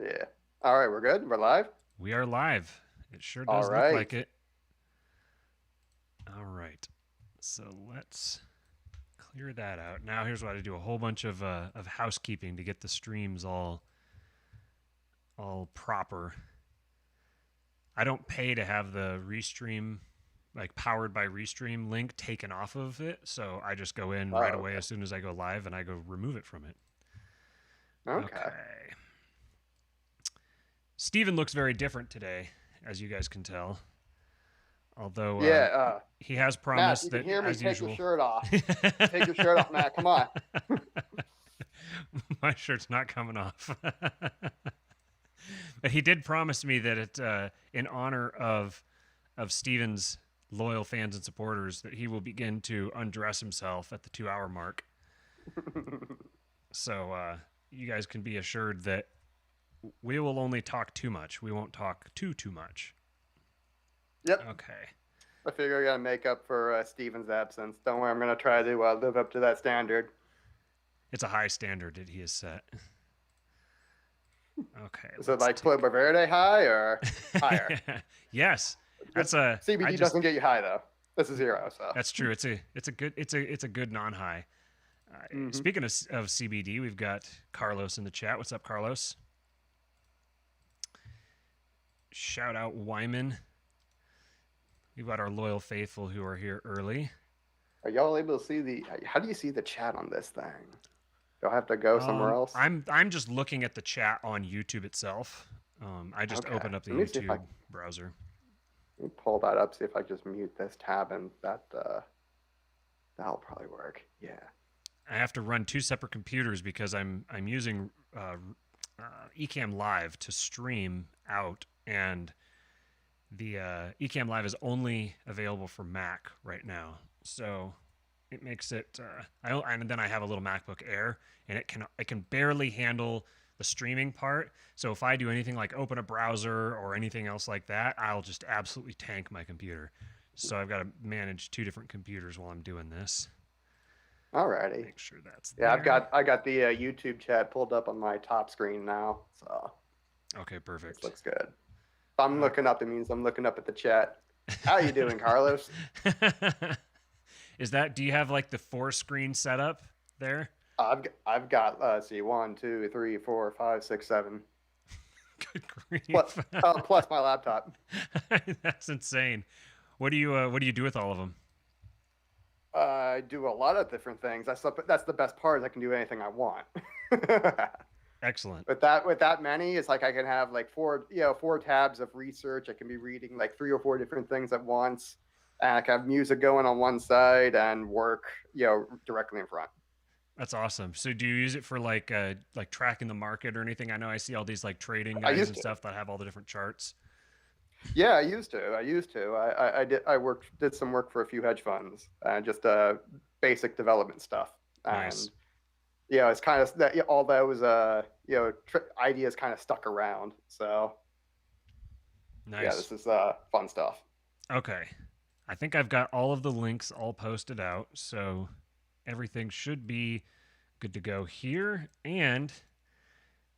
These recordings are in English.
Yeah. All right, we're good. We're live. We are live. It sure All does look like right. it. All right. So let's clear that out. Now here's what I do: a whole bunch of housekeeping to get the streams all proper. I don't pay to have the Restream, like powered by Restream link taken off of it, so I just go in right Oh, away okay. as soon as I go live, and I go remove it from it. Okay. Okay. Steven looks very different today, as you guys can tell. Although Yeah. he has Matt, promised you can that, hear me. as Take your usual. shirt off. Take your shirt off, Matt. Come on. My shirt's not coming off. But he did promise me that in honor of Steven's loyal fans and supporters, that he will begin to undress himself at the 2 hour mark. So you guys can be assured that we will only talk too much. We won't talk too much. Yep. Okay. I figure I got to make up for Steven's absence. Don't worry. I'm going to try to live up to that standard. It's a high standard that he has set. Okay, Is it let's like take. Club Verde high or higher? Yes, that's a. I CBD just. doesn't get you high though. This is zero. So. That's true. It's a good non-high. Hmm. Speaking of CBD, we've got Carlos in the chat. What's up, Carlos? Shout out Wyman. We've got our loyal faithful who are here early. Are y'all able to see the? How do you see the chat on this thing? Do I have to go somewhere else? I'm just looking at the chat on YouTube itself. I just Okay. opened up the Let me see if I YouTube browser. Let me pull that up. See if I just mute this tab and that'll probably work. Yeah. I have to run two separate computers because I'm using Ecamm Live to stream out, and the Ecamm Live is only available for Mac right now. So it makes it. And then I have a little MacBook Air, and it can barely handle the streaming part. So if I do anything like open a browser or anything else like that, I'll just absolutely tank my computer. So I've got to manage two different computers while I'm doing this. Alrighty. Make sure that's Yeah, there. I got the YouTube chat pulled up on my top screen now, so Okay, this perfect. looks good. If I'm looking up, it means I'm looking up at the chat. How you doing, Carlos? Is that? Do you have like the four screen setup there? I've got see 1, 2, 3, 4, 5, 6, 7 Good grief! plus plus my laptop. That's insane. What do you do with all of them? I do a lot of different things. That's the best part is I can do anything I want. Excellent. With that many, it's like I can have like four tabs of research. I can be reading like 3 or 4 different things at once, and I can have music going on one side and work directly in front. That's awesome. So do you use it for like tracking the market or anything? I know I see all these like trading I guides used and to. stuff that have all the different charts. Yeah, I used to. I did some work for a few hedge funds, just basic development stuff, Nice. and it's kind of that all those ideas kind of stuck around. So yeah, Nice. this is fun stuff. Okay. I think I've got all of the links all posted out, so everything should be good to go here. And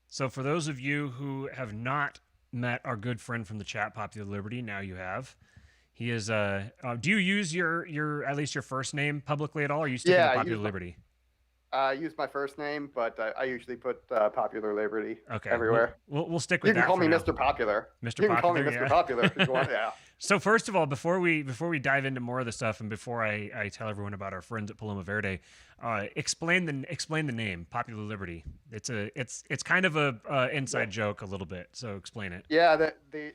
so, for those of you who have not met our good friend from the chat, Popular Liberty, now you have. He is. Do you use your at least your first name publicly at all? Or are you sticking to Yeah, Popular Liberty? I use my first name, but I usually put Popular Liberty Okay, everywhere. we'll stick with You can that call for me now. Mr. Popular. Mr. You can call me Popular, Mr. yeah. Popular if you want. Yeah. So first of all, before we dive into more of the stuff, and before I tell everyone about our friends at Paloma Verde, explain the name Popular Liberty. It's kind of a Yeah. inside joke a little bit. So explain it. Yeah,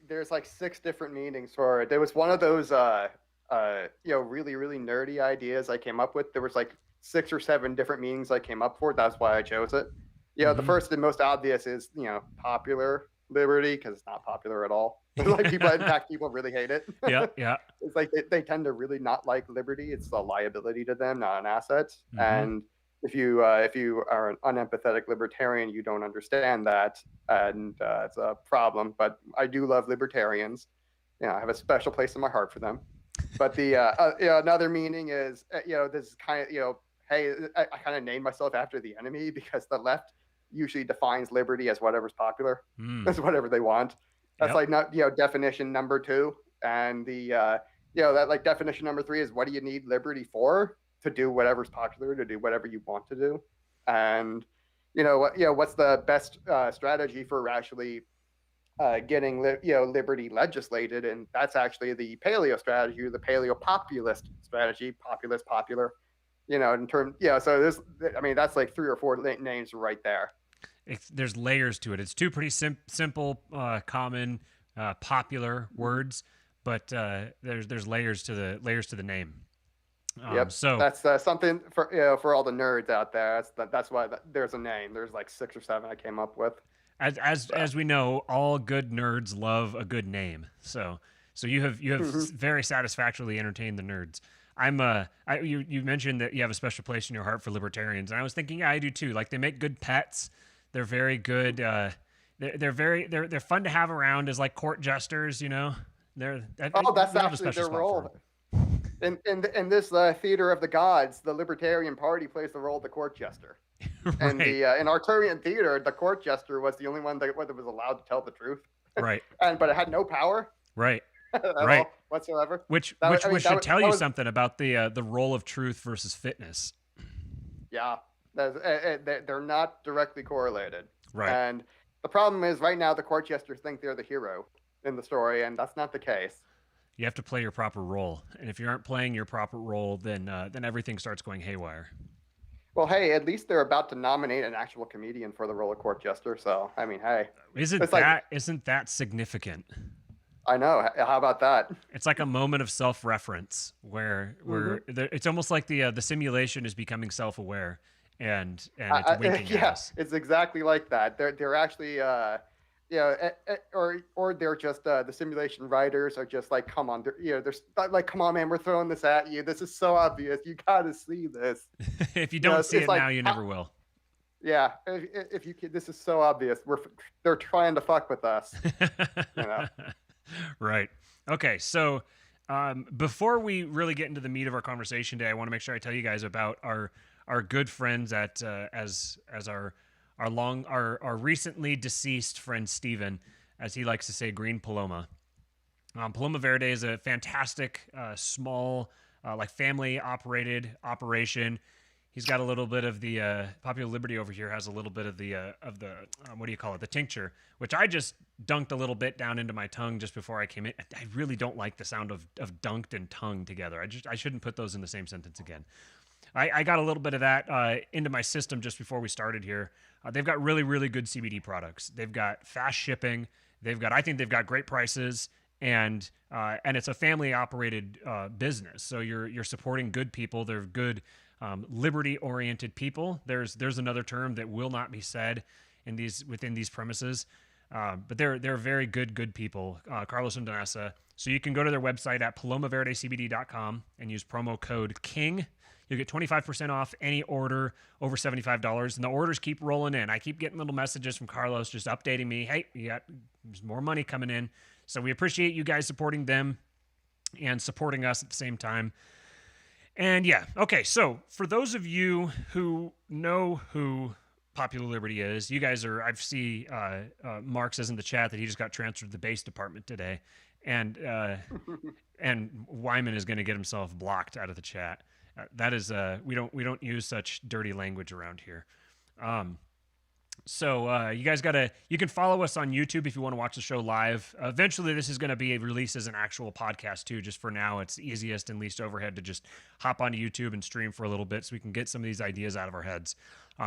there's like 6 different meanings for it. There was one of those really really nerdy ideas I came up with. There was like 6 or 7 different meanings I came up for. That's why I chose it. The Mm-hmm. first and most obvious is popular liberty because it's not popular at all. Like people, in fact, people really hate it. Yeah, yeah. It's like they tend to really not like liberty. It's a liability to them, not an asset. Mm-hmm. And if you are an unempathetic libertarian, you don't understand that, and it's a problem. But I do love libertarians. I have a special place in my heart for them. But the another meaning is this is kind of hey, I kind of named myself after the enemy because the left usually defines liberty as whatever's popular. Mm. That's whatever they want. That's Yep. like not definition number 2, and the that like definition number 3 is what do you need liberty for? To do whatever's popular, to do whatever you want to do, and what's the best strategy for actually getting liberty legislated, and that's actually the paleo strategy, the paleo populist strategy, populist, popular, in terms, so there's, I mean, that's like 3 or 4 names right there. There's layers to it. It's two pretty simple, common, popular words, but there's layers to the name. Yep. So that's something for all the nerds out there. That's why there's a name. There's like 6 or 7 I came up with. As we know, all good nerds love a good name. So you have very satisfactorily entertained the nerds. You mentioned that you have a special place in your heart for libertarians, and I was thinking, yeah, I do too. Like, they make good pets. They're very good. They're fun to have around as like court jesters. That's actually their role. In this theater of the gods, the Libertarian Party plays the role of the court jester. Right. And in Arturian theater, the court jester was the only one that was allowed to tell the truth. Right. But it had no power. Right. Right. All, whatsoever. Which should tell you something about the role of truth versus fitness. Yeah. They're not directly correlated. Right. And the problem is, right now, the court jesters think they're the hero in the story, and that's not the case. You have to play your proper role, and if you aren't playing your proper role, then everything starts going haywire. Well, hey, at least they're about to nominate an actual comedian for the role of court jester. So, I mean, hey, isn't that significant? I know. How about that? It's like a moment of self-reference where it's almost like the simulation is becoming self-aware and it's winking at us. It's exactly like that. They're actually or they're just the simulation writers are just like, come on, they're like, come on, man, we're throwing this at you. This is so obvious. You gotta see this. If you don't see it now, you never will. Yeah, if you can, this is so obvious. They're trying to fuck with us. Right. Okay. So before we really get into the meat of our conversation today, I want to make sure I tell you guys about our good friends at as our recently deceased friend Steven, as he likes to say, Green Paloma. Paloma Verde is a fantastic small like family operated operation. He's got a little bit of the Popular Liberty over here has a little bit of the what do you call it, the tincture, which I just dunked a little bit down into my tongue just before I came in. I really don't like the sound of dunked and tongue together. I shouldn't put those in the same sentence again. I got a little bit of that into my system just before we started here. They've got really, really good CBD products. They've got fast shipping. I think they've got great prices, and it's a family operated business. So you're supporting good people. They're good liberty oriented people. There's another term that will not be said within these premises, but they're very good people. Carlos and Danessa. So you can go to their website at palomaverdecbd.com and use promo code KING. You'll get 25% off any order over $75, and the orders keep rolling in. I keep getting little messages from Carlos just updating me, hey, there's more money coming in. So we appreciate you guys supporting them and supporting us at the same time. And yeah, okay, so for those of you who know who Popular Liberty is, you guys are, I see Mark says in the chat that he just got transferred to the base department today, and Wyman is going to get himself blocked out of the chat. That is we don't use such dirty language around here. So you guys you can follow us on YouTube if you want to watch the show live. Eventually this is going to be released as an actual podcast too. Just for now, it's the easiest and least overhead to just hop onto YouTube and stream for a little bit so we can get some of these ideas out of our heads.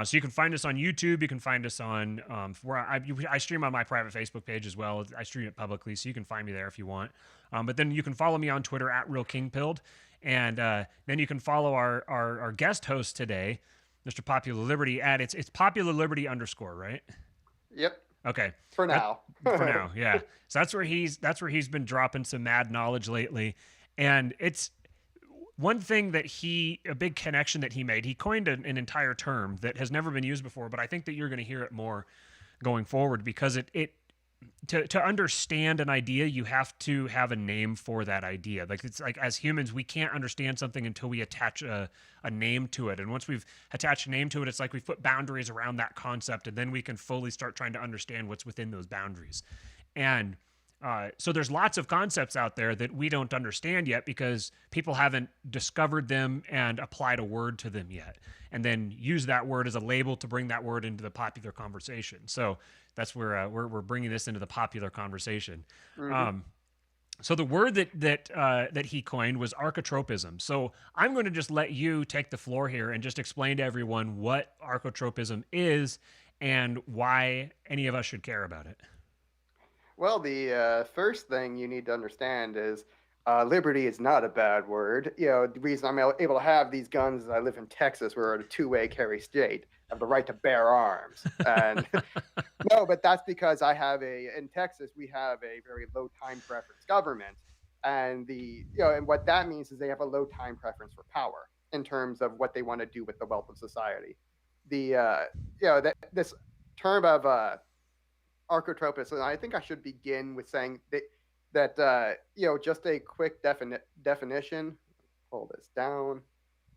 So you can find us on YouTube. You can find us on where I stream on my private Facebook page as well. I stream it publicly, so you can find me there if you want. But then you can follow me on Twitter at RealKingPilled. And then you can follow our guest host today, Mr. Popular Liberty, at it's Popular Liberty _, right? Yep. Okay. For now. For now, yeah. So that's where he's been dropping some mad knowledge lately, and it's one thing that a big connection that he made. He coined an entire term that has never been used before, but I think that you're going to hear it more going forward because it to understand an idea, you have to have a name for that idea. Like it's like as humans, we can't understand something until we attach a name to it. And once we've attached a name to it, it's like we've put boundaries around that concept, and then we can fully start trying to understand what's within those boundaries. And so there's lots of concepts out there that we don't understand yet because people haven't discovered them and applied a word to them yet, and then use that word as a label to bring that word into the popular conversation. So that's where we're bringing this into the popular conversation. Mm-hmm. So the word that he coined was archotropism. So I'm going to just let you take the floor here and just explain to everyone what archotropism is and why any of us should care about it. Well, the first thing you need to understand is liberty is not a bad word. The reason I'm able to have these guns is I live in Texas, where we're a two-way carry state. I have the right to bear arms. And no, but that's because in Texas, we have a very low time preference government. And and what that means is they have a low time preference for power in terms of what they want to do with the wealth of society. This term of Archotropism, and I think I should begin with saying that just a quick definition. Pull this down.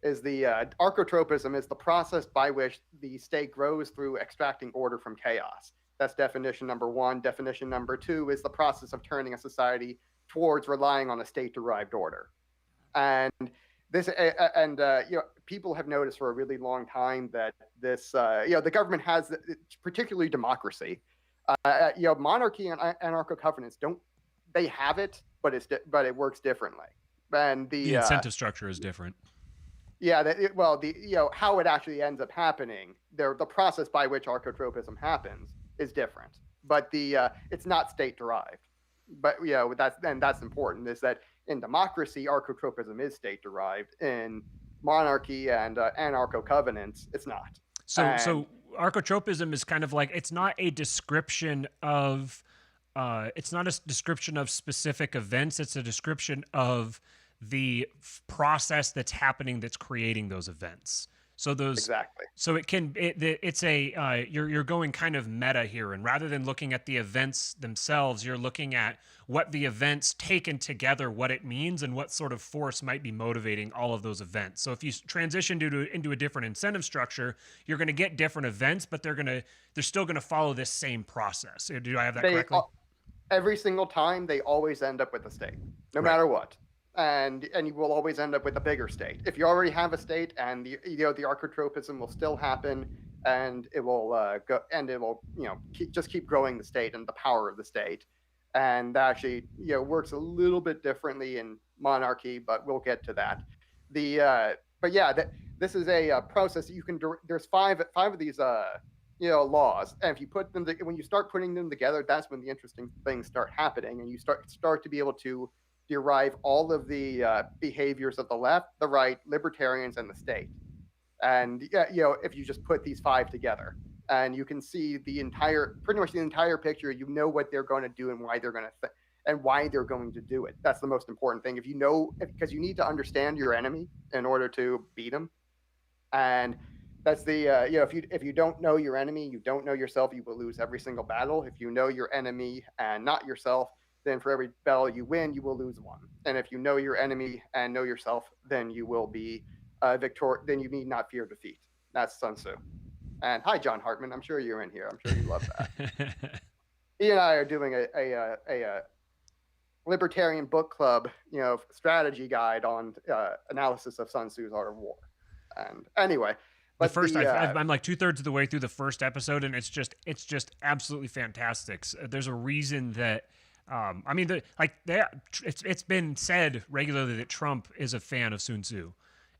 Is the Archotropism is the process by which the state grows through extracting order from chaos. That's definition number one. Definition number two is the process of turning a society towards relying on a state-derived order. And people have noticed for a really long time that the government has, particularly democracy. Monarchy and anarcho covenants they have it, but it works differently. And the incentive structure is different. Yeah, how it actually ends up happening, the process by which archotropism happens is different, but it's not state derived. But that's important, is that in democracy, archotropism is state derived. In monarchy and anarcho covenants, it's not. So archotropism is kind of like, it's not a description of specific events. It's a description of the process that's happening that's creating those events. So exactly. So you're going kind of meta here, and rather than looking at the events themselves, you're looking at what the events taken together, what it means, and what sort of force might be motivating all of those events. So if you transition into a different incentive structure, you're going to get different events, but they're still going to follow this same process. Do I have that correctly? Every single time, they always end up with a state, no matter what. And you will always end up with a bigger state. If you already have a state, and the archotropism will still happen, and it will just keep growing the state and the power of the state. And that actually works a little bit differently in monarchy, but we'll get to that. This is a process that you can. There's five of these laws, and if you put them when you start putting them together, that's when the interesting things start happening, and you start to be able to derive all of the behaviors of the left, the right, libertarians, and the state. And if you just put these five together, and you can see pretty much the entire picture, what they're going to do and why they're going to do it. That's the most important thing. Because you need to understand your enemy in order to beat them. And that's if you don't know your enemy, you don't know yourself, you will lose every single battle. If you know your enemy and not yourself, then for every battle you win, you will lose one. And if you know your enemy and know yourself, then you will be victorious. Then you need not fear defeat. That's Sun Tzu. And hi, John Hartman. I'm sure you're in here. I'm sure you love that. He and I are doing a libertarian book club, strategy guide on analysis of Sun Tzu's Art of War. And anyway, but I'm like 2/3 of the way through the first episode, and it's just absolutely fantastic. There's a reason that. It's been said regularly that Trump is a fan of Sun Tzu,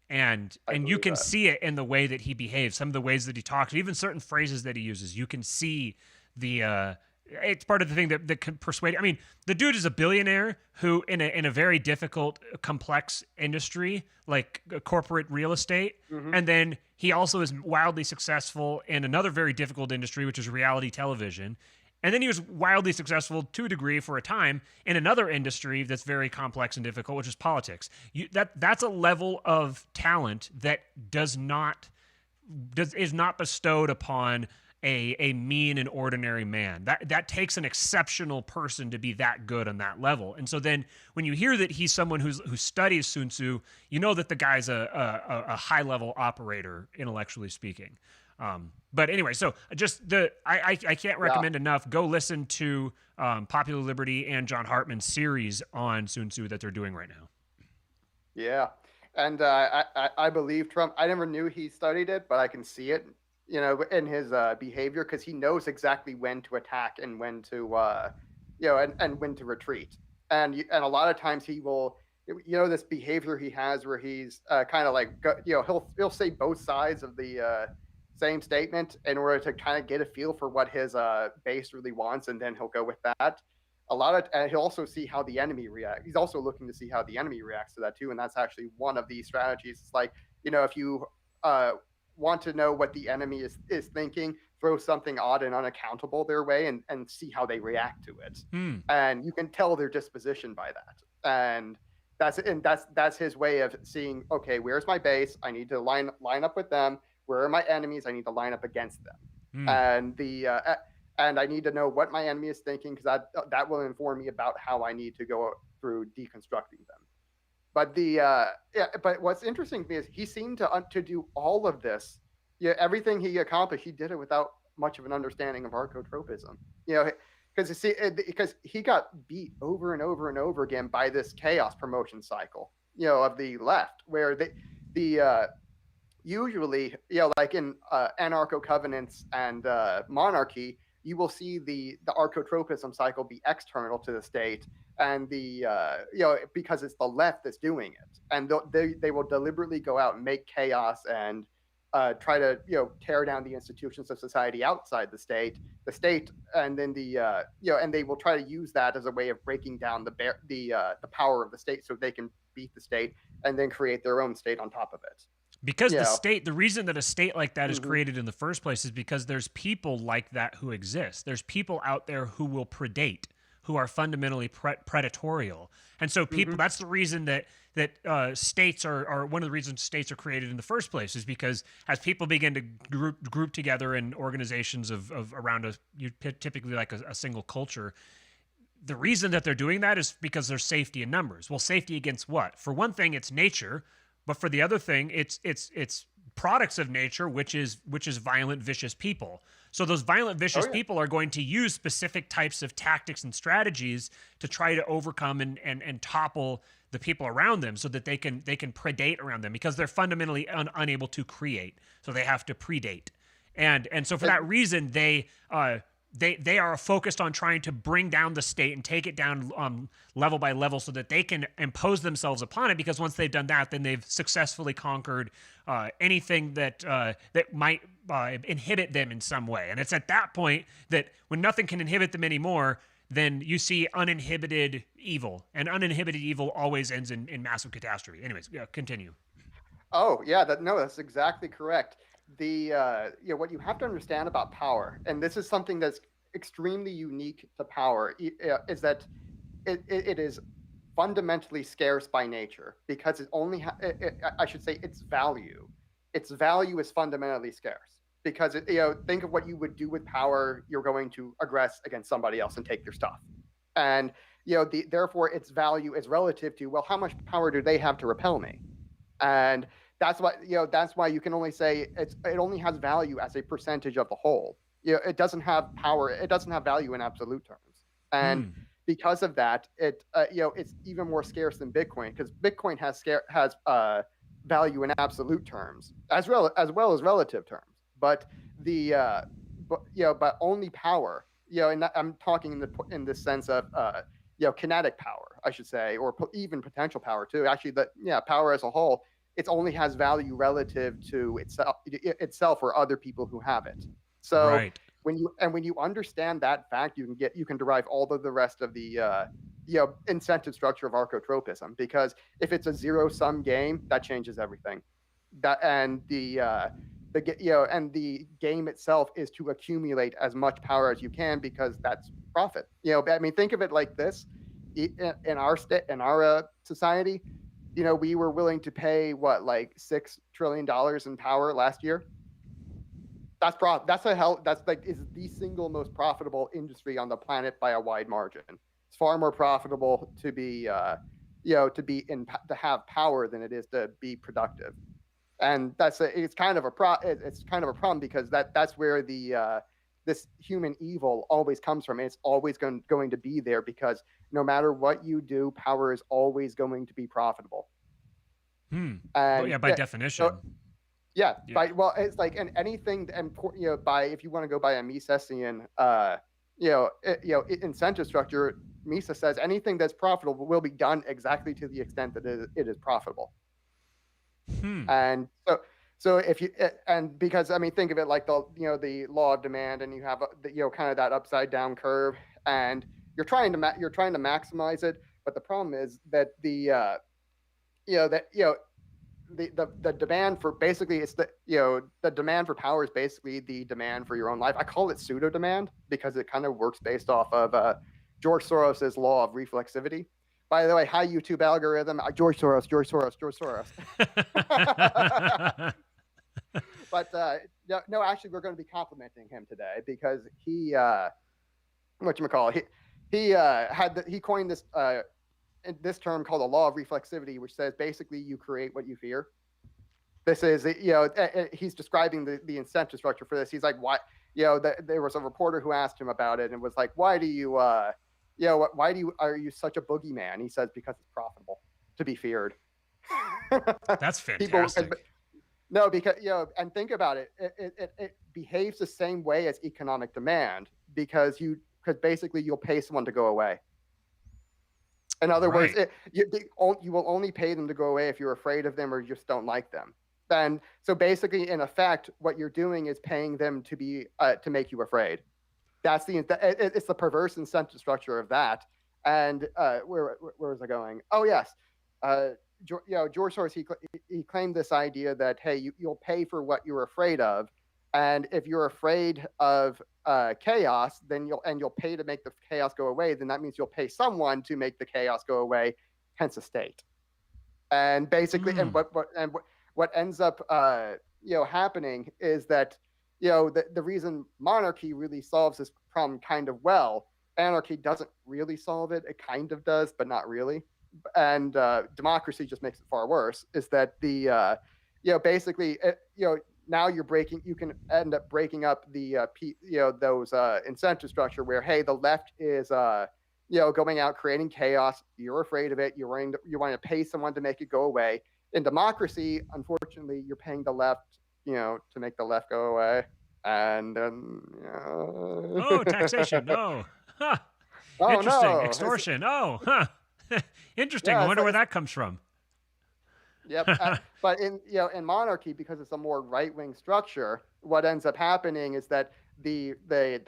and you can see it in the way that he behaves, some of the ways that he talks, even certain phrases that he uses. You can see it's part of the thing that can persuade. I mean, the dude is a billionaire who, in a very difficult, complex industry like corporate real estate, and then he also is wildly successful in another very difficult industry, which is reality television. And then he was wildly successful to a degree for a time in another industry that's very complex and difficult, which is politics. That's a level of talent that is not bestowed upon a mean and ordinary man. That takes an exceptional person to be that good on that level. And so then when you hear that he's someone who studies Sun Tzu, you know that the guy's a high level operator, intellectually speaking. But anyway, so just I can't Yeah. recommend enough. Go listen to Popular Liberty and John Hartman's series on Sun Tzu that they're doing right now. Yeah. And I believe Trump. I never knew he studied it, but I can see it, in his behavior, because he knows exactly when to attack and when to, and when to retreat. And a lot of times he will, this behavior he has where he's kind of like, he'll say both sides of the same statement in order to kind of get a feel for what his base really wants, and then he'll go with that. And he'll also see how the enemy reacts. He's also looking to see how the enemy reacts to that too, and that's actually one of the strategies. It's like, if you want to know what the enemy is thinking, throw something odd and unaccountable their way, and see how they react to it. And you can tell their disposition by that. And that's his way of seeing, okay, where's my base? I need to line up with them. Where are my enemies? I need to line up against them. And I need to know what my enemy is thinking, because that will inform me about how I need to go through deconstructing them. But but what's interesting to me is he seemed to do all of this. Yeah, everything he accomplished, he did it without much of an understanding of archotropism. Because he got beat over and over and over again by this chaos promotion cycle, of the left, where usually, like in anarcho covenants and monarchy, you will see the archotropism cycle be external to the state, and because it's the left that's doing it, and they will deliberately go out and make chaos and try to tear down the institutions of society outside the state, and then and they will try to use that as a way of breaking down the power of the state, so they can beat the state and then create their own state on top of it. Because the reason that a state like that is created in the first place is because there's people like that who exist. There's people out there who will predate, who are fundamentally predatorial. And so people, that's the reason that states are one of the reasons states are created in the first place, is because as people begin to group together in organizations of around typically like a single culture, the reason that they're doing that is because there's safety in numbers. Well, safety against what? For one thing, it's nature. But for the other thing, it's products of nature, which is violent, vicious people. So those violent, vicious people are going to use specific types of tactics and strategies to try to overcome and topple the people around them, so that they can predate around them, because they're fundamentally unable to create. So they have to predate. And so for that reason, they are focused on trying to bring down the state and take it down level by level, so that they can impose themselves upon it. Because once they've done that, then they've successfully conquered anything that might inhibit them in some way. And it's at that point that when nothing can inhibit them anymore, then you see uninhibited evil. And uninhibited evil always ends in massive catastrophe. Anyways, continue. Oh, yeah, that's exactly correct. What you have to understand about power, and this is something that's extremely unique to power, is that it is fundamentally scarce by nature, because it only I should say its value is fundamentally scarce, because think of what you would do with power. You're going to aggress against somebody else and take their stuff, and therefore its value is relative to, well, how much power do they have to repel me? And that's why you can only say it only has value as a percentage of the whole. It doesn't have power. It doesn't have value in absolute terms. And because of that, it's even more scarce than Bitcoin, because Bitcoin has value in absolute terms as well as relative terms. But but only power. And I'm talking in the sense of kinetic power, I should say, or even potential power too. Actually, power as a whole, it only has value relative to itself or other people who have it. So when you understand that fact, you can derive all of the rest of the incentive structure of archotropism. Because if it's a zero-sum game, that changes everything. And the game itself is to accumulate as much power as you can, because that's profit. I mean, think of it like this: in our society, we were willing to pay $6 trillion in power last year. That's like is the single most profitable industry on the planet by a wide margin. It's far more profitable to be to have power than it is to be productive. And it's kind of a problem because that's where the this human evil always comes from. It's always going to be there because no matter what you do, power is always going to be profitable. But yeah, by definition. Yeah. It's like, and anything, and if you want to go by a Misesian, incentive structure, Mises says anything that's profitable will be done exactly to the extent that it is profitable. And so if you, and because I mean, think of it like the law of demand, and you have kind of that upside down curve, and you're trying to maximize it, but the problem is that the demand for basically the demand for power is basically the demand for your own life. I call it pseudo demand because it kind of works based off of George Soros's law of reflexivity. By the way, hi YouTube algorithm, George Soros. But no, actually, we're going to be complimenting him today because he he coined this term called the law of reflexivity, which says basically you create what you fear. This is he's describing the incentive structure for this. He's like, why? There was a reporter who asked him about it and was like, why are you such a boogeyman? He says, because it's profitable to be feared. That's fantastic. Because and think about it. It behaves the same way as economic demand because basically you'll pay someone to go away. In other words, you will only pay them to go away if you're afraid of them or just don't like them. And so basically, in effect, what you're doing is paying them to make you afraid. It's the perverse incentive structure of that. And where was I going? Oh yes, George Soros he claimed this idea that hey, you'll pay for what you're afraid of, and if you're afraid of chaos, then you'll pay to make the chaos go away. Then that means you'll pay someone to make the chaos go away, hence a state. And basically, and what ends up happening is that the reason monarchy really solves this problem kind of well, anarchy doesn't really solve it. It kind of does, but not really. And democracy just makes it far worse. Is that basically now you can end up breaking up those incentive structure where hey, the left is going out creating chaos. You're afraid of it. You want to pay someone to make it go away. In democracy, unfortunately, you're paying the left to make the left go away. And taxation. No. Huh. Interesting. No. Extortion. Interesting. I wonder where that comes from. Yep. But in monarchy, because it's a more right-wing structure, what ends up happening is that the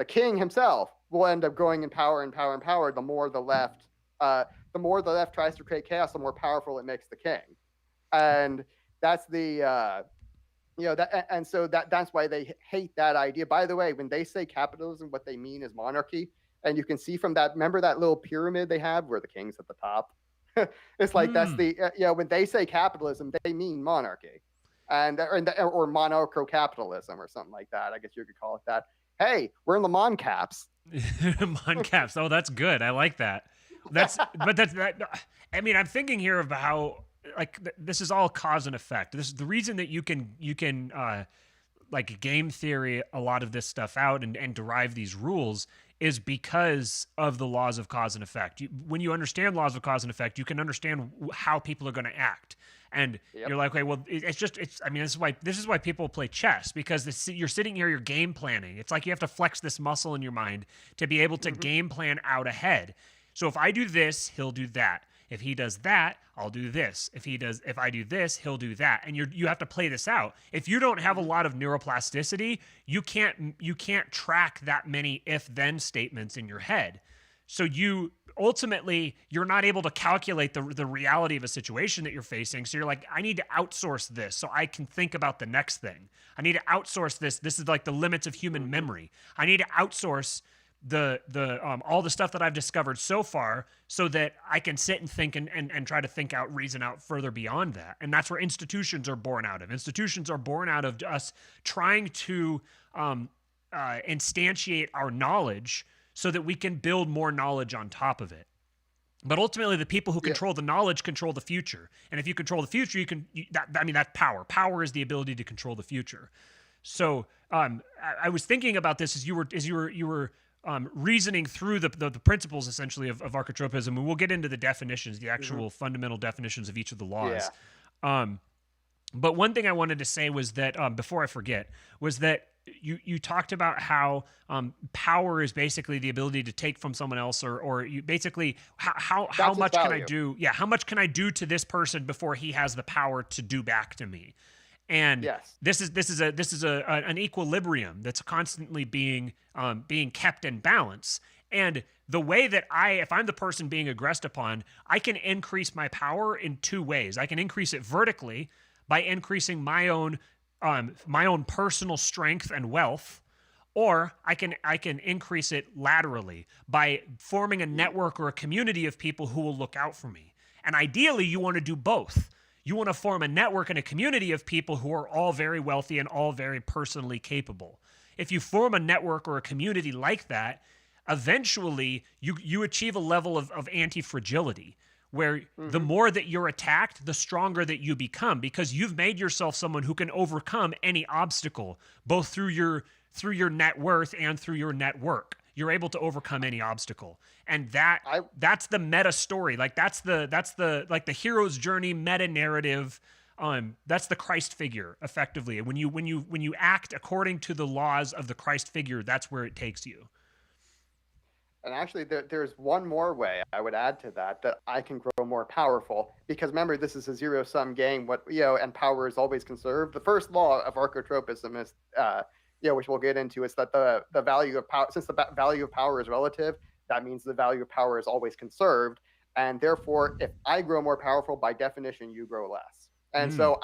king himself will end up growing in power and power and power. The more the left tries to create chaos, the more powerful it makes the king. And that's that's why they hate that idea. By the way, when they say capitalism, what they mean is monarchy. And you can see from that, remember that little pyramid they have where the king's at the top? It's like that's when they say capitalism, they mean monarchy, or monarcho-capitalism or something like that. I guess you could call it that. Hey, we're in the mon caps. Mon caps. Oh, that's good. I like that. I mean, I'm thinking here of how this is all cause and effect. This is the reason that you can like game theory a lot of this stuff out and derive these rules is because of the laws of cause and effect. When you understand laws of cause and effect, you can understand how people are going to act. And you're like, okay, well, I mean, this is why people play chess, because you're sitting here, you're game planning. It's like you have to flex this muscle in your mind to be able to game plan out ahead. So if I do this, he'll do that. If he does that, I'll do this. If I do this, he'll do that. And you have to play this out. If you don't have a lot of neuroplasticity, you can't track that many if-then statements in your head. So you're not able to calculate the reality of a situation that you're facing. So you're like, I need to outsource this so I can think about the next thing. I need to outsource this. This is like the limits of human memory. I need to outsource the all the stuff that I've discovered so far, so that I can sit and think and try to think out, reason out further beyond that. And that's where institutions are born out of. Institutions are born out of us trying to instantiate our knowledge so that we can build more knowledge on top of it. But ultimately, the people who control the knowledge control the future. And if you control the future, that's power. Power is the ability to control the future. So I was thinking about this as you were reasoning through the principles essentially of archotropism, and we'll get into the definitions, the actual fundamental definitions of each of the laws. But one thing I wanted to say was that before I forget, was that you talked about how power is basically the ability to take from someone else, or you basically how much can I do? Yeah, how much can I do to this person before he has the power to do back to me? And this is an equilibrium that's constantly being kept in balance. And the way that if I'm the person being aggressed upon, I can increase my power in two ways. I can increase it vertically by increasing my own personal strength and wealth, or I can increase it laterally by forming a network or a community of people who will look out for me. And ideally, you want to do both. You want to form a network and a community of people who are all very wealthy and all very personally capable. If you form a network or a community like that, eventually you achieve a level of anti-fragility, where the more that you're attacked, the stronger that you become, because you've made yourself someone who can overcome any obstacle, both through your net worth and through your network. You're able to overcome any obstacle. And that's the meta story. Like that's the hero's journey meta narrative. That's the Christ figure, effectively. When you act according to the laws of the Christ figure, that's where it takes you. And actually, there's one more way I would add to that I can grow more powerful. Because remember, this is a zero-sum game. And power is always conserved. The first law of archotropism is, which we'll get into, is that the value of power, since the value of power is relative, that means the value of power is always conserved. And therefore, if I grow more powerful, by definition, you grow less. And so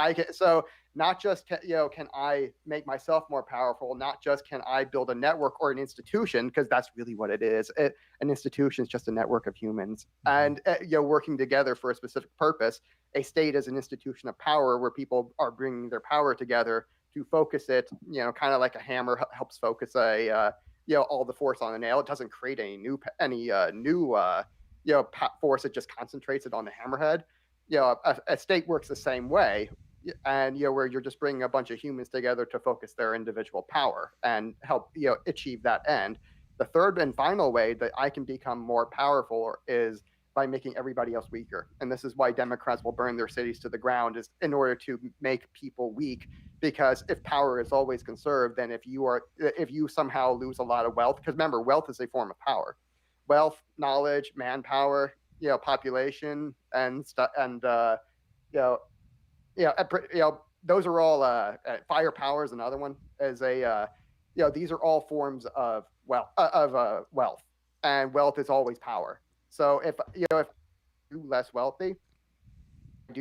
not just can I make myself more powerful, not just can I build a network or an institution, because that's really what it is. An institution is just a network of humans, and working together for a specific purpose. A state is an institution of power where people are bringing their power together to focus it. Kind of like a hammer helps focus all the force on a nail. It doesn't create any new force. It just concentrates it on the hammerhead. A state works the same way, and where you're just bringing a bunch of humans together to focus their individual power and help achieve that end. The third and final way that I can become more powerful is by making everybody else weaker. And this is why Democrats will burn their cities to the ground, is in order to make people weak. Because if power is always conserved, then if you somehow lose a lot of wealth, because remember, wealth is a form of power. Wealth, knowledge, manpower, population, and those are all firepower is another one. These are all forms of wealth, and wealth is always power. So if I'm less wealthy, I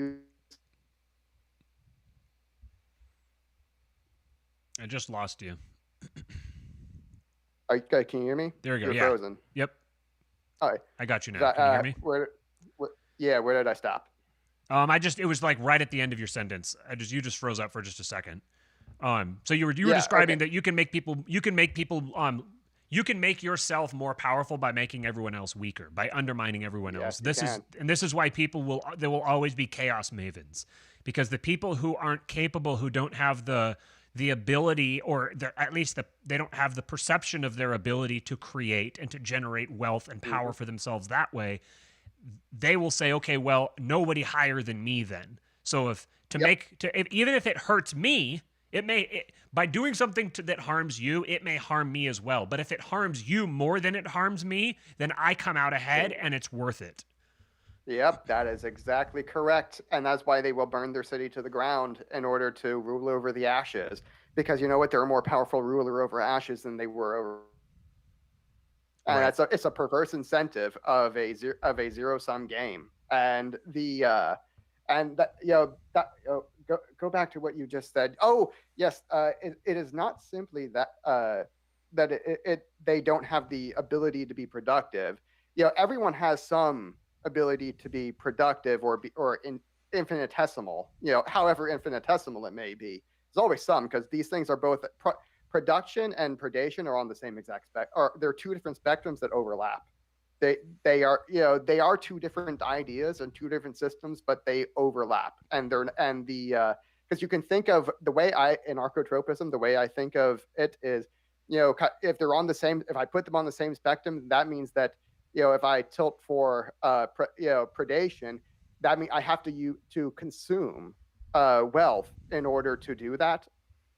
just lost you. Can you hear me? There we go. You're frozen. Yep. All right. I got you now. Can you hear me? Where did I stop? It was like right at the end of your sentence. You just froze up for just a second. So you were describing that you can make yourself more powerful by making everyone else weaker, by undermining everyone else. This is why there will always be chaos mavens, because the people who aren't capable, who don't have the ability, or at least they don't have the perception of their ability to create and to generate wealth and power for themselves that way, they will say, okay, well, nobody higher than me then. So even if it hurts me, by doing something that harms you, it may harm me as well. But if it harms you more than it harms me, then I come out ahead and it's worth it. Yep, that is exactly correct. And that's why they will burn their city to the ground in order to rule over the ashes. Because you know what? They're a more powerful ruler over ashes than they were over. And it's a perverse incentive of a zero-sum game. And go back to what you just said. Oh, yes, it is not simply that that they don't have the ability to be productive. Everyone has some ability to be productive or infinitesimal. However infinitesimal it may be. There's always some, because these things are both production and predation are on the same exact spec, or they're two different spectrums that overlap. They are two different ideas and two different systems, but they overlap, and they're and the because you can think of the way in archotropism, the way I think of it is, if they're on the same, if I put them on the same spectrum, that means that, if I tilt for predation, that means I have to consume wealth in order to do that.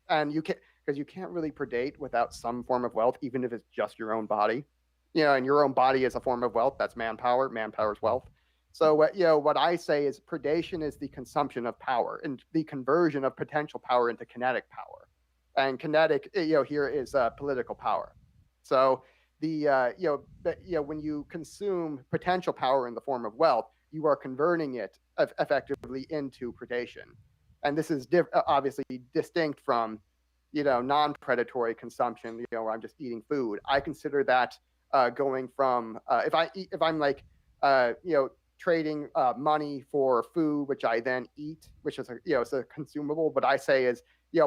And you can't, because you can't really predate without some form of wealth, even if it's just your own body. And your own body is a form of wealth. That's manpower. Manpower is wealth. So what I say is predation is the consumption of power and the conversion of potential power into kinetic power. And kinetic, here is political power. So when you consume potential power in the form of wealth, you are converting it effectively into predation. And this is obviously distinct from, non-predatory consumption, where I'm just eating food. I consider that going from, if I'm like, trading money for food, which I then eat, which is it's a consumable. What I say is,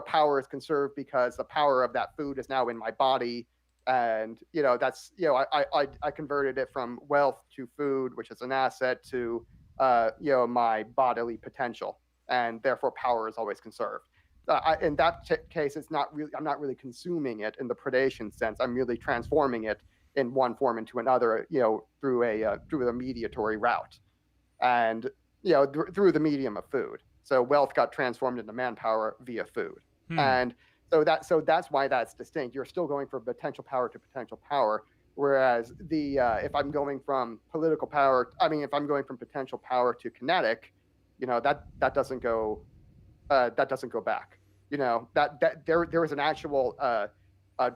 power is conserved because the power of that food is now in my body, and that's I converted it from wealth to food, which is an asset, to my bodily potential, and therefore power is always conserved. In that case, it's not really, I'm not really consuming it in the predation sense. I'm merely transforming it in one form into another, through a mediatory route, and through the medium of food. So wealth got transformed into manpower via food, and so that's why that's distinct. You're still going from potential power to potential power, whereas if I'm going from political power, if I'm going from potential power to kinetic, that doesn't go back. That there is an actual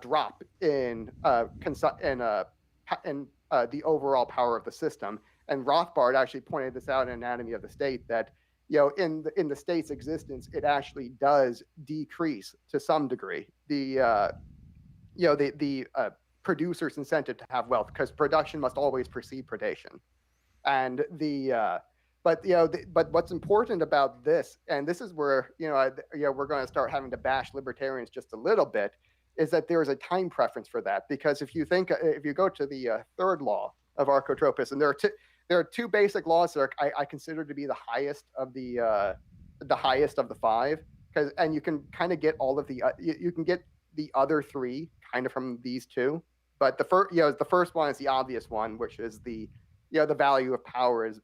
drop in the overall power of the system. And Rothbard actually pointed this out in Anatomy of the State, that in the state's existence, it actually does decrease to some degree the producer's incentive to have wealth, because production must always precede predation. And but what's important about this, and this is where we're going to start having to bash libertarians just a little bit, is that there is a time preference for that. Because if you go to the third law of archotropism, there are two basic laws that I consider to be the highest of the five, and you can kind of get all of you can get the other three kind of from these two, but the first one is the obvious one, which is the value of power is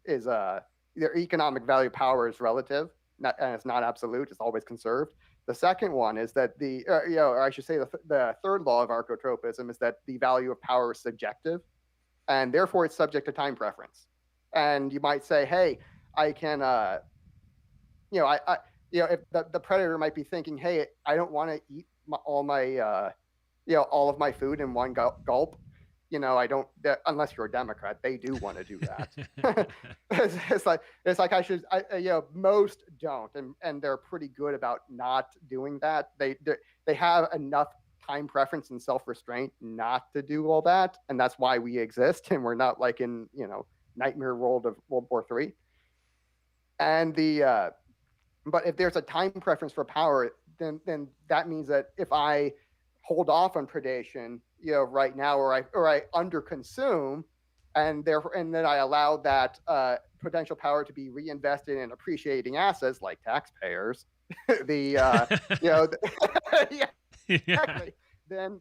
their economic value of power is relative, and it's not absolute. It's always conserved. The second one is that or I should say the third law of archotropism is that the value of power is subjective, and therefore it's subject to time preference. And you might say, hey, I can, if the predator might be thinking, hey, I don't want to eat all of my food in one gulp. I don't, unless you're a Democrat, they do want to do that. it's like I should, most don't, and they're pretty good about not doing that. They have enough time preference and self-restraint not to do all that, and that's why we exist, and we're not like in nightmare world of World War III. And but if there's a time preference for power, then that means that if I hold off on predation, right now, or I underconsume, and then I allow that potential power to be reinvested in appreciating assets like taxpayers, yeah, exactly. Then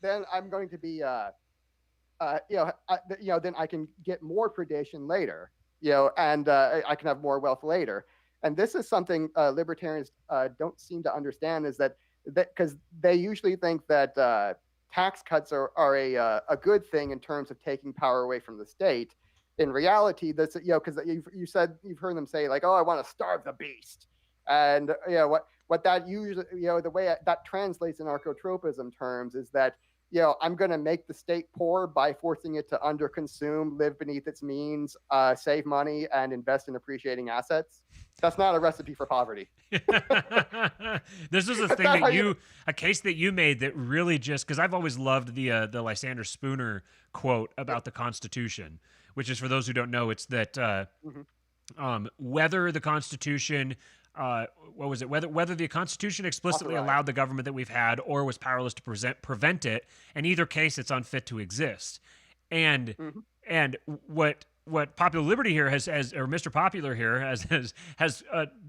I'm going to be then I can get more predation later, and I can have more wealth later. And this is something libertarians don't seem to understand, is that because they usually think that tax cuts are a good thing in terms of taking power away from the state. In reality, that's because you've heard them say, like, oh, I want to starve the beast, and what that usually the way that translates in archotropism terms is that I'm going to make the state poor by forcing it to underconsume, live beneath its means, save money, and invest in appreciating assets. That's not a recipe for poverty. This was a thing that a case that you made that really just, because I've always loved the Lysander Spooner quote about the Constitution, which is, for those who don't know, it's that whether the Constitution, what was it? Whether the Constitution explicitly allowed the government that we've had or was powerless to prevent it. In either case, it's unfit to exist. And what Popular Liberty here has or Mr. Popular here has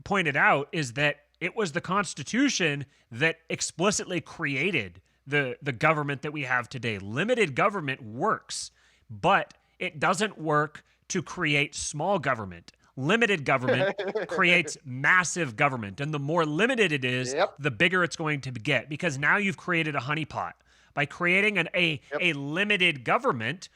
pointed out is that it was the Constitution that explicitly created the government that we have today. Limited government works, but it doesn't work to create small government. Limited government creates massive government, and the more limited it is, the bigger it's going to get, because now you've created a honeypot. By creating a limited government,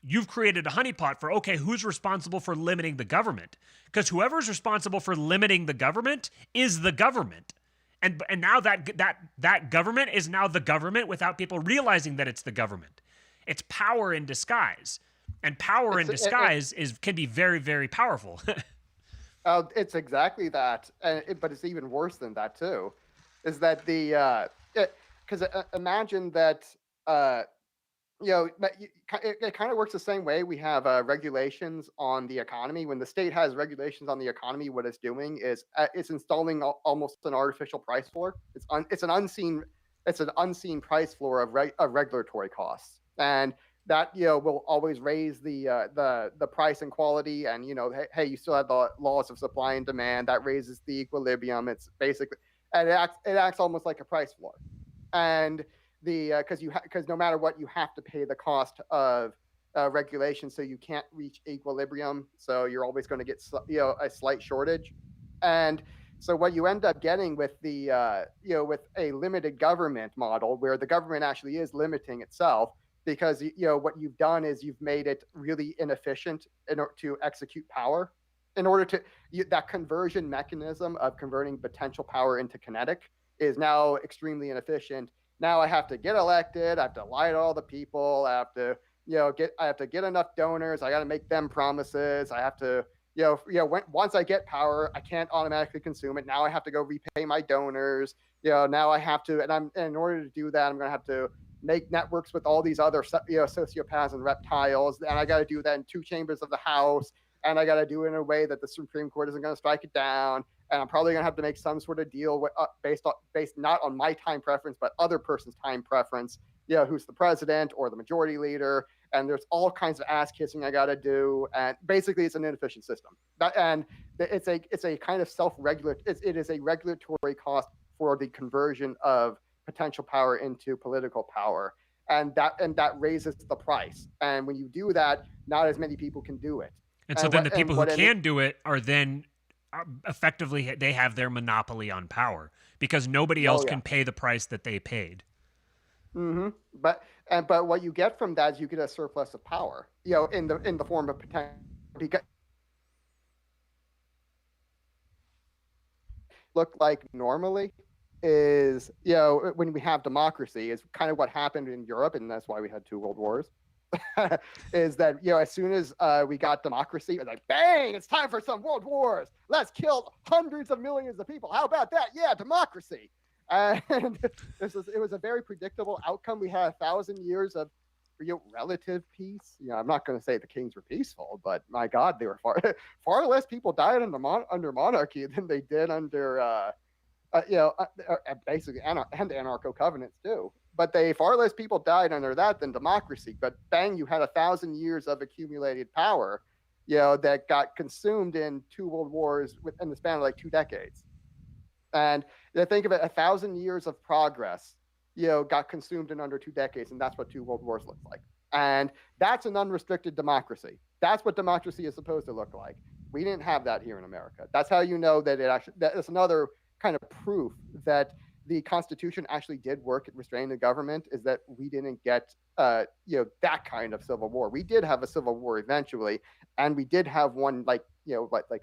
you've created a honeypot for, okay, who's responsible for limiting the government? Because whoever's responsible for limiting the government is the government. And now that government is now the government without people realizing that it's the government. It's power in disguise. And power in disguise can be very, very powerful. It's exactly that. But it's even worse than that, too. Is that because imagine that, it kind of works the same way. We have regulations on the economy. When the state has regulations on the economy, what it's doing is it's installing almost an artificial price floor. It's an unseen price floor of regulatory costs, and that will always raise the price and quality. And hey, you still have the laws of supply and demand that raises the equilibrium. It's basically, and it acts almost like a price floor, and because no matter what, you have to pay the cost of regulation, so you can't reach equilibrium. So you're always going to get a slight shortage, and so what you end up getting with with a limited government model, where the government actually is limiting itself, because what you've done is you've made it really inefficient in order to execute power. In order to that conversion mechanism of converting potential power into kinetic is now extremely inefficient. Now I have to get elected. I have to lie to all the people. I have to get enough donors. I got to make them promises. I have to once I get power, I can't automatically consume it. Now I have to go repay my donors. Now I have to, and in order to do that, I'm going to have to make networks with all these other sociopaths and reptiles, and I got to do that in 2 chambers of the House, and I got to do it in a way that the Supreme Court isn't going to strike it down, and I'm probably going to have to make some sort of deal with, based not on my time preference but other person's time preference, who's the president or the majority leader, and there's all kinds of ass kissing I got to do, and basically it's an inefficient system. And it's a kind of self-regulate. It is a regulatory cost for the conversion of potential power into political power, and that raises the price. And when you do that, not as many people can do it. And so then the people who can do it are then effectively, they have their monopoly on power, because nobody else can pay the price that they paid. Mm-hmm. But what you get from that is you get a surplus of power, in the form of potential. Because look like normally is when we have democracy, is kind of what happened in Europe, and that's why we had 2 world wars. Is that as soon as we got democracy, it was like, bang, it's time for some world wars. Let's kill hundreds of millions of people. How about that? Yeah, democracy. And it was a very predictable outcome. We had 1,000 years of relative peace. I'm not going to say the kings were peaceful, but my God, they were far less people died under monarchy than they did under basically and anarcho covenants too. But far less people died under that than democracy. But bang, you had 1,000 years of accumulated power, that got consumed in 2 world wars within the span of like 2 decades. And think of it, 1,000 years of progress, got consumed in under 2 decades, and that's what 2 world wars looks like. And that's an unrestricted democracy. That's what democracy is supposed to look like. We didn't have that here in America. That's how you know that that's another kind of proof that the Constitution actually did work at restraining the government, is that we didn't get that kind of civil war. We did have a civil war eventually, and we did have one like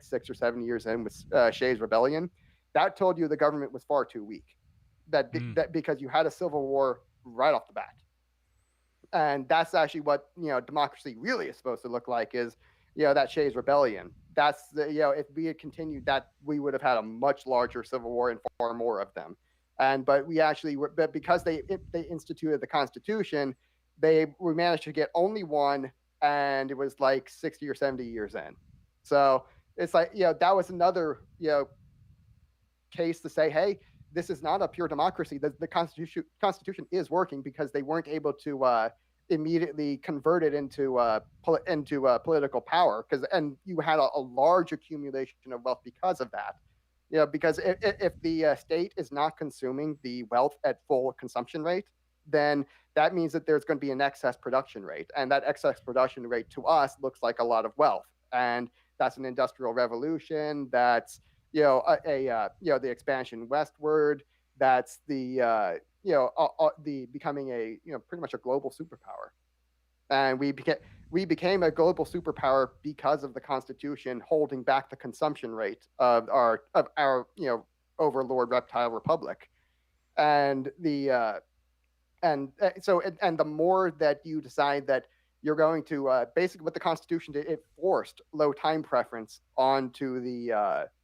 6 or 7 years in with Shays' Rebellion. That told you the government was far too weak. That because you had a civil war right off the bat. And that's actually what democracy really is supposed to look like, is that Shays Rebellion. That's the if we had continued that, we would have had a much larger civil war and far more of them. But we actually were, but because they instituted the Constitution, we managed to get only one, and it was like 60 or 70 years in. So it's like that was another case to say, hey, this is not a pure democracy. The Constitution is working because they weren't able to immediately convert it into political power, and you had a large accumulation of wealth because of that. Because if the state is not consuming the wealth at full consumption rate, then that means that there's going to be an excess production rate, and that excess production rate to us looks like a lot of wealth, and that's an industrial revolution. That's the expansion westward. That's the becoming a pretty much a global superpower, and we became a global superpower because of the Constitution holding back the consumption rate of our overlord reptile republic. And the more that you decide that you're going to basically, what the Constitution did, it forced low time preference onto the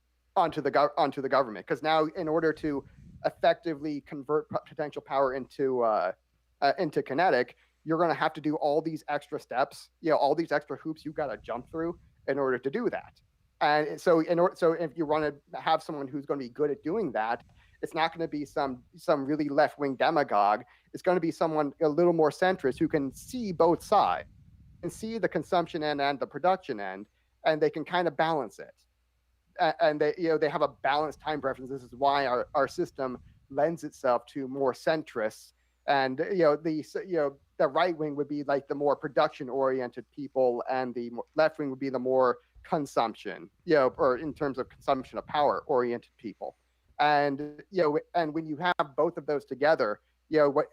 government, because now, in order to effectively convert potential power into kinetic, you're going to have to do all these extra steps, all these extra hoops you've got to jump through in order to do that. And so if you want to have someone who's going to be good at doing that, it's not going to be some really left-wing demagogue. It's going to be someone a little more centrist who can see both sides and see the consumption end and the production end, and they can kind of balance it. And they have a balanced time preference. This is why our system lends itself to more centrists. And the right wing would be like the more production oriented people, and the left wing would be the more consumption, or in terms of consumption of power oriented people. And and when you have both of those together,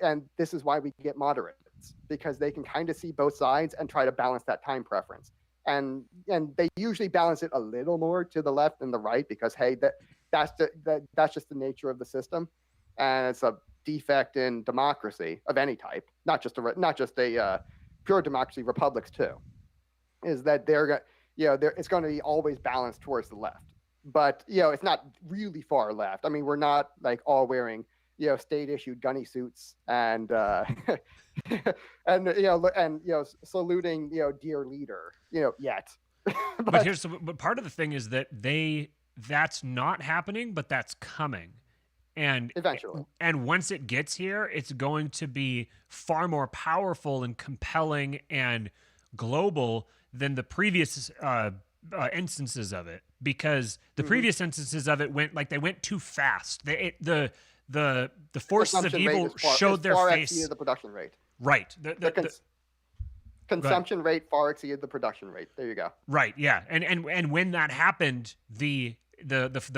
and this is why we get moderates, because they can kind of see both sides and try to balance that time preference. And they usually balance it a little more to the left than the right, because hey, that's just the nature of the system, and it's a defect in democracy of any type, not just a pure democracy. Republics too, is that it's going to be always balanced towards the left, but it's not really far left. I mean, we're not like all wearing state issued gunny suits and and saluting dear leader yet. but part of the thing is that that's not happening, but that's coming. And eventually, and once it gets here, it's going to be far more powerful and compelling and global than the previous instances of it, because the previous instances of it went too fast. The forces of evil showed their face. Exceeded the production rate. Right. Consumption rate far exceeded the production rate. There you go. Right. Yeah. And when that happened, the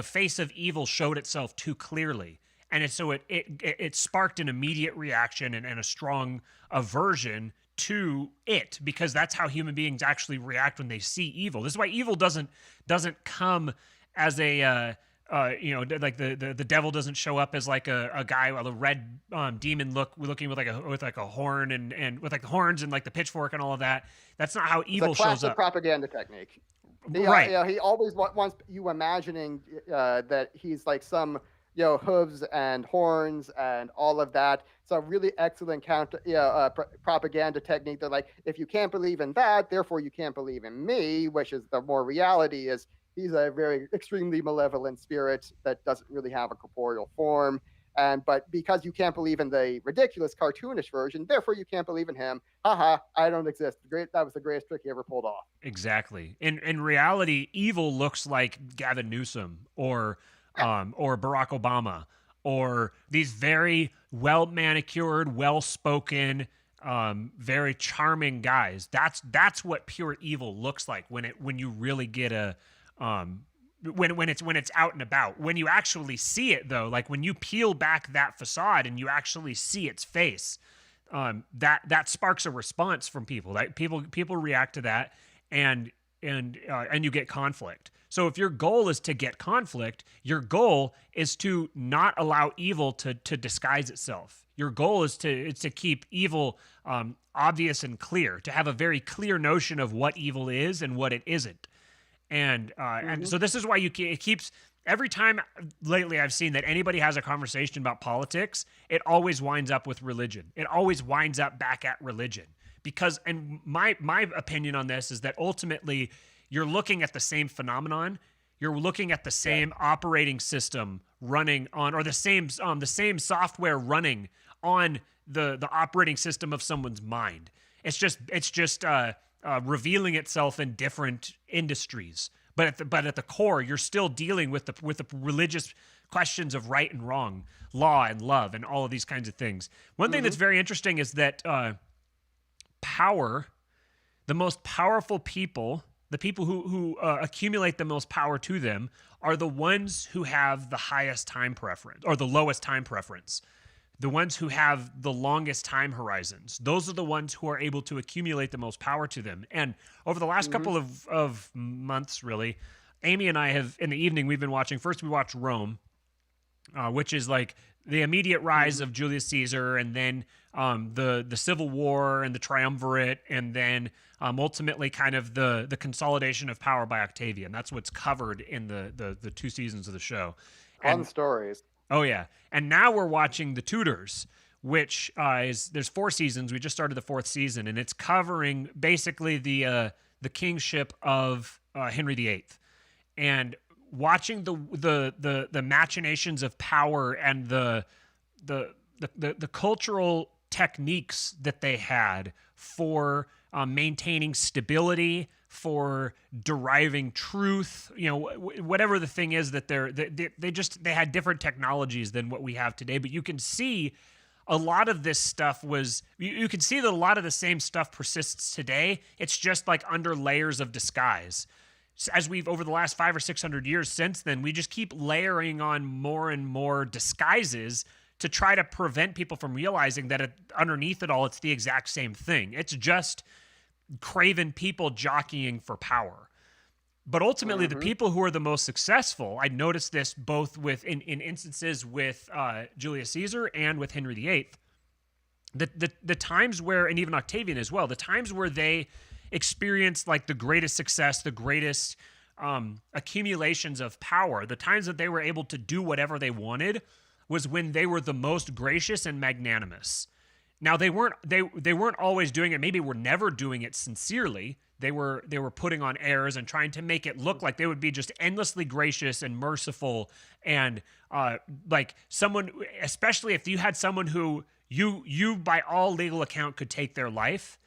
face of evil showed itself too clearly, and so it sparked an immediate reaction and a strong aversion to it, because that's how human beings actually react when they see evil. This is why evil doesn't come as a like the devil doesn't show up as like a guy with a red demon looking with like a horn and with like the horns and like the pitchfork and all of that. That's not how evil shows up. Propaganda technique. Right. He always wants you imagining that he's like some hooves and horns and all of that. It's a really excellent propaganda technique. They're like, if you can't believe in that, therefore you can't believe in me, which is the more reality is he's a very extremely malevolent spirit that doesn't really have a corporeal form. But because you can't believe in the ridiculous cartoonish version, therefore you can't believe in him. Haha, I don't exist. That was the greatest trick he ever pulled off. Exactly. In reality, evil looks like Gavin Newsom or Barack Obama, or these very well manicured, well spoken, very charming guys. That's what pure evil looks like when you really get a when it's out and about. When you actually see it, though, like when you peel back that facade and you actually see its face, that sparks a response from people. That people react to that, and you get conflict. So if your goal is to get conflict, your goal is to not allow evil to disguise itself. Your goal is to keep evil obvious and clear, to have a very clear notion of what evil is and what it isn't. And so this is why it keeps, every time lately I've seen that anybody has a conversation about politics, it always winds up with religion. It always winds up back at religion. Because, and my opinion on this is that ultimately you're looking at the same phenomenon. You're looking at the same operating system running on, or the same software running on the operating system of someone's mind. It's just revealing itself in different industries. But at the core, you're still dealing with the religious questions of right and wrong, law and love, and all of these kinds of things. One thing that's very interesting is that power, the most powerful people, the people who accumulate the most power to them, are the ones who have the highest time preference, or the lowest time preference. The ones who have the longest time horizons. Those are the ones who are able to accumulate the most power to them. And over the last couple of months, really, Amy and I have, in the evening, we've been watching, first we watched Rome, which is like the immediate rise of Julius Caesar, and then the Civil War and the Triumvirate, and then ultimately kind of the consolidation of power by Octavian. That's what's covered in the 2 seasons of the show. Fun stories. Oh, yeah. And now we're watching The Tudors, which there's 4 seasons. We just started the 4th season, and it's covering basically the kingship of Henry VIII. And watching the machinations of power and the cultural techniques that they had for maintaining stability, for deriving truth, whatever the thing is that they had different technologies than what we have today. But you can see a lot of this stuff you can see that a lot of the same stuff persists today. It's just like under layers of disguise. As we've, over the last 500 or 600 years since then, we just keep layering on more and more disguises to try to prevent people from realizing that underneath it all, it's the exact same thing. It's just craven people jockeying for power. But ultimately, the people who are the most successful, I noticed this both in instances with Julius Caesar and with Henry VIII, the times where, and even Octavian as well, the times where they experienced like the greatest success, the greatest accumulations of power, the times that they were able to do whatever they wanted was when they were the most gracious and magnanimous. Now they weren't always doing it. Maybe were never doing it sincerely. They were putting on airs and trying to make it look like they would be just endlessly gracious and merciful, and like someone, especially if you had someone who you by all legal account could take their life,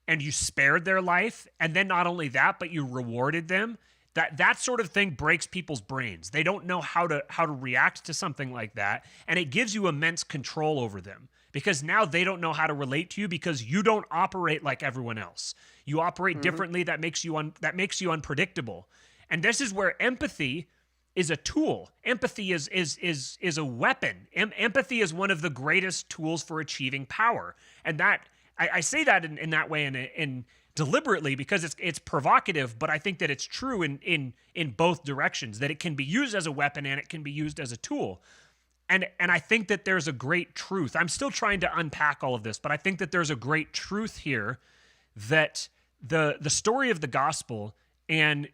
and you spared their life, and then not only that, but you rewarded them. That sort of thing breaks people's brains. They don't know how to react to something like that, and it gives you immense control over them. Because now they don't know how to relate to you because you don't operate like everyone else. You operate differently. That makes you unpredictable. And this is where empathy is a tool. Empathy is a weapon. Empathy is one of the greatest tools for achieving power. And that I say that in that way in deliberately because it's provocative, but I think that it's true in both directions, that it can be used as a weapon and it can be used as a tool. And I think that there's a great truth. I'm still trying to unpack all of this, but I think that there's a great truth here that the story of the gospel and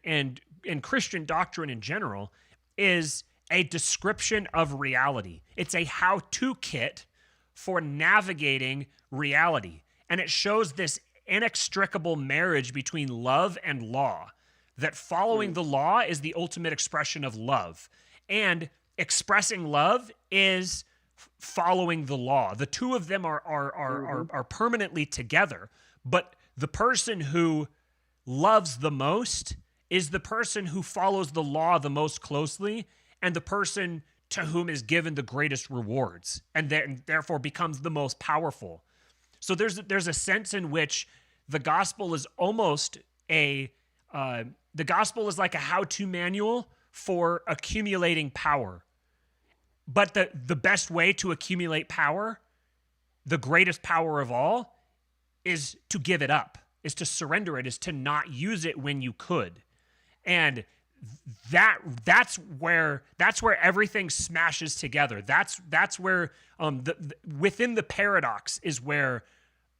Christian doctrine in general is a description of reality. It's a how-to kit for navigating reality. And it shows this inextricable marriage between love and law, that following the law is the ultimate expression of love. And expressing love is following the law. The two of them are permanently together, but the person who loves the most is the person who follows the law the most closely, and the person to whom is given the greatest rewards, and therefore becomes the most powerful. So there's a sense in which the gospel is almost the gospel is like a how-to manual for accumulating power. But the best way to accumulate power, the greatest power of all, is to give it up, is to surrender it, is to not use it when you could. And that's where everything smashes together. That's where within the paradox is where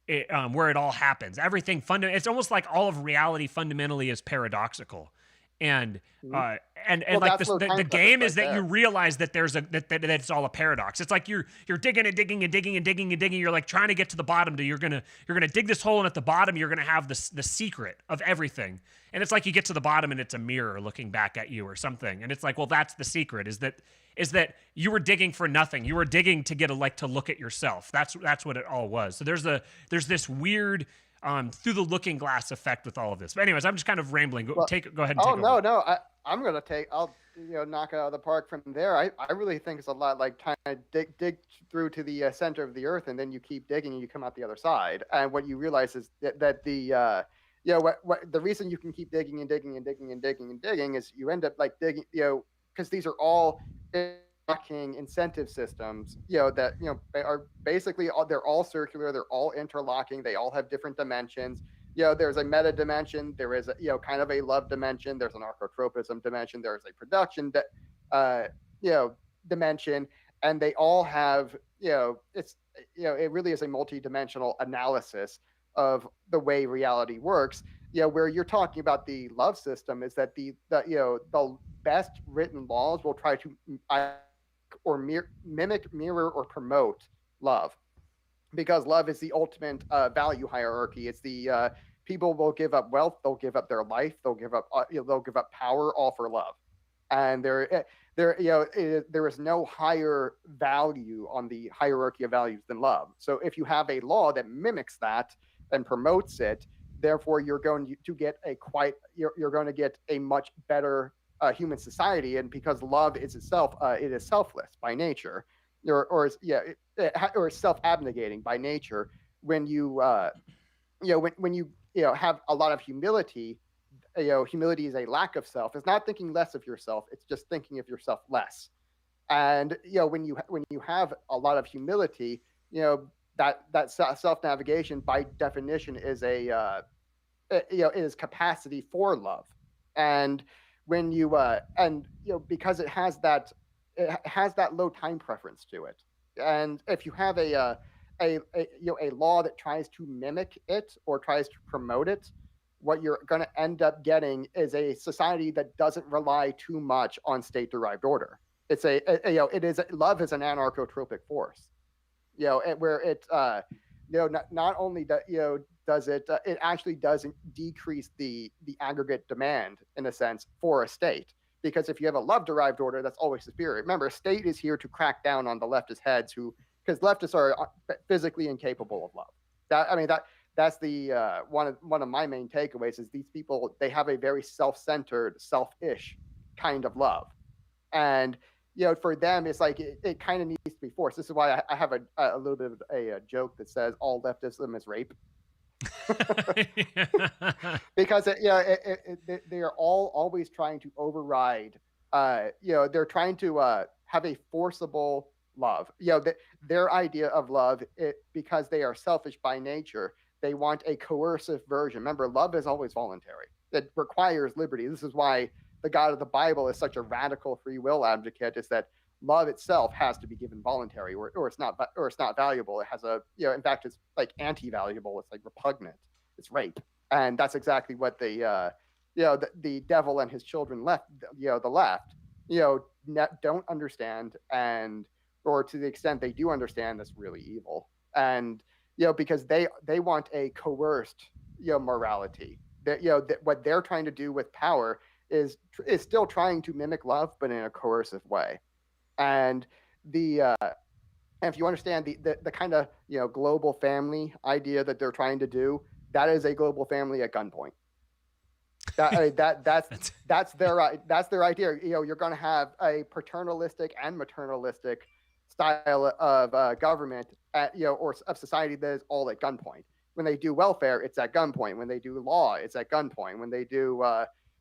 it all happens. Everything it's almost like all of reality fundamentally is paradoxical. And Well, like that's low the time game preference is right that you there. realize that that it's all a paradox. It's like you're digging and digging and digging and digging and digging. You're like trying to get to the bottom. You're gonna dig this hole, and at the bottom you're gonna have the secret of everything. And it's like you get to the bottom and it's a mirror looking back at you or something. And it's like, well, that's the secret. Is that you were digging for nothing. You were digging to get to look at yourself. That's what it all was. So there's this weird through the looking glass effect with all of this. But anyways, I'm just kind of rambling. Go Well, ahead and oh take over. no, I'll knock it out of the park from there. I really think it's a lot like trying to dig through to the center of the earth, and then you keep digging and you come out the other side. And what you realize is that the what the reason you can keep digging and digging and digging and digging and digging is you end up like digging, because these are all interlocking incentive systems, that they are basically they're all circular, they're all interlocking, they all have different dimensions. There's a meta dimension, there is a kind of a love dimension, there's an archotropism dimension, there's a production dimension, and they all have it really is a multi-dimensional analysis of the way reality works. Where you're talking about the love system is that the best written laws will try to mimic, mirror, or promote love, because love is the ultimate value hierarchy. It's the people will give up wealth, they'll give up their life, they'll give up power, all for love. And there is no higher value on the hierarchy of values than love. So if you have a law that mimics that and promotes it, therefore you're going to get you're going to get a much better human society. And because love is itself, it is selfless by nature, or self-abnegating by nature. When you when you have a lot of humility, humility is a lack of self. It's not thinking less of yourself, it's just thinking of yourself less. And when you have a lot of humility, that self-navigation by definition is is capacity for love. And when you because it has that low time preference to it. And if you have a law that tries to mimic it or tries to promote it, what you're going to end up getting is a society that doesn't rely too much on state derived order. It's love is an anarchotropic force, where it not only does it actually doesn't decrease the aggregate demand in a sense for a state, because if you have a love derived order, that's always superior. Remember, a state is here to crack down on the leftist heads because leftists are physically incapable of love. That's the one of my main takeaways is these people, they have a very self-centered, selfish kind of love. And for them, it's like it kind of needs to be forced. This is why I have a little bit of a joke that says all leftism is rape. Because they are all always trying to override. They're trying to have a forcible love. Their idea of love, because they are selfish by nature, they want a coercive version. Remember, love is always voluntary. It requires liberty. This is why the God of the Bible is such a radical free will advocate, is that love itself has to be given voluntary, or it's not valuable. It has in fact, it's like anti-valuable. It's like repugnant. It's rape. And that's exactly what the devil and his children the left don't understand, or to the extent they do understand, that's really evil. And because they want a coerced morality. That what they're trying to do with power is still trying to mimic love, but in a coercive way. And if you understand the kind of global family idea that they're trying to do, that is a global family at gunpoint. That's their idea. You're going to have a paternalistic and maternalistic style of government or of society that is all at gunpoint. When they do welfare, it's at gunpoint. When they do law, it's at gunpoint. When they do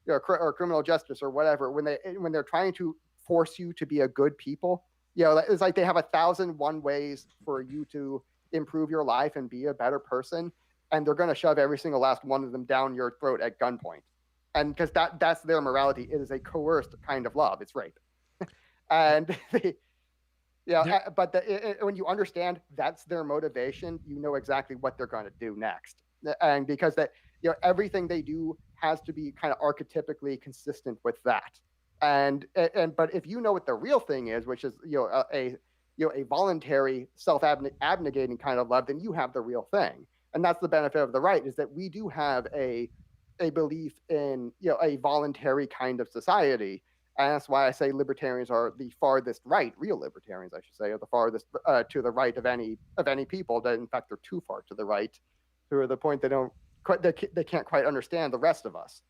or criminal justice or whatever, when they're trying to force you to be a good people, it's like they have 1,001 ways for you to improve your life and be a better person. and they're going to shove every single last one of them down your throat at gunpoint. And because that's their morality. It is a coerced kind of love. It's rape. And when you understand that's their motivation, you know exactly what they're going to do next. And because everything they do has to be kind of archetypically consistent with that. But if you know what the real thing is, which is a voluntary self-abnegating kind of love, then you have the real thing. And that's the benefit of the right, is that we do have a belief in a voluntary kind of society. And that's why I say libertarians are the farthest right. Real libertarians, I should say, are the farthest to the right of any people. That in fact they're too far to the right, to the point they can't quite understand the rest of us.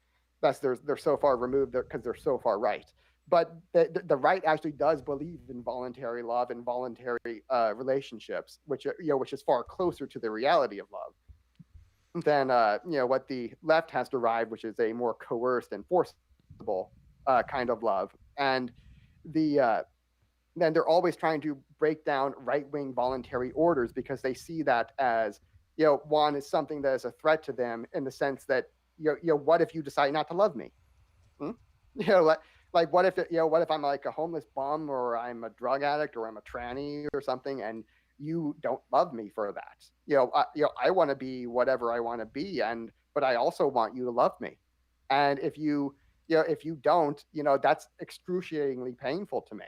They're so far removed because they're so far right. But the right actually does believe in voluntary love and voluntary relationships, which is far closer to the reality of love than what the left has derived, which is a more coerced and forcible kind of love. And then they're always trying to break down right-wing voluntary orders because they see that as one is something that is a threat to them, in the sense that what if you decide not to love me? Like what if I'm like a homeless bum, or I'm a drug addict, or I'm a tranny or something, and you don't love me for that? I want to be whatever I want to be, but I also want you to love me. And if you don't, that's excruciatingly painful to me.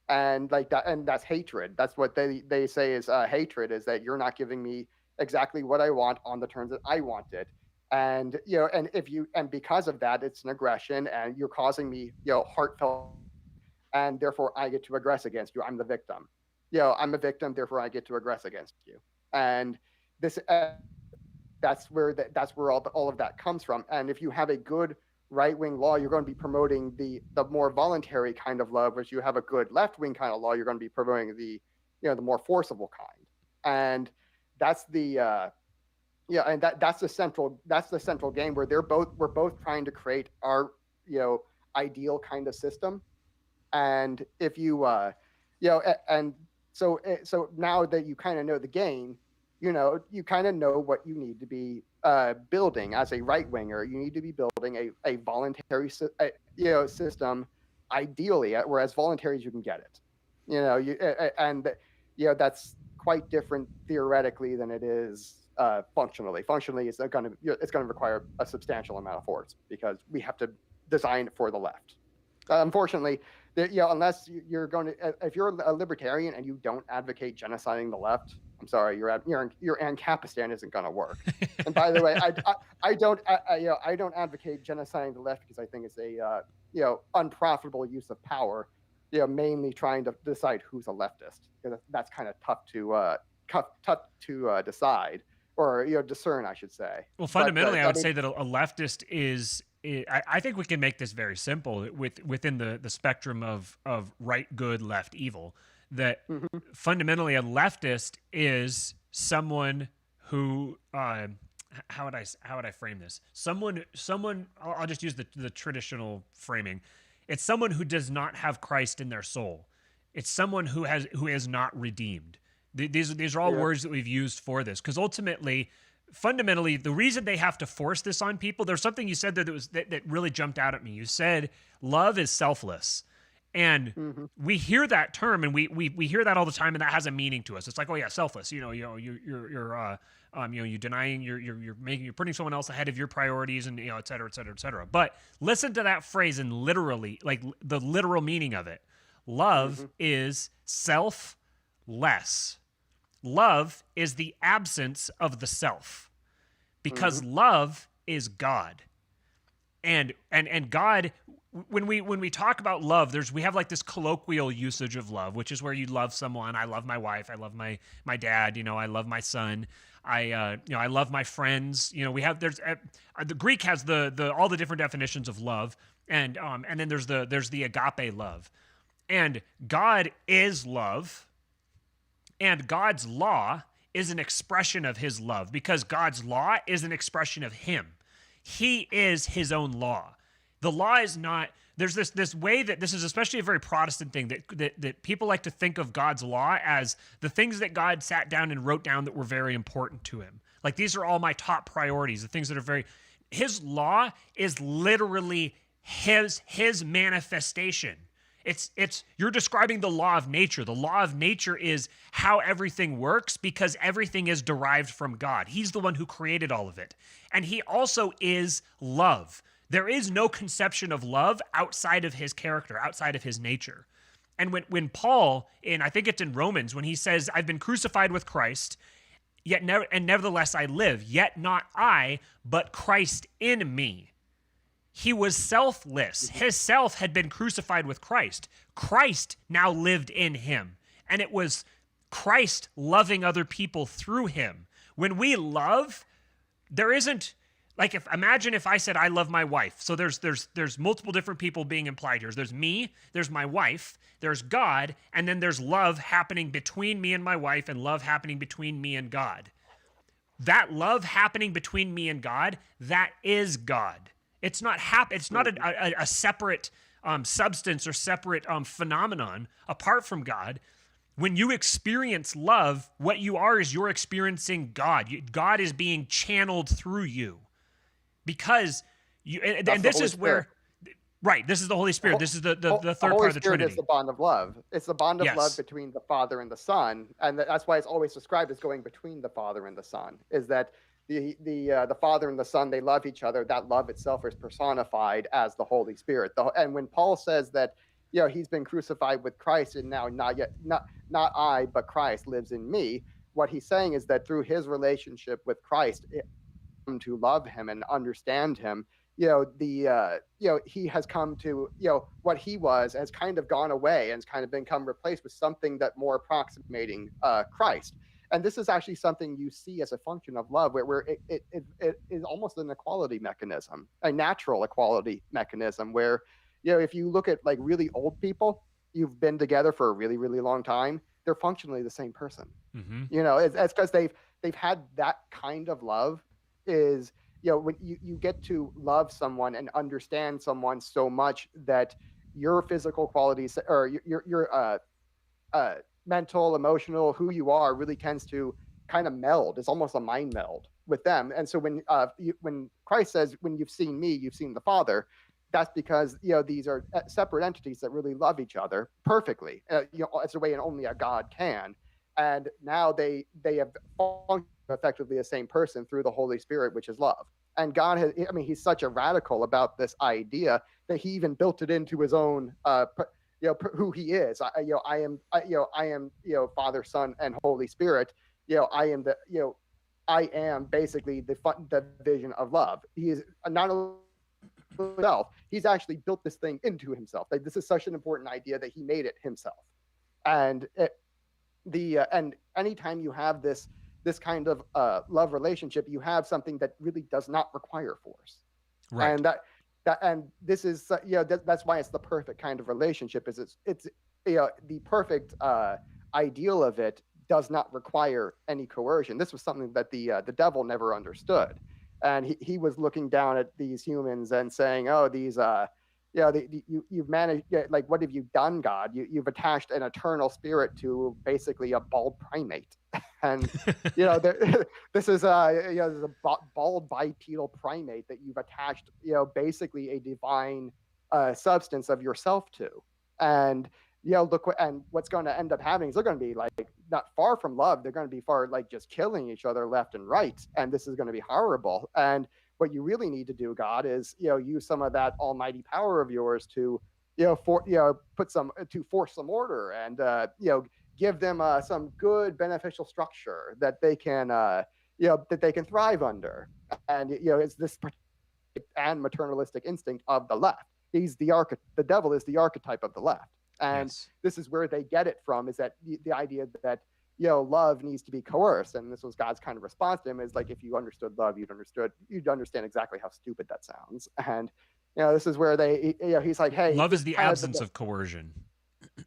And like that, and that's hatred. That's what they say is hatred, is that you're not giving me exactly what I want on the terms that I want it. And and because of that, it's an aggression, and you're causing me heartfelt, and therefore I get to aggress against you. I'm the victim. I'm a victim, therefore I get to aggress against you. And this that's where all of that comes from. And if you have a good right-wing law, you're going to be promoting the more voluntary kind of love. If you have a good left-wing kind of law, you're going to be promoting the more forcible kind. And that's the that's the central game, where we're both trying to create our ideal kind of system. And if so now that you kind of know the game, you kind of know what you need to be building as a right winger. You need to be building a voluntary system, ideally, where as voluntary as you can get it. That's quite different theoretically than it is functionally. Functionally, it's going to require a substantial amount of force, because we have to design it for the left. Unfortunately, unless you're going to, if you're a libertarian and you don't advocate genociding the left, I'm sorry, your Ancapistan isn't going to work. And by the way, I don't advocate genociding the left, because I think it's a unprofitable use of power. Mainly trying to decide who's a leftist, because that's kind of tough to decide, or discern, I should say. Well, fundamentally, I would say that a leftist is. I think we can make this very simple within the spectrum of right good, left evil. That fundamentally a leftist is someone who how would I frame this? Someone I'll just use the traditional framing. It's someone who does not have Christ in their soul. It's someone who is not redeemed. These are all words that we've used for this, because ultimately, fundamentally, the reason they have to force this on people, there's something you said there that really jumped out at me. You said love is selfless. And we hear that term, and we hear that all the time, and that has a meaning to us. It's like, oh yeah, selfless. You're denying, you're putting someone else ahead of your priorities, and et cetera, et cetera, et cetera. But listen to that phrase and literally, like the literal meaning of it. Love is selfless. Love is the absence of the self, because love is God. And God, when we talk about love, we have like this colloquial usage of love, which is where you love someone. I love my wife. I love my dad. I love my son. I love my friends. The Greek has the all the different definitions of love, and then there's the agape love, and God is love, and God's law is an expression of his love, because God's law is an expression of him. He is his own law. The law is not. There's this way that this is especially a very Protestant thing that people like to think of God's law as the things that God sat down and wrote down that were very important to him. Like, these are all my top priorities, the things that are very. His law is literally his manifestation. It's you're describing the law of nature. The law of nature is how everything works because everything is derived from God. He's the one who created all of it. And he also is love. There is no conception of love outside of his character, outside of his nature. And when Paul, I think it's in Romans, when he says, I've been crucified with Christ, nevertheless I live, yet not I, but Christ in me. He was selfless. His self had been crucified with Christ. Christ now lived in him. And it was Christ loving other people through him. When we love, there isn't, like, imagine if I said I love my wife. So there's multiple different people being implied here. There's me, there's my wife, there's God, and then there's love happening between me and my wife and love happening between me and God. That love happening between me and God, that is God. It's not It's not a separate substance or separate phenomenon apart from God. When you experience love, what you are is you're experiencing God. God is being channeled through you, because you. And this is where, right? This is the Holy Spirit. This is the third part of the Trinity. Is the bond of love. It's the bond of love between the Father and the Son, and that's why it's always described as going between the Father and the Son. Is that the Father and the Son, they love each other. That love itself is personified as the Holy Spirit. And when Paul says that, he's been crucified with Christ, and now not I, but Christ lives in me, what he's saying is that through his relationship with Christ, to love him and understand him, he has come to, what he was has kind of gone away and has kind of become replaced with something that more approximating Christ. And this is actually something you see as a function of love, where it is almost an equality mechanism, a natural equality mechanism, where, if you look at like really old people, you've been together for a really, really long time, they're functionally the same person. Mm-hmm. It's because they've had that kind of love. Is, when you get to love someone and understand someone so much that your physical qualities or your mental, emotional, who you are really tends to kind of meld. It's almost a mind meld with them. And so when Christ says, when you've seen me, you've seen the Father, that's because, these are separate entities that really love each other perfectly. It's a way and only a God can. And now they have functioned effectively the same person through the Holy Spirit, which is love. And God has, he's such a radical about this idea that he even built it into his own who he is. I am Father, Son, and Holy Spirit. I am basically the vision of love. He is not only himself, he's actually built this thing into himself. Like, this is such an important idea that he made it himself. And and anytime you have this kind of love relationship, you have something that really does not require force. Right. And and this is that's why it's the perfect kind of relationship. Is it's the perfect ideal of it does not require any coercion. This was something that the devil never understood, and he was looking down at these humans and saying, "Oh, these you've managed, like, what have you done, God? You've attached an eternal spirit to basically a bald primate." And this is a bald bipedal primate that you've attached basically a divine substance of yourself to. And look, and what's going to end up happening is they're going to be like not far from love. They're going to be far like just killing each other left and right, and this is going to be horrible. And what you really need to do, God, is use some of that almighty power of yours to force some order and give them some good beneficial structure that they can thrive under. And it's this and maternalistic instinct of the left. The devil is the archetype of the left, and This is where they get it from. Is that the idea that love needs to be coerced, and this was God's kind of response to him. Is like, if you understood love, you'd understand exactly how stupid that sounds. And this is where he's like, hey, love is the absence of coercion.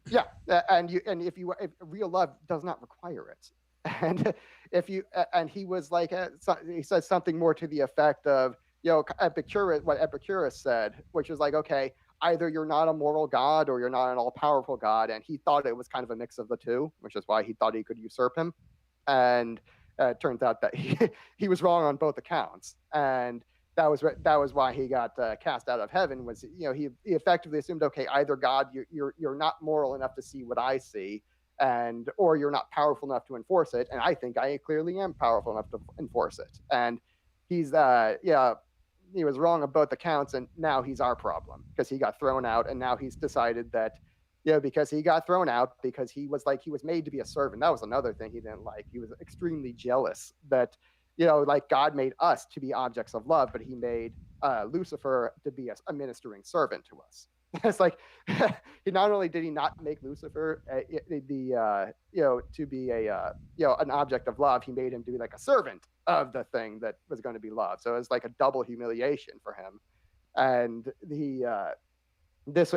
Yeah, and if real love does not require it, and he was like, he said something more to the effect of, Epicurus, what Epicurus said, which is like, okay, either you're not a moral god or you're not an all-powerful god, and he thought it was kind of a mix of the two, which is why he thought he could usurp him. And it turns out that he was wrong on both accounts, and that was why he got cast out of heaven. Was he effectively assumed, okay, either God, you're not moral enough to see what I see, and or you're not powerful enough to enforce it, and I think I clearly am powerful enough to enforce it. And he's he was wrong on both accounts, and now he's our problem because he got thrown out, and now he's decided that, because he got thrown out because he was made to be a servant. That was another thing he didn't like. He was extremely jealous that, like God made us to be objects of love, but he made Lucifer to be a ministering servant to us. It's like he not only did he not make Lucifer to be an object of love, he made him to be like a servant of the thing that was going to be loved. So it was like a double humiliation for him. And this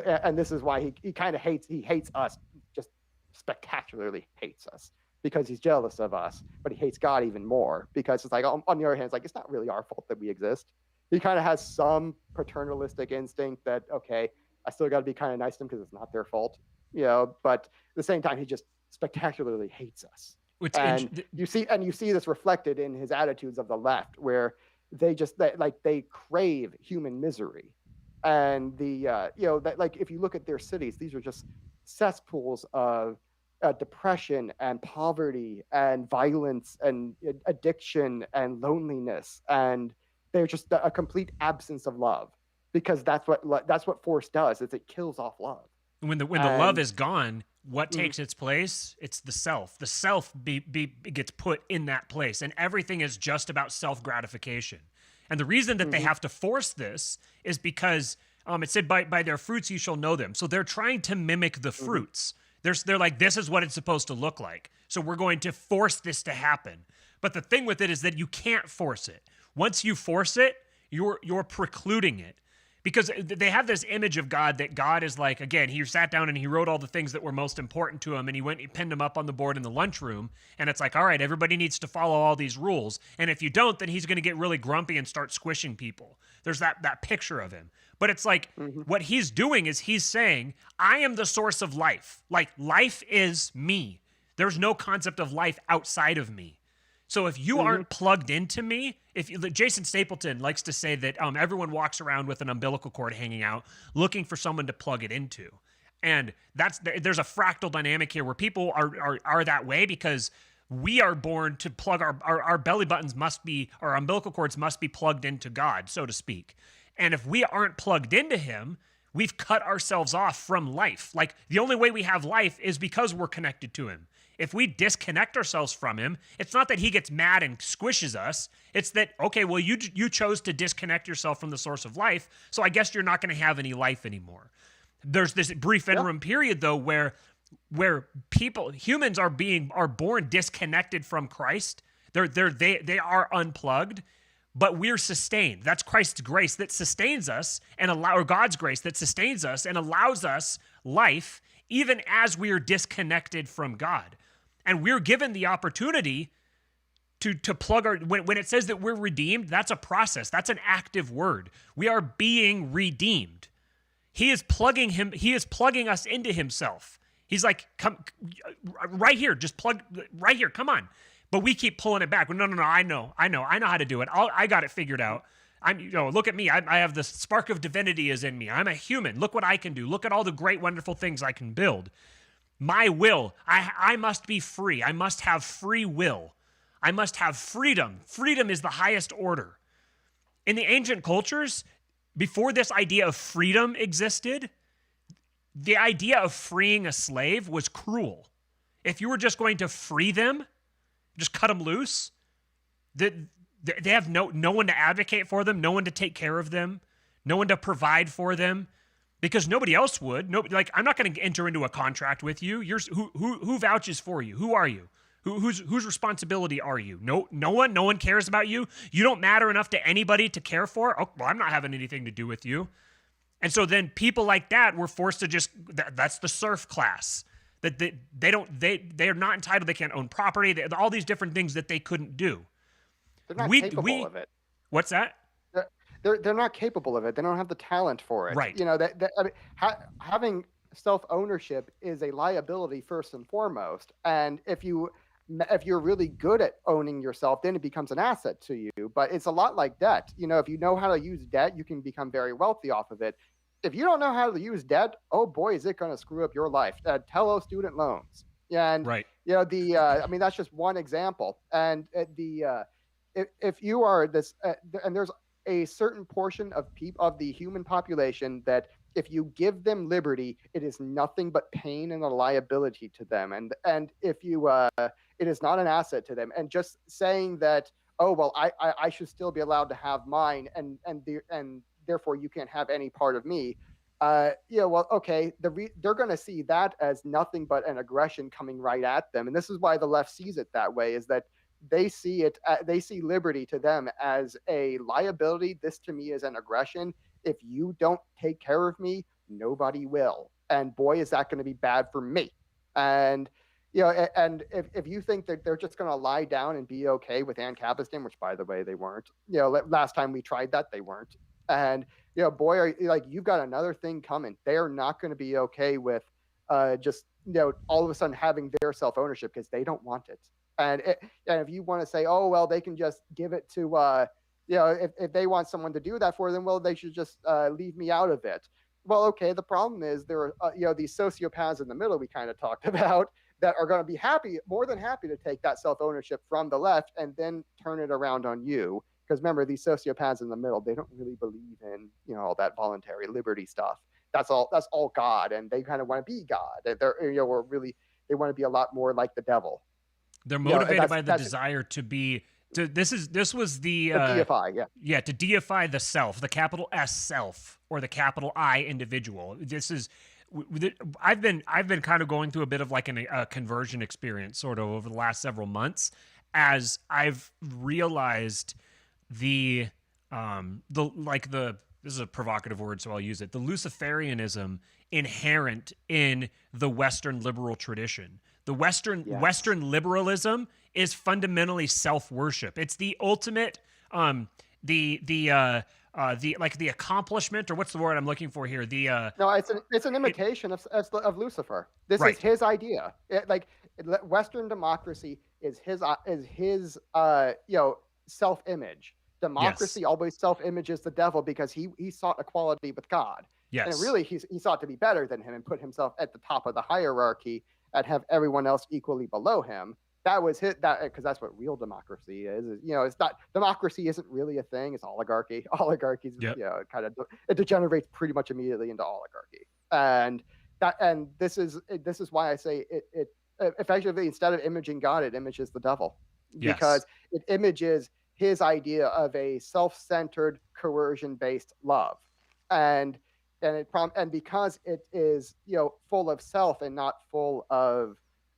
is why he kind of hates us, just spectacularly hates us, because he's jealous of us, but he hates God even more because it's like, on the other hand, it's like, it's not really our fault that we exist. He kind of has some paternalistic instinct that, okay, I still got to be kind of nice to them because it's not their fault, but at the same time, he just spectacularly hates us. You see this reflected in his attitudes of the left, where they crave human misery. And if you look at their cities, these are just cesspools of depression and poverty and violence and addiction and loneliness, and they're just a complete absence of love, because that's what force does. Is it kills off love. When the love is gone, what takes its place? It's the self. The self gets put in that place, and everything is just about self-gratification. And the reason that they have to force this is because it said, by their fruits you shall know them. So they're trying to mimic the fruits. They're like, this is what it's supposed to look like. So we're going to force this to happen. But the thing with it is that you can't force it. Once you force it, you're precluding it. Because they have this image of God, that God is like, again, he sat down and he wrote all the things that were most important to him, and he pinned them up on the board in the lunchroom, and it's like, all right, everybody needs to follow all these rules, and if you don't, then he's going to get really grumpy and start squishing people. There's that picture of him. But it's like, what he's doing is he's saying, I am the source of life. Like, life is me. There's no concept of life outside of me. So if you aren't plugged into me, Jason Stapleton likes to say that everyone walks around with an umbilical cord hanging out, looking for someone to plug it into, and there's a fractal dynamic here where people are that way because we are born to plug our belly buttons our umbilical cords must be plugged into God, so to speak, and if we aren't plugged into Him, we've cut ourselves off from life. Like, the only way we have life is because we're connected to Him. If we disconnect ourselves from Him, it's not that He gets mad and squishes us. It's that, okay, well, you chose to disconnect yourself from the source of life, so I guess you're not going to have any life anymore. There's this brief interim period, though, where humans are born disconnected from Christ. They are unplugged, but we're sustained. That's Christ's grace that sustains us, or God's grace that sustains us and allows us life, even as we are disconnected from God. And we're given the opportunity to plug when it says that we're redeemed, that's a process. That's an active word. We are being redeemed. He is plugging us into Himself. He's like, come right here, just plug right here. Come on. But we keep pulling it back. No, I know how to do it. I got it figured out. Look at me. I have the spark of divinity is in me. I'm a human. Look what I can do. Look at all the great, wonderful things I can build. My will. I must be free. I must have free will. I must have freedom. Freedom is the highest order. In the ancient cultures, before this idea of freedom existed, the idea of freeing a slave was cruel. If you were just going to free them, just cut them loose, they have no one to advocate for them, no one to take care of them, no one to provide for them, because nobody else would. I'm not going to enter into a contract with you. Who vouches for you? Who are you? Whose responsibility are you? No one. No one cares about you. You don't matter enough to anybody to care for. Oh, well, I'm not having anything to do with you. And so then people like that were forced to that's the serf class. That they are not entitled. They can't own property. All these different things that they couldn't do. They're not capable of it. What's that? they're not capable of it. They don't have the talent for it. Right. You know that I mean, having self ownership is a liability first and foremost. And if you're really good at owning yourself, then it becomes an asset to you. But it's a lot like debt. You know, if you know how to use debt, you can become very wealthy off of it. If you don't know how to use debt, oh boy, is it going to screw up your life. Tello student loans. Yeah, and Right. you know I mean, that's just one example. And if you are this, and there's a certain portion of the human population that if you give them liberty, it is nothing but pain and a liability to them. And if you it is not an asset to them. And just saying that, oh well, I should still be allowed to have mine, and therefore you can't have any part of me. Yeah, well, okay, they're going to see that as nothing but an aggression coming right at them, and this is why the left sees it that way: is that they see liberty to them as a liability. This to me is an aggression. If you don't take care of me, nobody will, and boy, is that going to be bad for me. And you know, and if you think that they're just going to lie down and be okay with Ancapistan, which by the way they weren't, you know, last time we tried that they weren't, and you know, boy, like you've got another thing coming. They are not going to be okay with just all of a sudden having their self ownership because they don't want it. And if you want to say, oh well, they can just give it to if they want someone to do that for them, well, they should just leave me out of it. Well, okay. The problem is there are these sociopaths in the middle we kind of talked about that are going to be more than happy to take that self ownership from the left and then turn it around on you. Because remember, these sociopaths in the middle, they don't really believe in all that voluntary liberty stuff. That's all God, and they kind of want to be God. Or really they want to be a lot more like the devil. They're motivated by the desire to be. This was the deify, yeah, to deify the self, the capital S self, or the capital I individual. This is. I've been kind of going through a bit of like a conversion experience, sort of over the last several months, as I've realized this is a provocative word, so I'll use it. The Luciferianism inherent in the Western liberal tradition. The Western liberalism is fundamentally self-worship. It's the ultimate, the accomplishment, or what's the word I'm looking for here? No, it's an imitation of Lucifer. This right. is his idea. Western democracy is his self-image. Democracy always self-images the devil because he sought equality with God. Yes. And really he sought to be better than him and put himself at the top of the hierarchy and have everyone else equally below him. That was because that's what real democracy is. It's not, democracy isn't really a thing. It's oligarchy. Oligarchies, kind of, it degenerates pretty much immediately into oligarchy. And this is why I say it effectively, instead of imaging God, it images the devil, because it images his idea of a self-centered, coercion-based love, and because it is full of self and not full of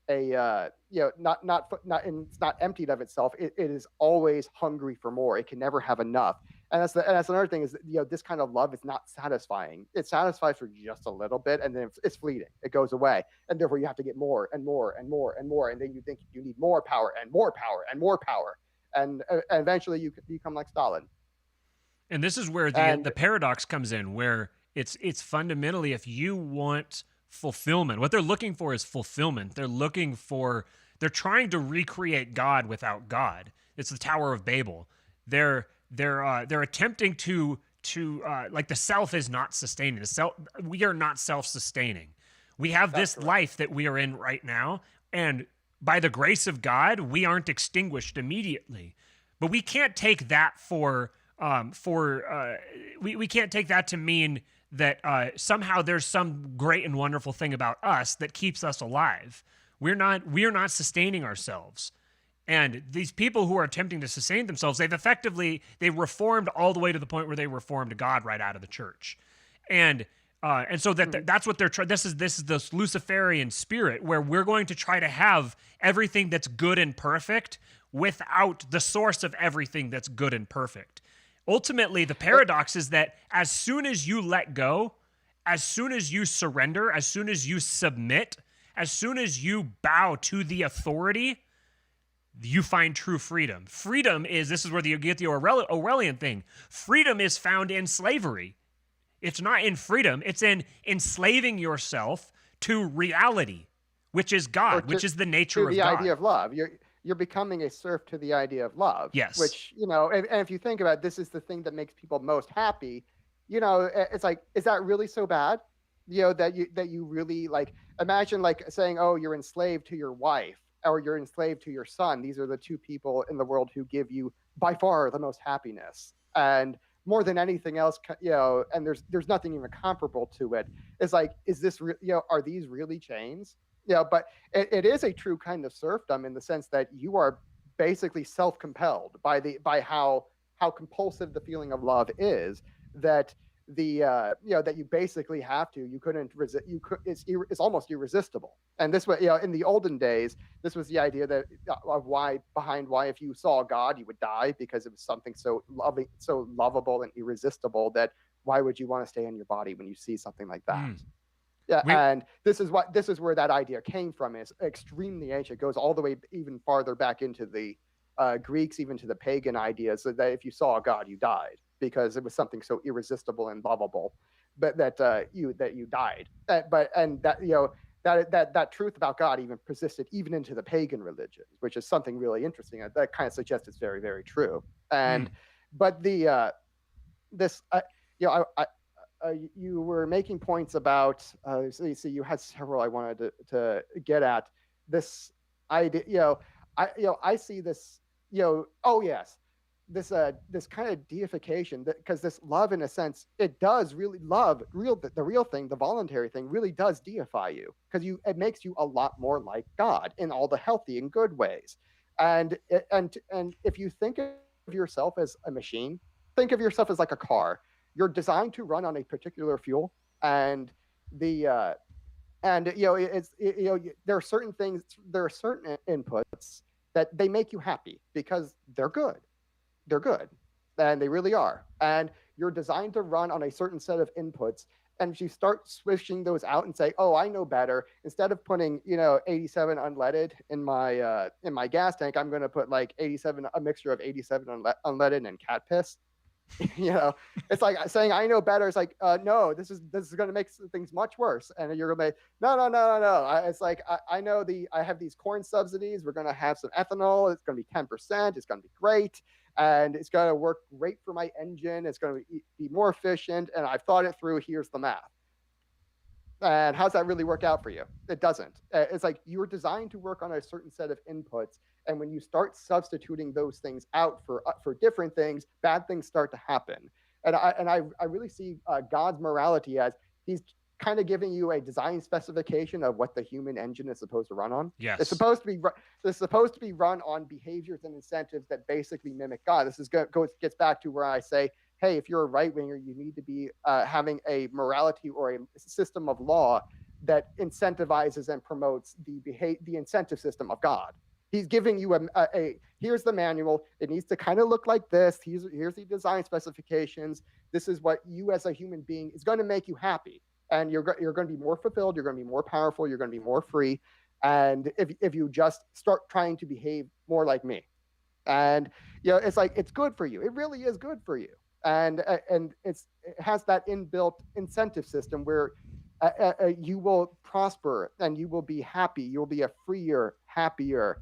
a it's not emptied of itself. It is always hungry for more. It can never have enough. And that's another thing is this kind of love is not satisfying. It satisfies for just a little bit, and then it's fleeting. It goes away, and therefore you have to get more and more and more and more, and then you think you need more power and more power and more power. And eventually you become like Stalin. And this is where the paradox comes in, where it's fundamentally, if you want fulfillment, what they're looking for is fulfillment. They're trying to recreate God without God. It's the Tower of Babel. They're attempting to like the self is not sustaining. We are not self-sustaining. We have this life that we are in right now, and by the grace of God, we aren't extinguished immediately. But we can't take that we can't take that to mean that somehow there's some great and wonderful thing about us that keeps us alive. We are not sustaining ourselves. And these people who are attempting to sustain themselves, they reformed all the way to the point where they reformed God right out of the church. And so that's what they're trying. This is this Luciferian spirit where we're going to try to have everything that's good and perfect without the source of everything that's good and perfect. Ultimately, the paradox is that as soon as you let go, as soon as you surrender, as soon as you submit, as soon as you bow to the authority, you find true freedom. Freedom is, this is where you get the Orwellian thing. Freedom is found in slavery. It's not in freedom. It's in enslaving yourself to reality, which is God, which is the nature of the God. idea of love. You're becoming a serf to the idea of love. Yes. Which, and if you think about it, this is the thing that makes people most happy. It's like, is that really so bad? That you really like, imagine like saying, oh, you're enslaved to your wife or you're enslaved to your son. These are the two people in the world who give you by far the most happiness. And more than anything else, and there's nothing even comparable to it. It's like, is this, are these really chains? But it is a true kind of serfdom in the sense that you are basically self-compelled by how compulsive the feeling of love is, that that you basically have to. You couldn't resist. It's almost irresistible. And this way, in the olden days, this was the idea that of why if you saw God, you would die, because it was something so loving, so lovable and irresistible that why would you want to stay in your body when you see something like that? Yeah, and this is where that idea came from. It's extremely ancient. It goes all the way even farther back into the Greeks, even to the pagan ideas, so that if you saw a god, you died, because it was something so irresistible and lovable, but that you died. That truth about God even persisted even into the pagan religions, which is something really interesting. That kind of suggests it's very, very true. And but the this you were making points about so you had several I wanted to get at. This idea, I see this, oh yes, this kind of deification, because this love, in a sense, it does really the real thing, the voluntary thing, really does deify you, because it makes you a lot more like God in all the healthy and good ways. And if you think of yourself as a machine, think of yourself as like a car. You're designed to run on a particular fuel, and there are certain things, there are certain inputs that they make you happy because they're good, and they really are. And you're designed to run on a certain set of inputs. And if you start switching those out and say, oh, I know better, instead of putting 87 unleaded in my gas tank, I'm going to put like a mixture of 87 unleaded and cat piss. It's like saying I know better. It's like no, this is going to make things much worse. And you're going to be no. It's like I know I have these corn subsidies. We're going to have some ethanol. It's going to be 10%. It's going to be great, and it's going to work great for my engine. It's going to be more efficient, and I've thought it through. Here's the math. And how's that really work out for you? It doesn't. It's like you're designed to work on a certain set of inputs, and when you start substituting those things out for different things, bad things start to happen. And I really see God's morality as he's kind of giving you a design specification of what the human engine is supposed to run on. Yes. It's supposed to be run on behaviors and incentives that basically mimic God. This gets back to where I say, hey, if you're a right winger, you need to be having a morality or a system of law that incentivizes and promotes the incentive system of God. He's giving you here's the manual. It needs to kind of look like this. Here's the design specifications. This is what you as a human being is going to make you happy. And you're going to be more fulfilled. You're going to be more powerful. You're going to be more free. And if you just start trying to behave more like me, and it's like, it's good for you. It really is good for you. And it has that inbuilt incentive system where you will prosper and you will be happy. You'll be a freer, happier,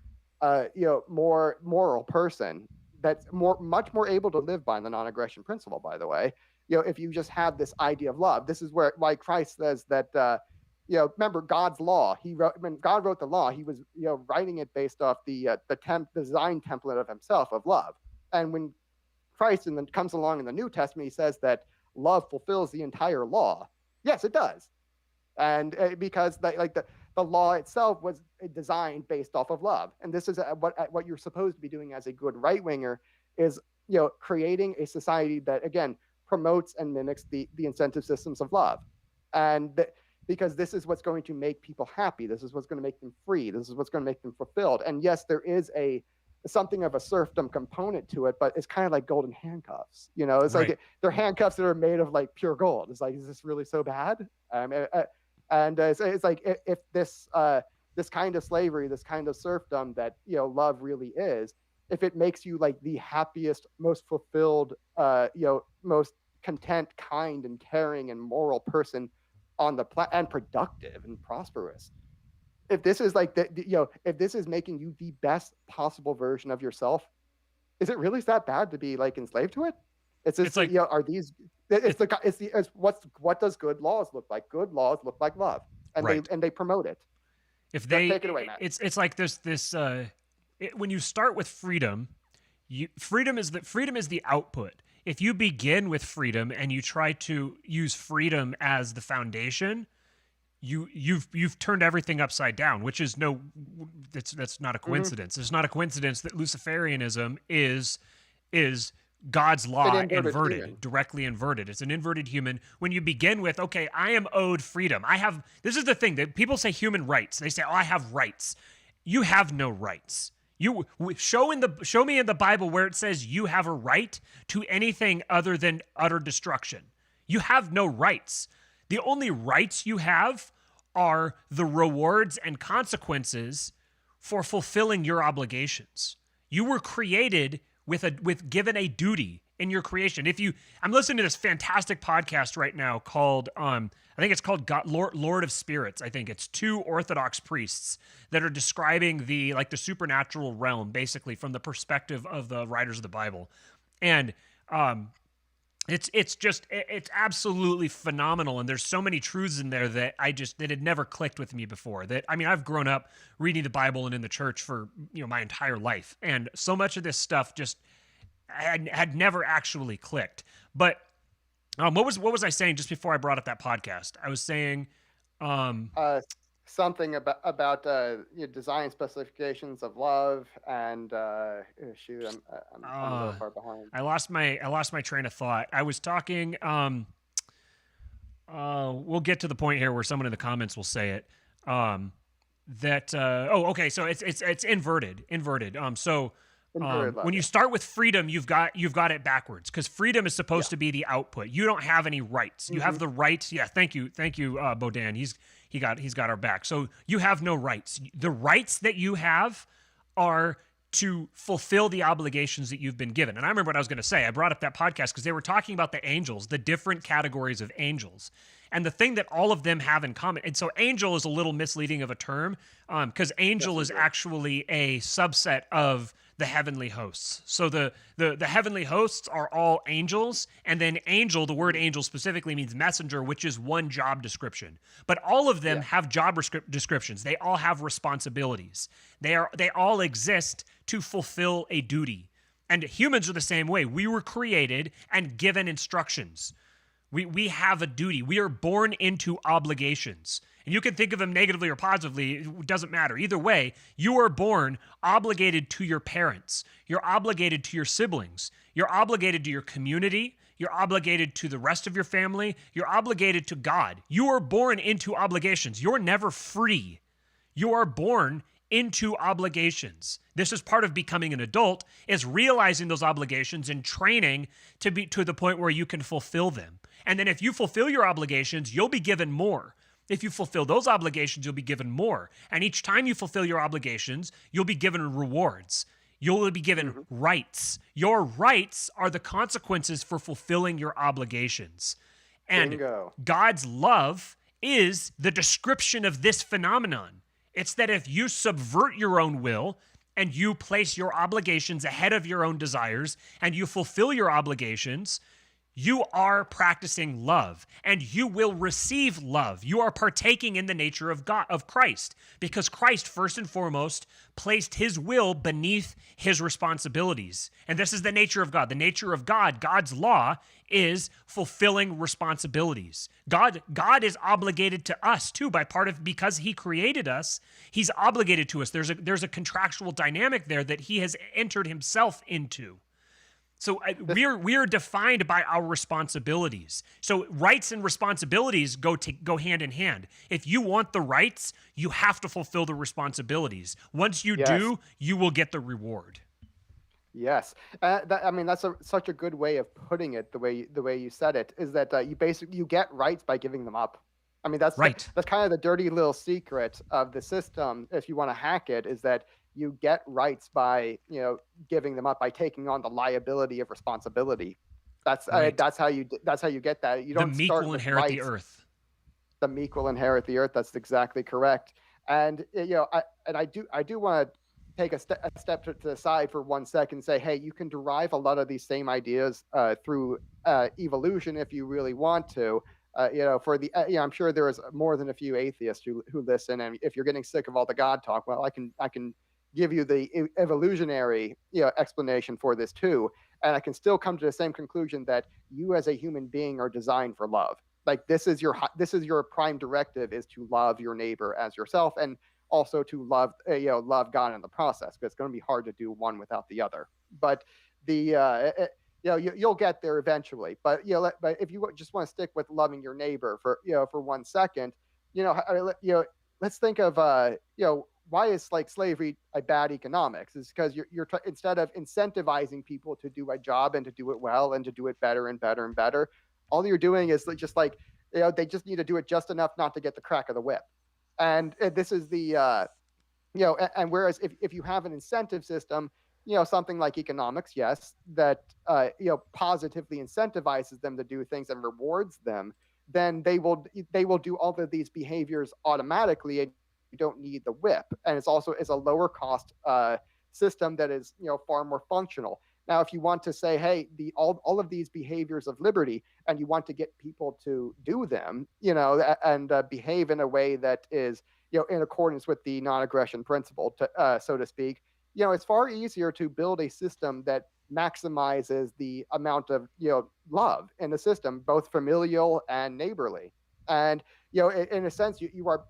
more moral person that's much more able to live by the non-aggression principle, by the way. If you just have this idea of love, this is why Christ says that, remember God's law. When God wrote the law, he was, writing it based off the design template of himself of love. And when Christ comes along in the New Testament, he says that love fulfills the entire law. Yes, it does. And because the law itself was designed based off of love. And this is what you're supposed to be doing as a good right winger, is creating a society that, again, promotes and mimics the incentive systems of love. And because this is what's going to make people happy. This is what's going to make them free. This is what's going to make them fulfilled. And yes, there is something of a serfdom component to it, but it's kind of like golden handcuffs. It's right. Like they're handcuffs that are made of like pure gold. It's like, is this really so bad? And it's like if this this kind of slavery, this kind of serfdom that, love really is, if it makes you like the happiest, most fulfilled, most content, kind, and caring and moral person on the planet, and productive and prosperous. If this is like if this is making you the best possible version of yourself, is it really that bad to be like enslaved to it? It's just, It's like are these? What does good laws look like? Good laws look like love, and right. they promote it. If Take it away, Matt. it's like this when you start with freedom, freedom is the output. If you begin with freedom and you try to use freedom as the foundation, you've turned everything upside down, which is that's not a coincidence. It's not a coincidence that Luciferianism is God's law inverted, directly inverted. It's an inverted human. When you begin with, okay, I am owed freedom. This is the thing that people say human rights. They say, oh, I have rights. You have no rights. Show me in the Bible where it says you have a right to anything other than utter destruction. You have no rights. The only rights you have are the rewards and consequences for fulfilling your obligations. You were created with given a duty in your creation. I'm listening to this fantastic podcast right now called I think it's called Lord of Spirits. I think it's two Orthodox priests that are describing the supernatural realm, basically from the perspective of the writers of the Bible, and it's absolutely phenomenal. And there's so many truths in there that had never clicked with me before. I've grown up reading the Bible and in the church for my entire life, and so much of this stuff just had never actually clicked. But what was I saying just before I brought up that podcast? I was saying something about design specifications of love, and shoot, I'm a little far behind. I lost my train of thought. I was talking. We'll get to the point here where someone in the comments will say it. Okay, so it's inverted. When you start with freedom, you've got it backwards, because freedom is supposed to be the output. You don't have any rights. You have the right. Yeah, thank you, Bodan. He's got our back. So you have no rights. The rights that you have are to fulfill the obligations that you've been given. And I remember what I was going to say. I brought up that podcast because they were talking about the angels, the different categories of angels, and the thing that all of them have in common. And so angel is a little misleading of a term, because angel is actually a subset of the heavenly hosts. So the heavenly hosts are all angels, and then angel, the word angel specifically means messenger, which is one job description. But all of them have job descriptions. They all have responsibilities. They all exist to fulfill a duty. And humans are the same way. We were created and given instructions. We have a duty. We are born into obligations. And you can think of them negatively or positively. It doesn't matter. Either way, you are born obligated to your parents. You're obligated to your siblings. You're obligated to your community. You're obligated to the rest of your family. You're obligated to God. You are born into obligations. You're never free. You are born into obligations. This is part of becoming an adult, is realizing those obligations and training to the point where you can fulfill them. And then if you fulfill your obligations, you'll be given more. If you fulfill those obligations, you'll be given more. And each time you fulfill your obligations, you'll be given rewards. You'll be given rights. Your rights are the consequences for fulfilling your obligations. And Bingo. God's love is the description of this phenomenon. It's that if you subvert your own will and you place your obligations ahead of your own desires and you fulfill your obligations, you are practicing love, and you will receive love. You are partaking in the nature of God, of Christ, because Christ, first and foremost, placed his will beneath his responsibilities. And this is the nature of God. The nature of God, God's law, is fulfilling responsibilities. God is obligated to us too, because he created us. He's obligated to us. There's a contractual dynamic there that he has entered himself into. So we are defined by our responsibilities. So rights and responsibilities go hand in hand. If you want the rights, you have to fulfill the responsibilities. Once you do, you will get the reward. Yes, that's such a good way of putting it. The way you said it is that you get rights by giving them up. I mean, that's Right. that's kind of the dirty little secret of the system. If you want to hack it, is that you get rights by giving them up, by taking on the liability of responsibility. Right. That's how you get that. You The don't meek start will with inherit the rights. earth. The meek will inherit the earth. That's exactly correct. And I do want to take a step to the side for 1 second and say, hey, you can derive a lot of these same ideas through evolution if you really want to. For the I'm sure there is more than a few atheists who listen, and if you're getting sick of all the God talk, well, I can give you the evolutionary explanation for this too, and I can still come to the same conclusion that you as a human being are designed for love. Like this is your prime directive, is to love your neighbor as yourself, and also to love God in the process, because it's going to be hard to do one without the other. But the you'll get there eventually. But but if you just want to stick with loving your neighbor for 1 second, let's think of why is like slavery a bad economics? Is because instead of incentivizing people to do a job and to do it well and to do it better and better and better, all you're doing is just like they just need to do it just enough not to get the crack of the whip. And this is the and whereas if you have an incentive system, something like economics, yes, that positively incentivizes them to do things and rewards them, then they will do all of these behaviors automatically, and you don't need the whip. And it's a lower cost system that is far more functional. Now, if you want to say, hey, all of these behaviors of liberty, and you want to get people to do them, and behave in a way that is in accordance with the non-aggression principle, so to speak, it's far easier to build a system that maximizes the amount of love in the system, both familial and neighborly. And in a sense, you are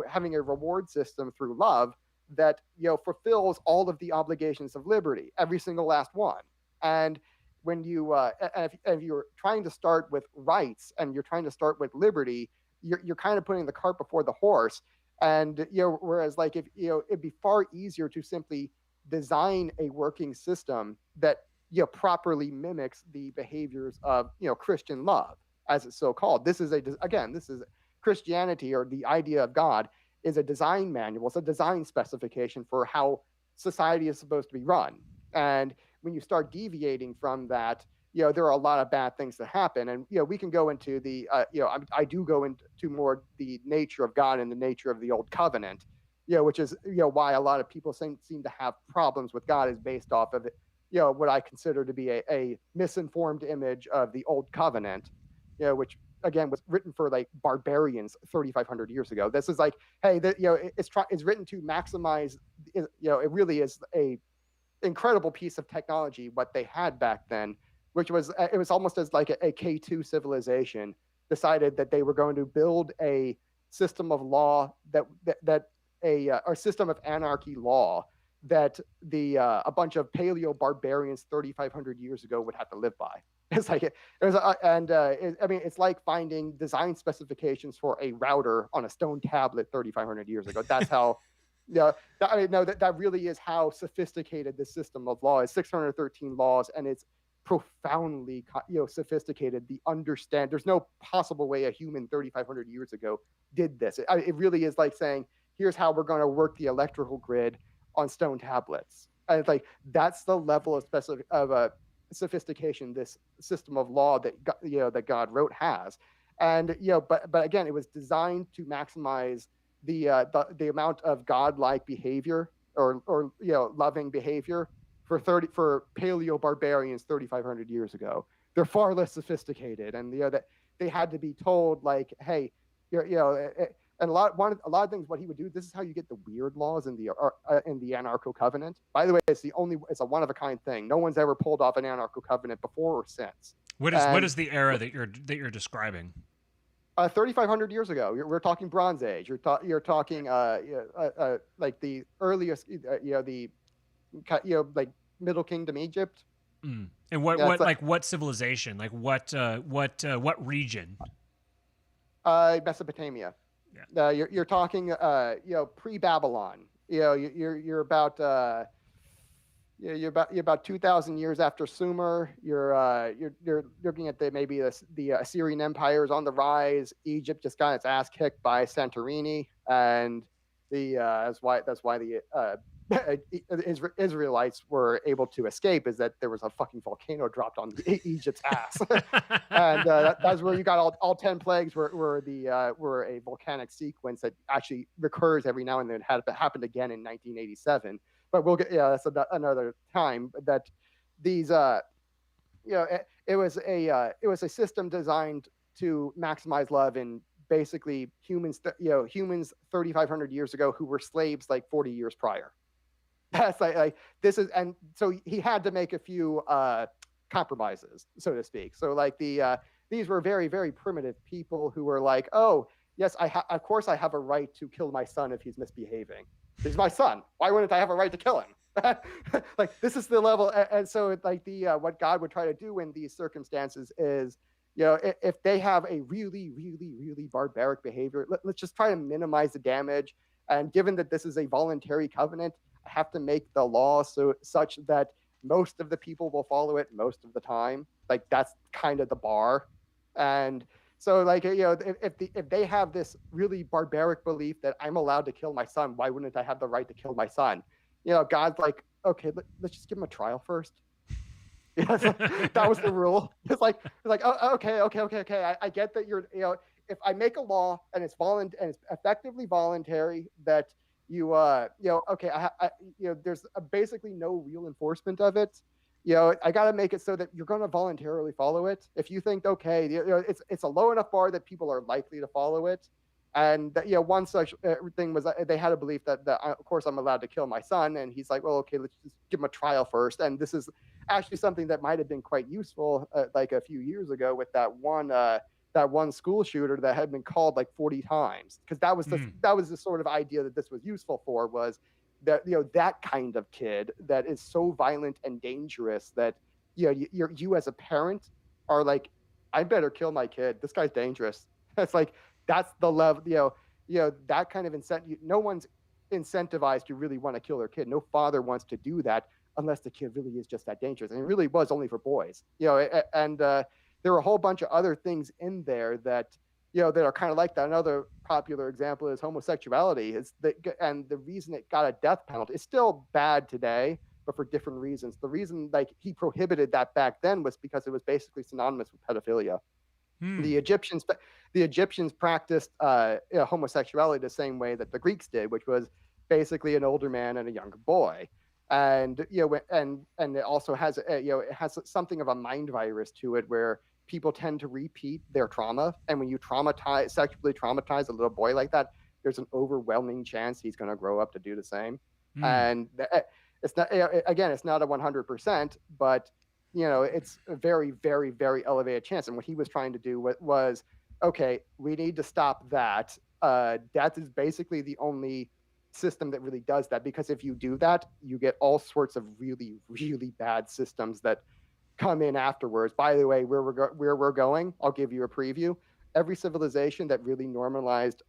having a reward system through love that fulfills all of the obligations of liberty, every single last one. And when if you're trying to start with rights and you're trying to start with liberty, you're kind of putting the cart before the horse. And whereas like if it'd be far easier to simply design a working system that properly mimics the behaviors of Christian love, as it's so called. This is Christianity, or the idea of God, is a design manual. It's a design specification for how society is supposed to be run. And when you start deviating from that, there are a lot of bad things that happen. And we can go into the I do go into more the nature of God and the nature of the old covenant, which is why a lot of people seem to have problems with God, is based off of what I consider to be a misinformed image of the old covenant, which again was written for like barbarians 3,500 years ago. This is like, hey, it's written to maximize. It really is a incredible piece of technology what they had back then, which was it was almost as like a K2 civilization decided that they were going to build a system of law or system of anarchy law that a bunch of paleo barbarians 3,500 years ago would have to live by. It's like I mean, it's like finding design specifications for a router on a stone tablet 3,500 years ago. That's how. That really is how sophisticated this system of law is. 613 laws, and it's profoundly sophisticated. There's no possible way a human 3,500 years ago did this. It really is like saying, here's how we're going to work the electrical grid on stone tablets. And it's like that's the level of sophistication this system of law that God wrote has. And but again, it was designed to maximize the amount of godlike behavior or loving behavior for paleo barbarians 3,500 years ago. They're far less sophisticated, and that they had to be told like, hey, and a lot of things. What he would do. This is how you get the weird laws in the anarcho covenant. By the way, it's a one of a kind thing. No one's ever pulled off an anarcho covenant before or since. What is the era that you're describing? 3,500 years ago. We're talking Bronze Age. You're talking like the earliest, like Middle Kingdom Egypt. Mm. And what civilization? Like what region? Mesopotamia. Yeah. You're talking pre-Babylon. You're about Yeah, you're about 2,000 years after Sumer. You're looking at maybe the Assyrian Empire is on the rise. Egypt just got its ass kicked by Santorini, and that's why the Israelites were able to escape, is that there was a fucking volcano dropped on Egypt's ass. And that's where you got all 10 plagues were a volcanic sequence that actually recurs every now and then. It happened again in 1987, but we'll get, yeah, that's another time. That these it was a system designed to maximize love in basically humans 3,500 years ago who were slaves like 40 years prior. That's like this is, and so he had to make a few compromises, so to speak. So like these were very, very primitive people who were like, oh yes, of course I have a right to kill my son if he's misbehaving. He's my son. Why wouldn't I have a right to kill him? Like this is the level. And so like what God would try to do in these circumstances is, if they have a really, really, really barbaric behavior, let's just try to minimize the damage. And given that this is a voluntary covenant, I have to make the law such that most of the people will follow it most of the time. Like that's kind of the bar. And so like, if they have this really barbaric belief that I'm allowed to kill my son, why wouldn't I have the right to kill my son? God's like, okay, let's just give him a trial first. That was the rule. It's like, oh, okay. I get that if I make a law and it's effectively voluntary, that okay, there's basically no real enforcement of it. I got to make it so that you're going to voluntarily follow it. If you think, okay, it's a low enough bar that people are likely to follow it. And one such thing was they had a belief that of course I'm allowed to kill my son, and he's like, well, okay, let's just give him a trial first. And this is actually something that might have been quite useful, like a few years ago with that one school shooter that had been called like 40 times, because that was the sort of idea that this was useful for, was that that kind of kid that is so violent and dangerous that you as a parent are like, I better kill my kid. This guy's dangerous. It's like that's the level, that kind of incentive. No one's incentivized to really want to kill their kid. No father wants to do that unless the kid really is just that dangerous. And it really was only for boys, and there were a whole bunch of other things in there that that are kind of like that. Another popular example is homosexuality. And the reason it got a death penalty, it's still bad today, but for different reasons. The reason like he prohibited that back then was because it was basically synonymous with pedophilia. The Egyptians practiced homosexuality the same way that the Greeks did, which was basically an older man and a younger boy. And and it also has it has something of a mind virus to it, where people tend to repeat their trauma. And when you sexually traumatize a little boy like that, there's an overwhelming chance he's going to grow up to do the same. And it's not, again, it's not a 100%, but it's a very, very, very elevated chance. And what he was trying to do was, okay, we need to stop that. That is basically the only system that really does that, because if you do that, you get all sorts of really, really bad systems that come in afterwards. By the way, where we're going, I'll give you a preview. Every civilization that really normalized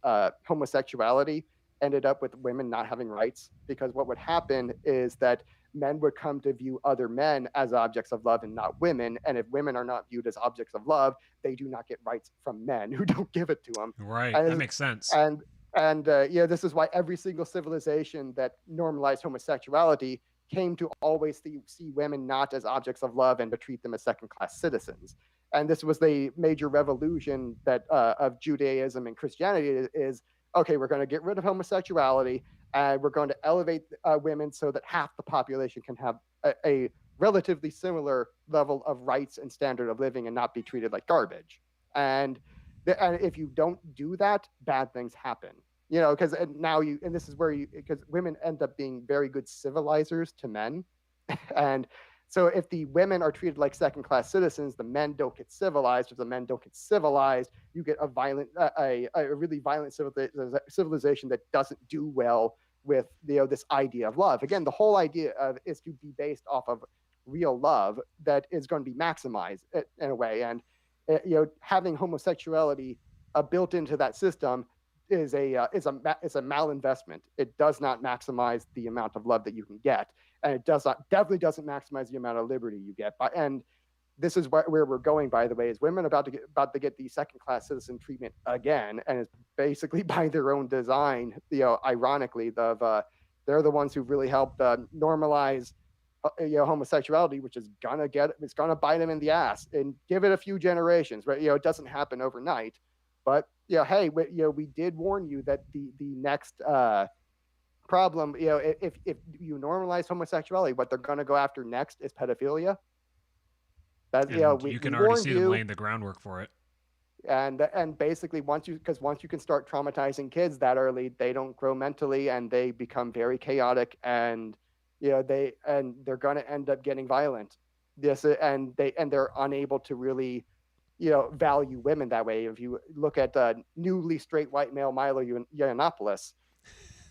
homosexuality ended up with women not having rights, because what would happen is that men would come to view other men as objects of love and not women. And if women are not viewed as objects of love, they do not get rights from men who don't give it to them. Right. That makes sense. And this is why every single civilization that normalized homosexuality came to always see women not as objects of love and to treat them as second-class citizens. And this was the major revolution that of Judaism and Christianity is, okay, we're going to get rid of homosexuality, and we're going to elevate women so that half the population can have a relatively similar level of rights and standard of living and not be treated like garbage. And if you don't do that, bad things happen. Because this is where because women end up being very good civilizers to men. And so if the women are treated like second-class citizens, the men don't get civilized. If the men don't get civilized, you get a really violent civilization that doesn't do well with this idea of love. Again, the whole idea is to be based off of real love that is going to be maximized in a way. And having homosexuality built into that system is a malinvestment. It does not maximize the amount of love that you can get. and it definitely doesn't maximize the amount of liberty you get. And this is where we're going, by the way, is women about to get the second class citizen treatment again, and it's basically by their own design. Ironically, they're the ones who really helped normalize homosexuality, which is it's gonna bite them in the ass, and give it a few generations. Right? It doesn't happen overnight, but hey, we did warn you that the next problem, if you normalize homosexuality, what they're gonna go after next is pedophilia. That you can already see them laying the groundwork for it. And basically, once you can start traumatizing kids that early, they don't grow mentally, and they become very chaotic, and they're going to end up getting violent. They're unable to really value women that way. If you look at newly straight white male Milo Yiannopoulos,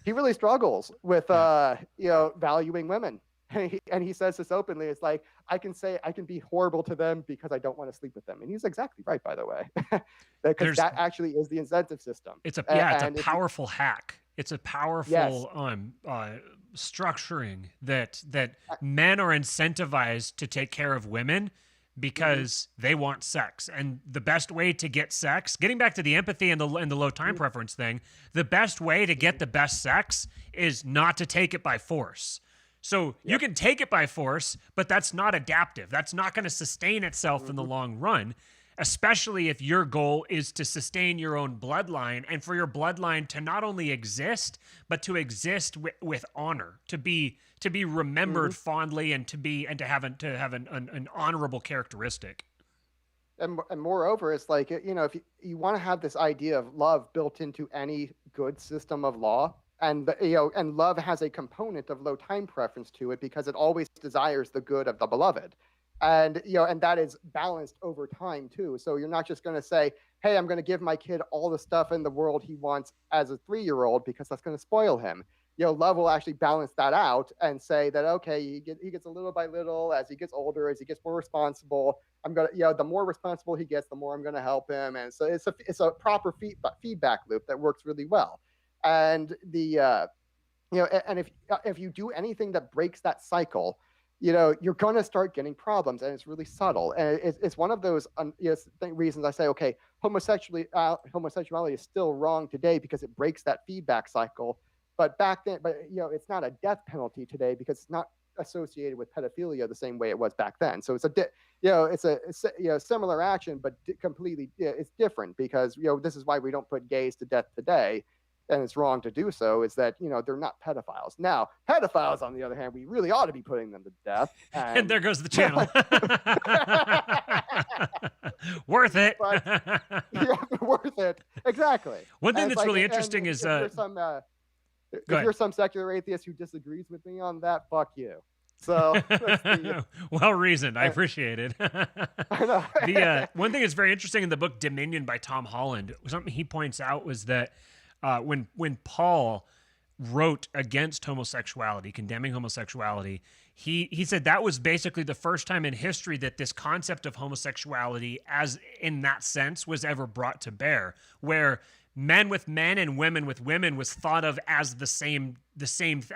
he really struggles with valuing women. And he says this openly. It's like, I can be horrible to them because I don't want to sleep with them. And he's exactly right, by the way, because that actually is the incentive system. It's a powerful hack. It's a powerful structuring that men are incentivized to take care of women because they want sex. And the best way to get sex, getting back to the empathy and the low time preference thing, the best way to get the best sex is not to take it by force. So you can take it by force, but that's not adaptive. That's not going to sustain itself in the long run, especially if your goal is to sustain your own bloodline and for your bloodline to not only exist, but to exist with honor, to be remembered fondly, and to have an honorable characteristic. And moreover, it's like, if you want to have this idea of love built into any good system of law, and and love has a component of low time preference to it because it always desires the good of the beloved, and and that is balanced over time too. So you're not just going to say, hey, I'm going to give my kid all the stuff in the world he wants as a 3-year-old because that's going to spoil him. Love will actually balance that out and say that, okay, he gets a little by little as he gets older, as he gets more responsible. I'm gonna, the more responsible he gets, the more I'm going to help him, and so it's a proper feedback loop that works really well. And and if you do anything that breaks that cycle, you're going to start getting problems, and it's really subtle. And it's one of those reasons I say, okay, homosexuality is still wrong today because it breaks that feedback cycle. But back then, it's not a death penalty today because it's not associated with pedophilia the same way it was back then. So it's a similar action, but completely it's different because this is why we don't put gays to death today. And it's wrong to do so, is that, they're not pedophiles. Now, pedophiles, on the other hand, we really ought to be putting them to death. And there goes the channel. Worth it. But, worth it. Exactly. One thing that's really interesting is... if you're some secular atheist who disagrees with me on that, fuck you. So well reasoned. I appreciate it. I know. The one thing that's very interesting in the book Dominion by Tom Holland, something he points out was that when Paul wrote against homosexuality, condemning homosexuality, he said that was basically the first time in history that this concept of homosexuality, as in that sense, was ever brought to bear, where men with men and women with women was thought of as the same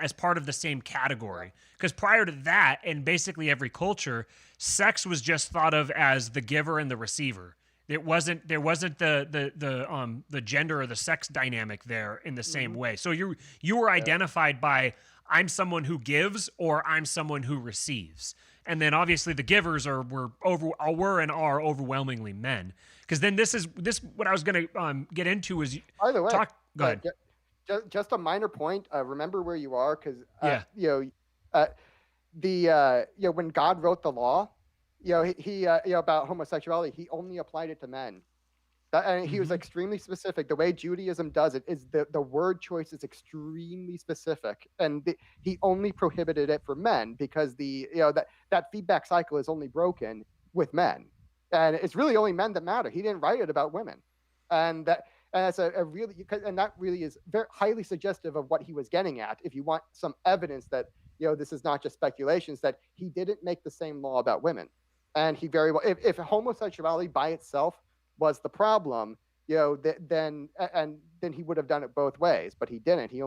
as part of the same category. Because prior to that, in basically every culture, sex was just thought of as the giver and the receiver. There wasn't the gender or the sex dynamic there in the same way. So you were identified by, I'm someone who gives or I'm someone who receives. And then obviously the givers were and are overwhelmingly men. Because then this what I was going to get into is, by the way, go ahead. Just a minor point. Remember where you are, because when God wrote the law, he about homosexuality, he only applied it to men. And he was extremely specific. The way Judaism does it is the word choice is extremely specific, and he only prohibited it for men because that feedback cycle is only broken with men, and it's really only men that matter. He didn't write it about women, and that's that really is very highly suggestive of what he was getting at. If you want some evidence that this is not just speculations, that he didn't make the same law about women. And he very well, if homosexuality by itself was the problem, then he would have done it both ways, but he didn't. He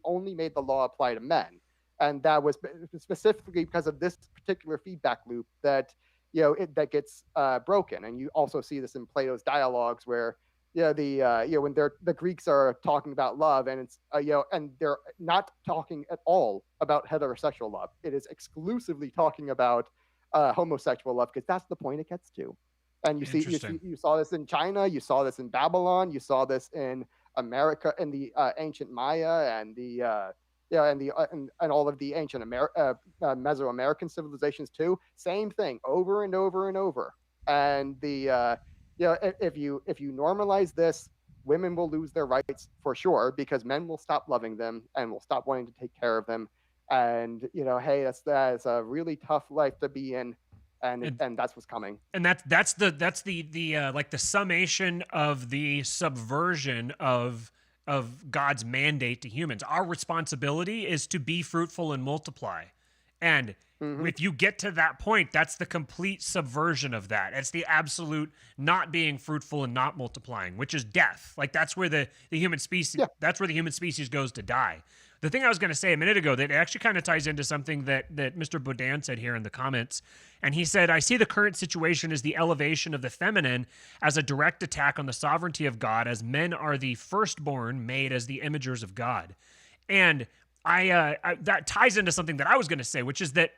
only made the law apply to men, and that was specifically because of this particular feedback loop that that gets broken. And you also see this in Plato's dialogues where when the Greeks are talking about love, and it's and they're not talking at all about heterosexual love. It is exclusively talking about homosexual love, because that's the point it gets to. And you saw this in China, you saw this in Babylon, you saw this in America, in the ancient Maya, and the and all of the ancient Mesoamerican civilizations too. Same thing over and over and over. And if you normalize this, women will lose their rights for sure, because men will stop loving them and will stop wanting to take care of them. And hey, that's a really tough life to be in. And that's what's coming. And that's the like the summation of the subversion of God's mandate to humans. Our responsibility is to be fruitful and multiply. And if you get to that point, that's the complete subversion of that. It's the absolute not being fruitful and not multiplying, which is death. Like that's where the human species that's where the human species goes to die. The thing I was going to say a minute ago that actually kind of ties into something that Mr. Boudin said here in the comments. And he said, I see the current situation as the elevation of the feminine as a direct attack on the sovereignty of God, as men are the firstborn made as the imagers of God. And I that ties into something that I was going to say, which is that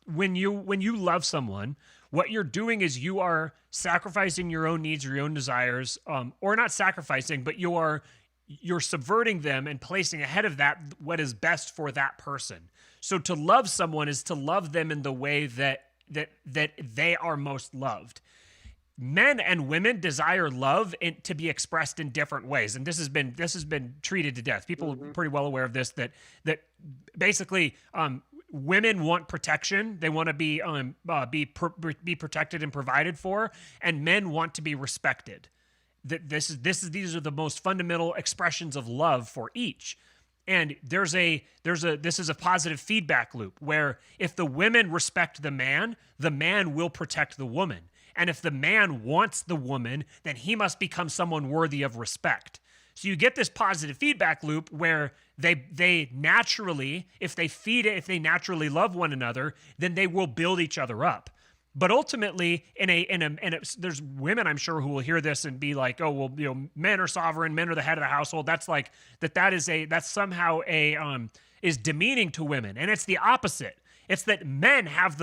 when you love someone, what you're doing is you are sacrificing your own needs or your own desires, or not sacrificing, but you're subverting them and placing ahead of that what is best for that person. So to love someone is to love them in the way that they are most loved. Men and women desire love to be expressed in different ways, and this has been treated to death. People are pretty well aware of this. That basically, women want protection; they want to be protected and provided for, and men want to be respected. These are the most fundamental expressions of love for each. And this is a positive feedback loop where if the women respect the man will protect the woman. And if the man wants the woman, then he must become someone worthy of respect. So you get this positive feedback loop where they naturally, if they naturally love one another, then they will build each other up. But ultimately, there's women I'm sure who will hear this and be like, oh well, men are sovereign, men are the head of the household. That's like that's somehow is demeaning to women, and it's the opposite. It's that men have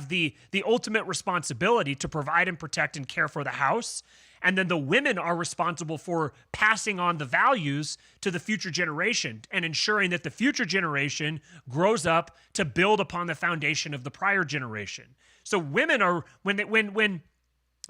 the ultimate responsibility to provide and protect and care for the house, and then the women are responsible for passing on the values to the future generation and ensuring that the future generation grows up to build upon the foundation of the prior generation. So women are when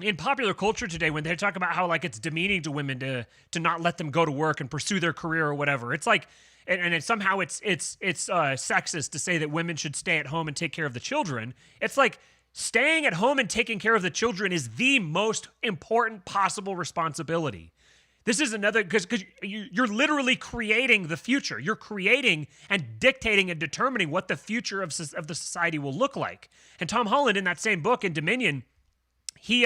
in popular culture today, when they talk about how like it's demeaning to women to not let them go to work and pursue their career or whatever, it's like, and it's somehow it's sexist to say that women should stay at home and take care of the children. It's like staying at home and taking care of the children is the most important possible responsibility. This is another, because you're literally creating the future. You're creating and dictating and determining what the future of the society will look like. And Tom Holland, in that same book, in Dominion, he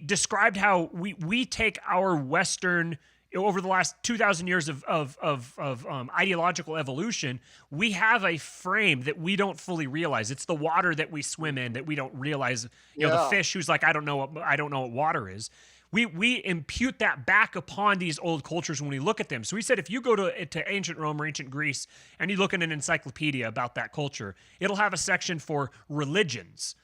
described how we take our Western, over the last 2,000 years of ideological evolution, we have a frame that we don't fully realize. It's the water that we swim in that we don't realize. The fish who's like, I don't know what water is. We impute that back upon these old cultures when we look at them. So he said, if you go to ancient Rome or ancient Greece and you look in an encyclopedia about that culture, it'll have a section for religions.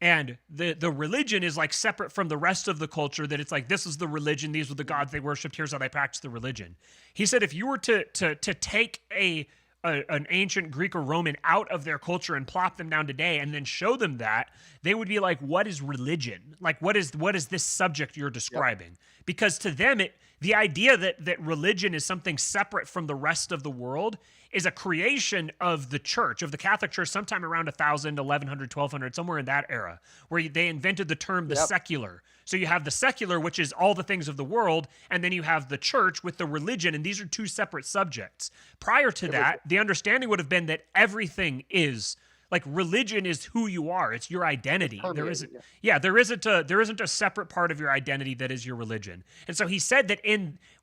And the religion is like separate from the rest of the culture, that it's like, this is the religion, these were the gods they worshipped, here's how they practice the religion. He said if you were to take an ancient Greek or Roman out of their culture and plop them down today and then show them that, they would be like, what is religion? Like, what is this subject you're describing? Yep. Because to them, the idea that religion is something separate from the rest of the world is a creation of the church, of the Catholic Church, sometime around 1000, 1100, 1200, somewhere in that era, where they invented the term the secular. So you have the secular, which is all the things of the world, and then you have the church with the religion, and these are two separate subjects. Prior to that, the understanding would have been that everything is, like, religion is who you are. It's your identity. There isn't a separate part of your identity that is your religion. And so he said that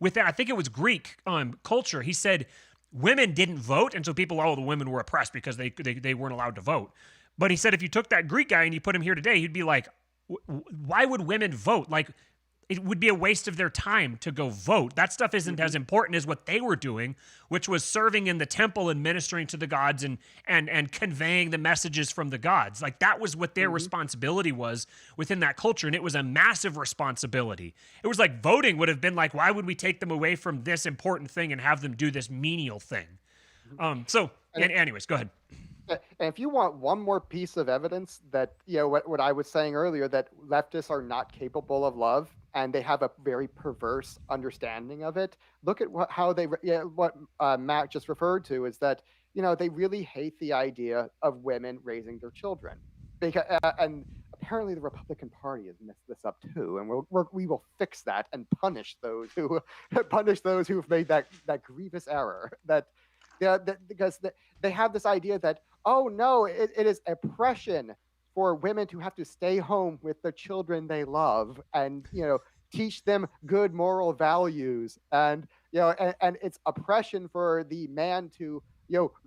with that, I think it was Greek culture, he said, women didn't vote, and so people, oh, the women were oppressed because they weren't allowed to vote. But he said if you took that Greek guy and you put him here today, he'd be like, why would women vote? Like, it would be a waste of their time to go vote. That stuff isn't as important as what they were doing, which was serving in the temple and ministering to the gods and conveying the messages from the gods. Like, that was what their responsibility was within that culture, and it was a massive responsibility. It was like voting would have been like, why would we take them away from this important thing and have them do this menial thing? Anyways, go ahead. And if you want one more piece of evidence that, what I was saying earlier, that leftists are not capable of love and they have a very perverse understanding of it, look at what Matt just referred to, is that, they really hate the idea of women raising their children. Because, and apparently the Republican Party has messed this up too, and we will fix that and punish those who've made that grievous error. Because they have this idea that, oh no, it is oppression for women to have to stay home with the children they love and, teach them good moral values. And, and it's oppression for the man to,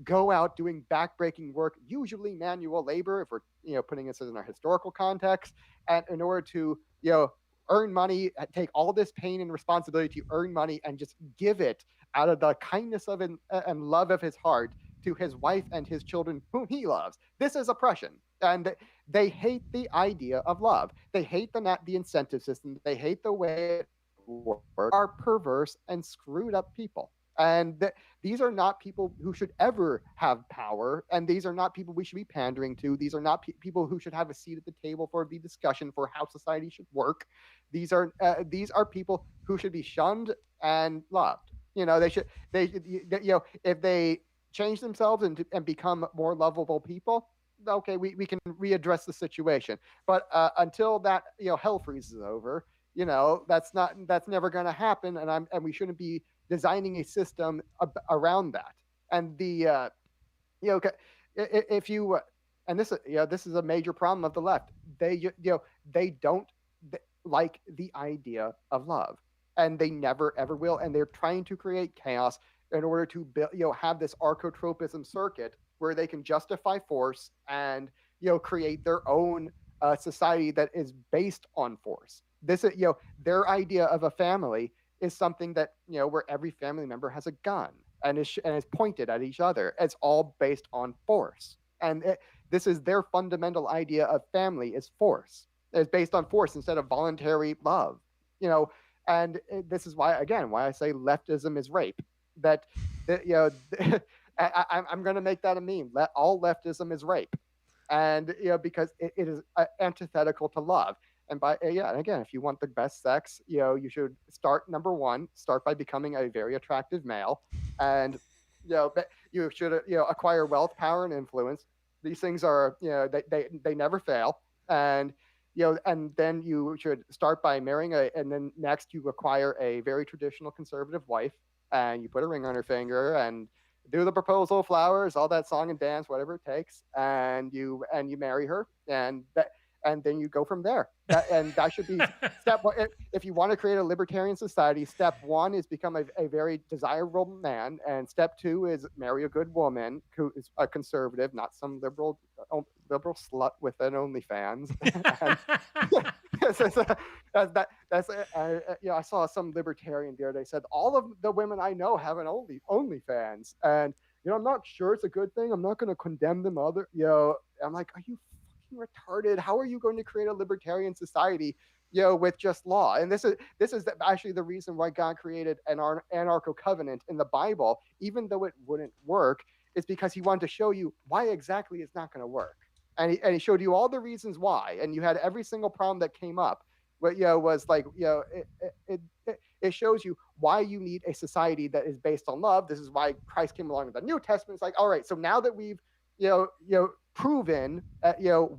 go out doing backbreaking work, usually manual labor, if we're, putting this in a historical context, and in order to, earn money, take all this pain and responsibility to earn money and just give it out of the kindness of and love of his heart to his wife and his children whom he loves. This is oppression. And they hate the idea of love. They hate the incentive system. They hate the way it works. Are perverse and screwed up people. And these are not people who should ever have power. And these are not people we should be pandering to. These are not people who should have a seat at the table for the discussion for how society should work. These are people who should be shunned and loved. If they change themselves and become more lovable people, okay, we can readdress the situation. But until that hell freezes over, that's never going to happen, and we shouldn't be designing a system around that. And the if you and this is a major problem of the left. They don't like the idea of love, and they never ever will, and they're trying to create chaos in order to build, have this archotropism circuit where they can justify force and create their own society that is based on force. This their idea of a family is something that where every family member has a gun and is pointed at each other. It's all based on force, and this is their fundamental idea of family is force. It's based on force instead of voluntary love. And this is why I say leftism is rape. That I'm going to make that a meme. All leftism is rape, and because it is antithetical to love. And and again, if you want the best sex, you should start start by becoming a very attractive male, and you should acquire wealth, power, and influence. These things are they never fail, and and then you should start by marrying and then next you acquire a very traditional conservative wife, and you put a ring on her finger and do the proposal, flowers, all that song and dance, whatever it takes, and you marry her, and then you go from there. That should be step one. If you want to create a libertarian society, step one is become a very desirable man, and step two is marry a good woman who is a conservative, not some liberal slut with an OnlyFans. I saw some libertarian the other day said all of the women I know have an OnlyFans, and I'm not sure it's a good thing. I'm not going to condemn them. I'm like, are you retarded? How are you going to create a libertarian society with just law? And this is actually the reason why God created an anarcho covenant in the Bible, even though it wouldn't work, is because he wanted to show you why exactly it's not going to work, and he showed you all the reasons why, and you had every single problem that came up, but was like it shows you why you need a society that is based on love. This is why Christ came along with the New Testament. It's like, all right, so now that we've proven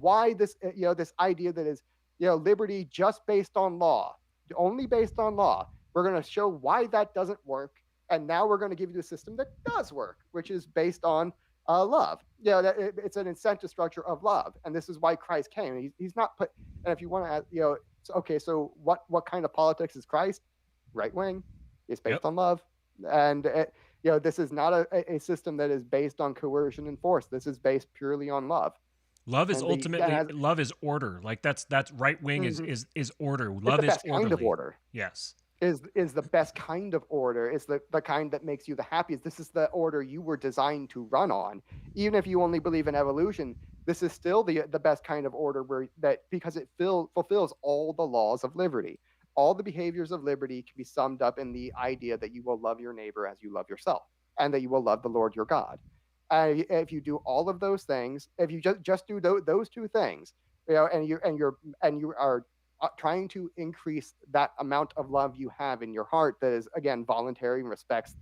why this this idea that is liberty just based on law, only based on law, we're going to show why that doesn't work, and now we're going to give you a system that does work, which is based on love. It's an incentive structure of love, and this is why Christ came. He's not put. And if you want to ask, okay, so what kind of politics is Christ? Right wing. It's based on love, and This is not a system that is based on coercion and force. This is based purely on love. Love is And the ultimately love is order. Like that's right wing is order. It's the Love is best kind of orderly. order. Yes. Is the best kind of order. Is the kind that makes you the happiest. This is the order you were designed to run on. Even if you only believe in evolution, this is still the best kind of order because it fulfills all the laws of liberty. All the behaviors of liberty can be summed up in the idea that you will love your neighbor as you love yourself, and that you will love the Lord your God. If you do all of those things, if you just do those two things, and you are trying to increase that amount of love you have in your heart that is again voluntary and respects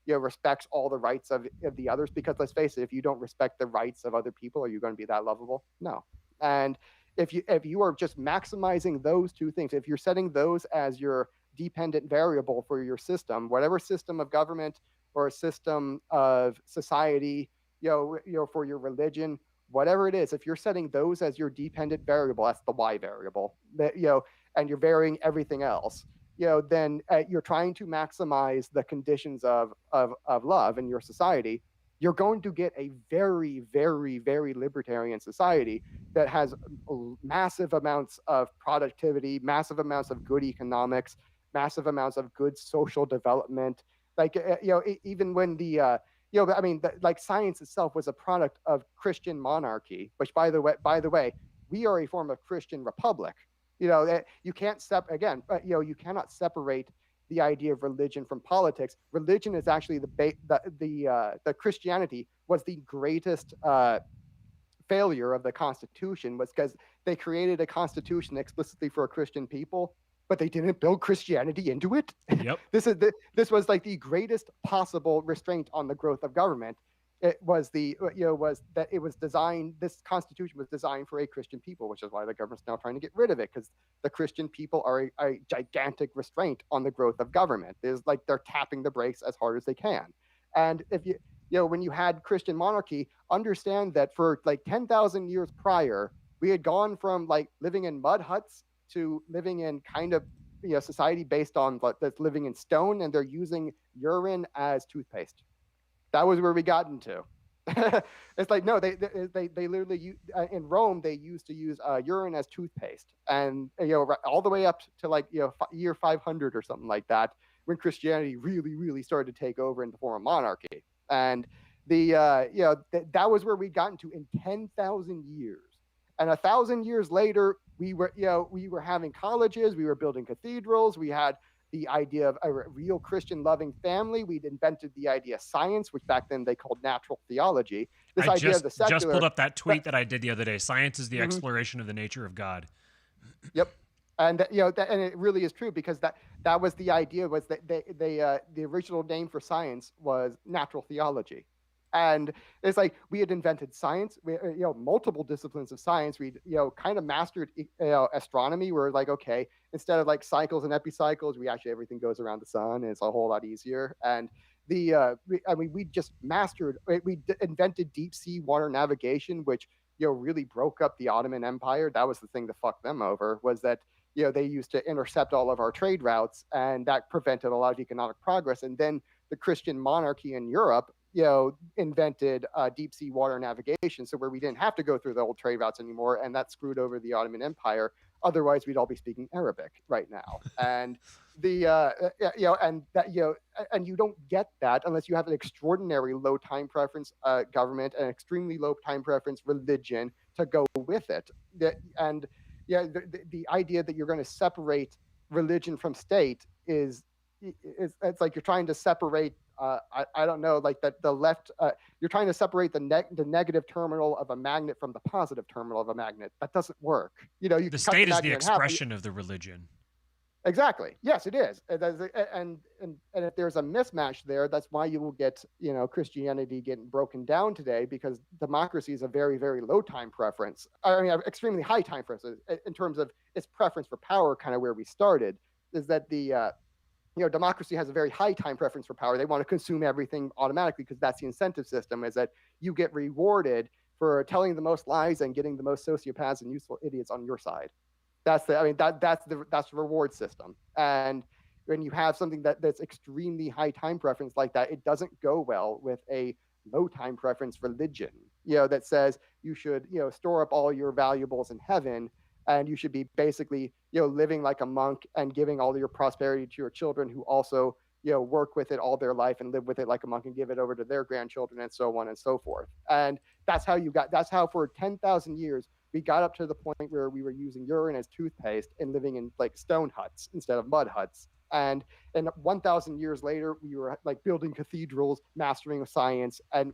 respects all the rights of the others. Because let's face it, if you don't respect the rights of other people, are you going to be that lovable? No. And if you are just maximizing those two things, if you're setting those as your dependent variable for your system, whatever system of government or a system of society, for your religion, whatever it is, if you're setting those as your dependent variable, that's the y variable, and you're varying everything else, then you're trying to maximize the conditions of love in your society. You're going to get a very, very, very libertarian society that has massive amounts of productivity, massive amounts of good economics, massive amounts of good social development. Like, even when like science itself was a product of Christian monarchy, which by the way, we are a form of Christian republic. You can't you cannot separate the idea of religion from politics. Religion is actually the Christianity was the greatest failure of the Constitution, was because they created a constitution explicitly for a Christian people, but they didn't build Christianity into it. Yep. This was like the greatest possible restraint on the growth of government. It was that it was designed. This Constitution was designed for a Christian people, which is why the government's now trying to get rid of it, because the Christian people are a gigantic restraint on the growth of government. It's like they're tapping the brakes as hard as they can. And if when you had Christian monarchy, understand that for like 10,000 years prior, we had gone from like living in mud huts to living in kind of society based on that's living in stone, and they're using urine as toothpaste. That was where we got into. It's like, no, they literally in Rome they used to use urine as toothpaste, and all the way up to like year 500 or something like that, when Christianity really started to take over in the form of monarchy. And that was where we got into in 10,000 years. And 1,000 years later, we were having colleges, we were building cathedrals, we had the idea of a real Christian loving family. We'd invented the idea of science, which back then they called natural theology. This idea of the secular. Just pulled up that tweet that I did the other day. Science is the exploration of the nature of God. Yep. And and it really is true, because that was the idea, was that the original name for science was natural theology. And it's like we had invented science, multiple disciplines of science. We kind of mastered astronomy. We're like, okay, instead of like cycles and epicycles, everything goes around the sun, and it's a whole lot easier. And we just mastered. We invented deep sea water navigation, which really broke up the Ottoman Empire. That was the thing that fucked them over, was that they used to intercept all of our trade routes, and that prevented a lot of economic progress. And then the Christian monarchy in Europe invented deep sea water navigation, so where we didn't have to go through the old trade routes anymore, and that screwed over the Ottoman Empire. Otherwise, we'd all be speaking Arabic right now. And and you don't get that unless you have an extraordinary low time preference government and extremely low time preference religion to go with it. And the idea that you're going to separate religion from state is it's like you're trying to separate I don't know, like that the left you're trying to separate the negative terminal of a magnet from the positive terminal of a magnet. That doesn't work. The state is the expression of the religion. Exactly. Yes, it is. And if there's a mismatch there, that's why you will get Christianity getting broken down today, because democracy is a very, very low time preference. I mean, extremely high time preference in terms of its preference for power. Kind of where we started is that the democracy has a very high time preference for power. They want to consume everything automatically, because that's the incentive system, is that you get rewarded for telling the most lies and getting the most sociopaths and useful idiots on your side. That's the reward system. And when you have something that's extremely high time preference like that, it doesn't go well with a low time preference religion, that says you should, store up all your valuables in heaven, and you should be basically, living like a monk and giving all your prosperity to your children, who also, work with it all their life and live with it like a monk and give it over to their grandchildren, and so on and so forth. And that's how for 10,000 years we got up to the point where we were using urine as toothpaste and living in like stone huts instead of mud huts. And 1,000 years later, we were like building cathedrals, mastering science, and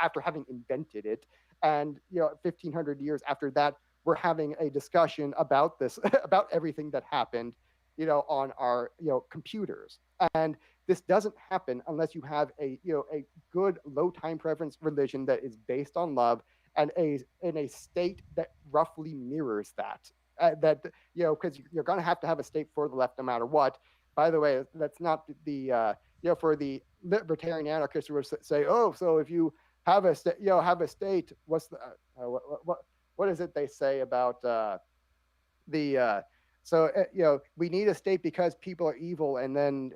after having invented it, and 1,500 years after that, we're having a discussion about this, about everything that happened, on our computers. And this doesn't happen unless you have a good low time preference religion that is based on love, and in a state that roughly mirrors that. That because you're going to have a state for the left no matter what. By the way, that's not the for the libertarian anarchists who would say, oh, so if you have a have a state, what's the what is it they say about the so we need a state because people are evil, and then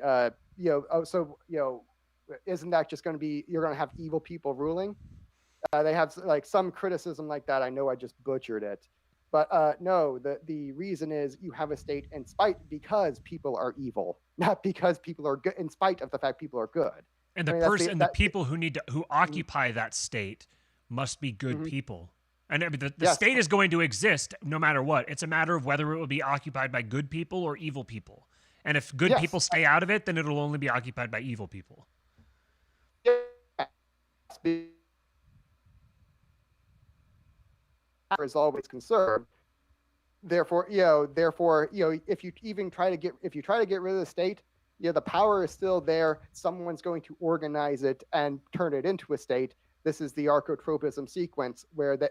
isn't that just going to be, you're going to have evil people ruling? They have like some criticism like that. I know I just butchered it, but no, the reason is you have a state in spite because people are evil, not because people are good. In spite of the fact people are good, and the people who occupy that state must be good people. And the state is going to exist no matter what. It's a matter of whether it will be occupied by good people or evil people. And if good people stay out of it, then it'll only be occupied by evil people. Is always conserved. Therefore, if you try to get rid of the state, the power is still there. Someone's going to organize it and turn it into a state. This is the Archotropism sequence, where the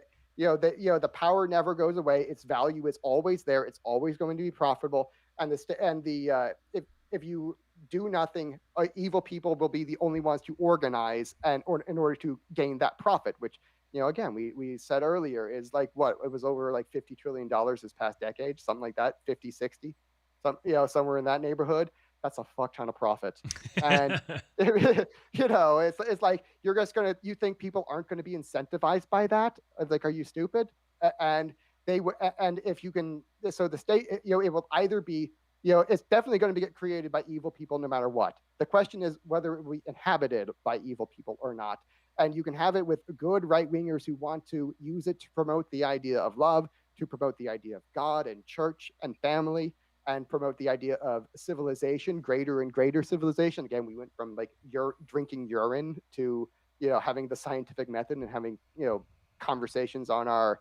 power never goes away. Its value is always there. It's always going to be profitable. And if you do nothing, evil people will be the only ones to organize in order to gain that profit, which, again, we said earlier is like what it was, over like $50 trillion this past decade, something like that, 50, 60, somewhere in that neighborhood. That's a fuck ton of profit. And it's like, you think people aren't going to be incentivized by that? Like, are you stupid? And if you can, so the state, it will either be, it's definitely going to get created by evil people no matter what. The question is whether it will be inhabited by evil people or not. And you can have it with good right-wingers who want to use it to promote the idea of love, to promote the idea of God and church and family, and promote the idea of civilization, greater and greater civilization. Again, we went from like drinking urine to, having the scientific method and having, conversations on our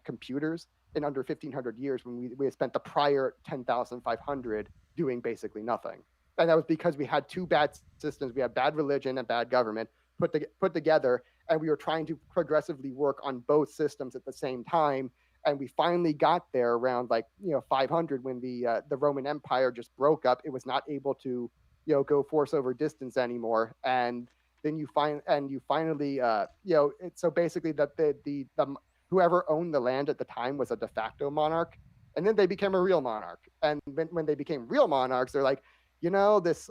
computers in under 1,500 years, when we had spent the prior 10,500 doing basically nothing. And that was because we had two bad systems. We had bad religion and bad government put together, and we were trying to progressively work on both systems at the same time. And we finally got there around 500, when the Roman Empire just broke up. It was not able to go force over distance anymore. And then you finally so basically that the whoever owned the land at the time was a de facto monarch, and then they became a real monarch. And when they became real monarchs, they're like, this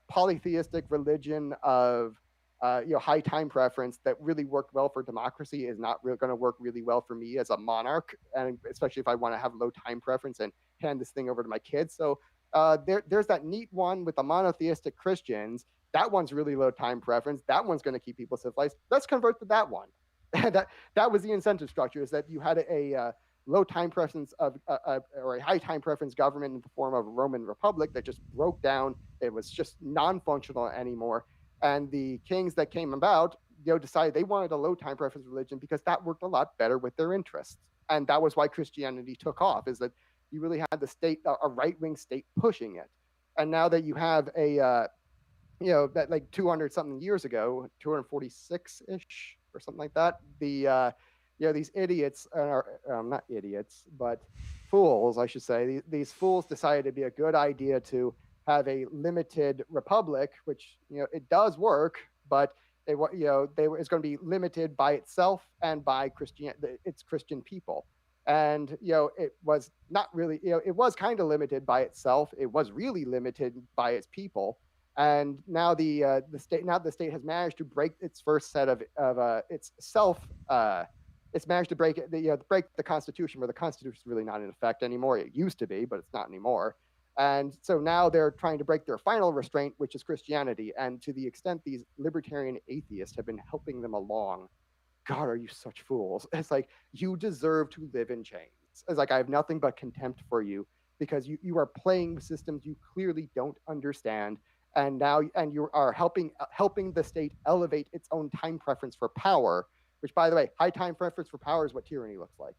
polytheistic religion of high time preference that really worked well for democracy is not really going to work really well for me as a monarch, and especially if I want to have low time preference and hand this thing over to my kids. So there's that neat one with the monotheistic Christians. That one's really low time preference. That one's going to keep people civilized. Let's convert to that one. that was the incentive structure, is that you had a low time preference or a high time preference government in the form of a Roman Republic that just broke down. It was just non-functional anymore. And the kings that came about, decided they wanted a low time preference religion because that worked a lot better with their interests. And that was why Christianity took off, is that you really had the state, a right-wing state pushing it. And now that you have that like 200 something years ago, 246-ish or something like that, these idiots are not idiots, but fools, I should say. These fools decided it'd be a good idea to have a limited republic, which it does work, but it's going to be limited by itself and by its Christian people. And it was not really, it was kind of limited by itself. It was really limited by its people. And now the state has managed to break its first set of its self. It's managed to break it, break the Constitution, where the Constitution is really not in effect anymore. It used to be, but it's not anymore. And so now they're trying to break their final restraint, which is Christianity. And to the extent these libertarian atheists have been helping them along, God, are you such fools? It's like, you deserve to live in chains. It's like, I have nothing but contempt for you, because you are playing with systems you clearly don't understand. And you are helping the state elevate its own time preference for power, which, by the way, high time preference for power is what tyranny looks like.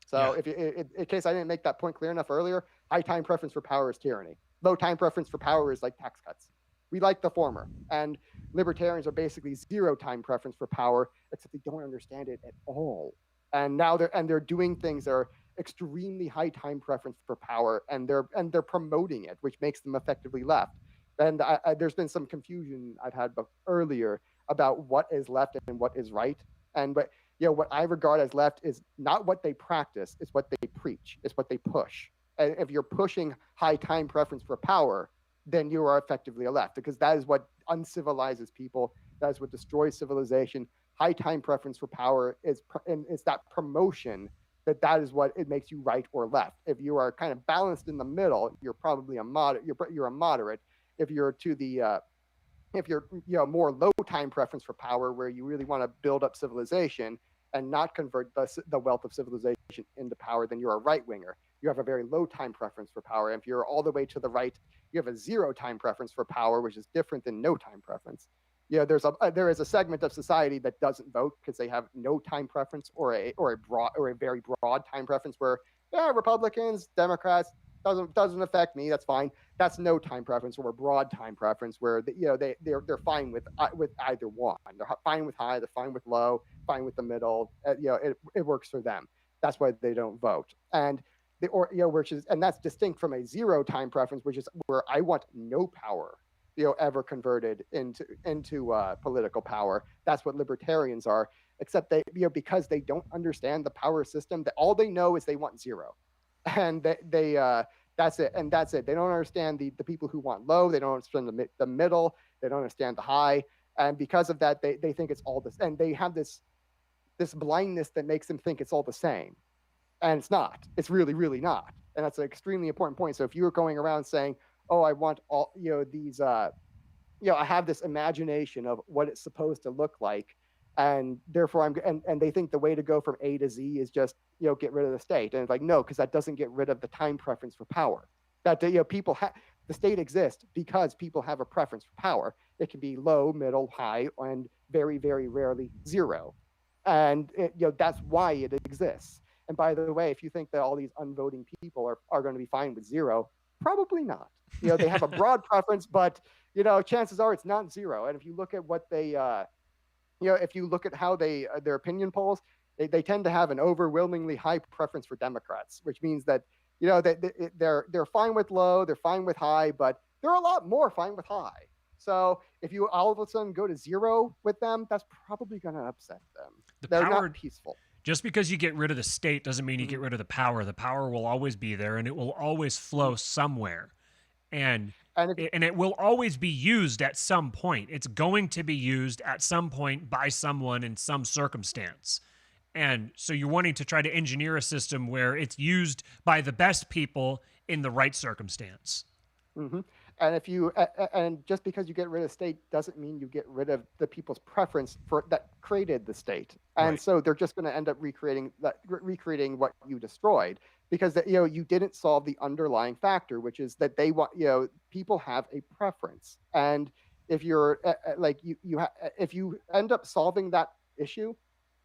So Yeah. if in case I didn't make that point clear enough earlier, high time preference for power is tyranny. Low time preference for power is like tax cuts. We like the former. And libertarians are basically zero time preference for power, except they don't understand it at all. And now they're doing things that are extremely high time preference for power, and they're promoting it, which makes them effectively left. And there's been some confusion I've had earlier about what is left and what is right. And but what I regard as left is not what they practice, it's what they preach, it's what they push. And if you're pushing high time preference for power, then you are effectively a left, because that is what uncivilizes people. That is what destroys civilization. High time preference for power is that promotion, that is what it makes you right or left. If you are kind of balanced in the middle, you're probably a moderate. You're a moderate. If you're to the if you're more low time preference for power, where you really want to build up civilization and not convert the wealth of civilization into power, then you're a right winger. You have a very low time preference for power. And if you're all the way to the right, you have a zero time preference for power, which is different than no time preference. There is a segment of society that doesn't vote because they have no time preference, or a very broad time preference, where Republicans, Democrats, doesn't affect me. That's fine. That's no time preference, or a broad time preference, where they're fine with either one. They're fine with high. They're fine with low. Fine with the middle. It works for them. That's why they don't vote. And that's distinct from a zero time preference, which is where I want no power ever converted into political power. That's what libertarians are, except they because they don't understand the power system. That all they know is they want zero, and that's it. And that's it. They don't understand the people who want low. They don't understand the middle. They don't understand the high. And because of that, they think it's all this, and they have this blindness that makes them think it's all the same, and it's not. It's really, really not. And that's an extremely important point. So if you're going around saying, "Oh, I want all these," I have this imagination of what it's supposed to look like, and therefore and they think the way to go from A to Z is just get rid of the state. And it's like, no, because that doesn't get rid of the time preference for power. That the state exists because people have a preference for power. It can be low, middle, high, and very, very rarely zero. And that's why it exists. And by the way, if you think that all these unvoting people are going to be fine with zero, probably not. They have a broad preference, but chances are it's not zero. And if you look at what they if you look at how their opinion polls, they tend to have an overwhelmingly high preference for Democrats, which means that they're fine with low, they're fine with high, but they're a lot more fine with high. So if you all of a sudden go to zero with them, that's probably going to upset them. They're not peaceful. Just because you get rid of the state doesn't mean you get rid of the power. The power will always be there, and it will always flow somewhere. And it will always be used at some point. It's going to be used at some point by someone in some circumstance. And so you're wanting to try to engineer a system where it's used by the best people in the right circumstance. Mm-hmm. And just because you get rid of the state doesn't mean you get rid of the people's preference that created the state. And right. So they're just going to end up recreating what you destroyed, because you didn't solve the underlying factor, which is that they want people have a preference. And if you're if you end up solving that issue,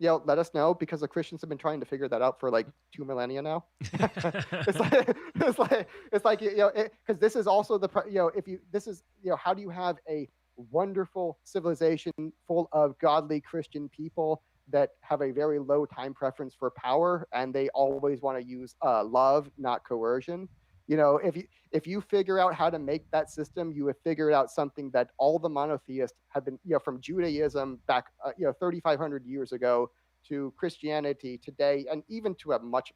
let us know, because the Christians have been trying to figure that out for like 2 millennia now. It's like because this is also how do you have a wonderful civilization full of godly Christian people that have a very low time preference for power, and they always want to use love, not coercion? If you figure out how to make that system, you have figured out something that all the monotheists have been, from Judaism back, 3,500 years ago, to Christianity today, and even to a much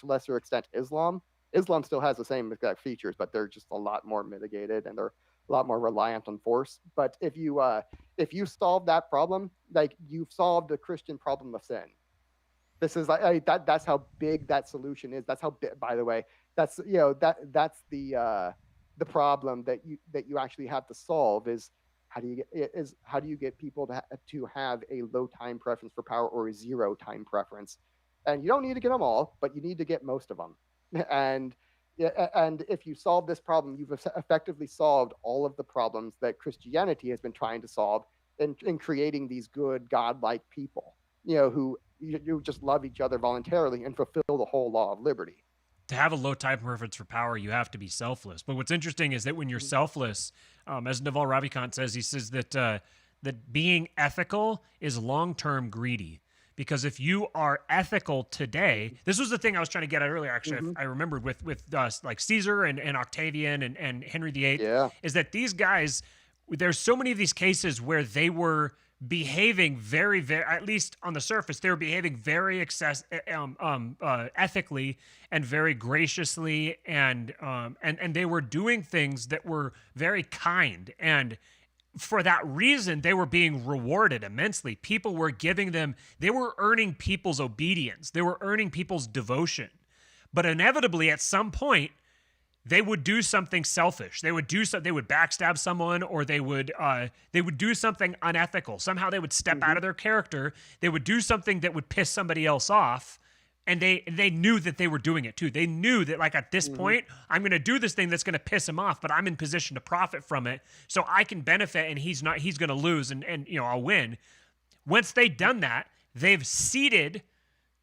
lesser extent Islam. Islam still has the same exact features, but they're just a lot more mitigated and they're a lot more reliant on force. But if you solve that problem, like you've solved the Christian problem of sin. This is like that. That's how big that solution is. That's how big. By the way, that's that's the problem that you actually have to solve is how do you get people to have a low time preference for power or a zero time preference, and you don't need to get them all, but you need to get most of them, and and if you solve this problem, you've effectively solved all of the problems that Christianity has been trying to solve in creating these good godlike people, who you just love each other voluntarily and fulfill the whole law of liberty. To have a low time preference for power, you have to be selfless. But what's interesting is that when you're selfless, as Naval Ravikant says, he says that that being ethical is long term greedy. Because if you are ethical today, this was the thing I was trying to get at earlier. Actually, I remembered with like Caesar and Octavian and Henry VIII, is that these guys, there's so many of these cases where they were behaving very, very, at least on the surface, they were behaving very ethically and very graciously, and they were doing things that were very kind, and for that reason, they were being rewarded immensely. People were giving them, they were earning people's obedience. They were earning people's devotion. But inevitably, at some point, they would do something selfish. They would backstab someone, or they would do something unethical. Somehow they would step out of their character. They would do something that would piss somebody else off. And they knew that they were doing it too. They knew that, like, at this point, I'm going to do this thing that's going to piss him off, but I'm in position to profit from it, so I can benefit, and he's not. He's going to lose, and I'll win. Once they've done that, they've seeded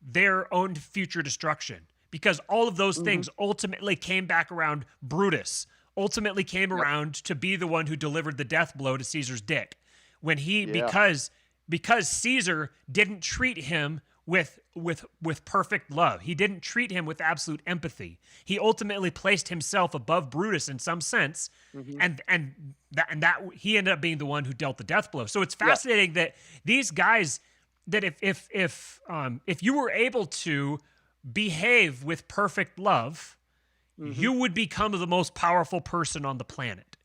their own future destruction, because all of those things ultimately came back around. Brutus ultimately came around to be the one who delivered the death blow to Caesar's dick, when he because Caesar didn't treat him with perfect love. He didn't treat him with absolute empathy. He ultimately placed himself above Brutus in some sense, and that he ended up being the one who dealt the death blow. So it's fascinating that these guys, that if you were able to behave with perfect love, you would become the most powerful person on the planet,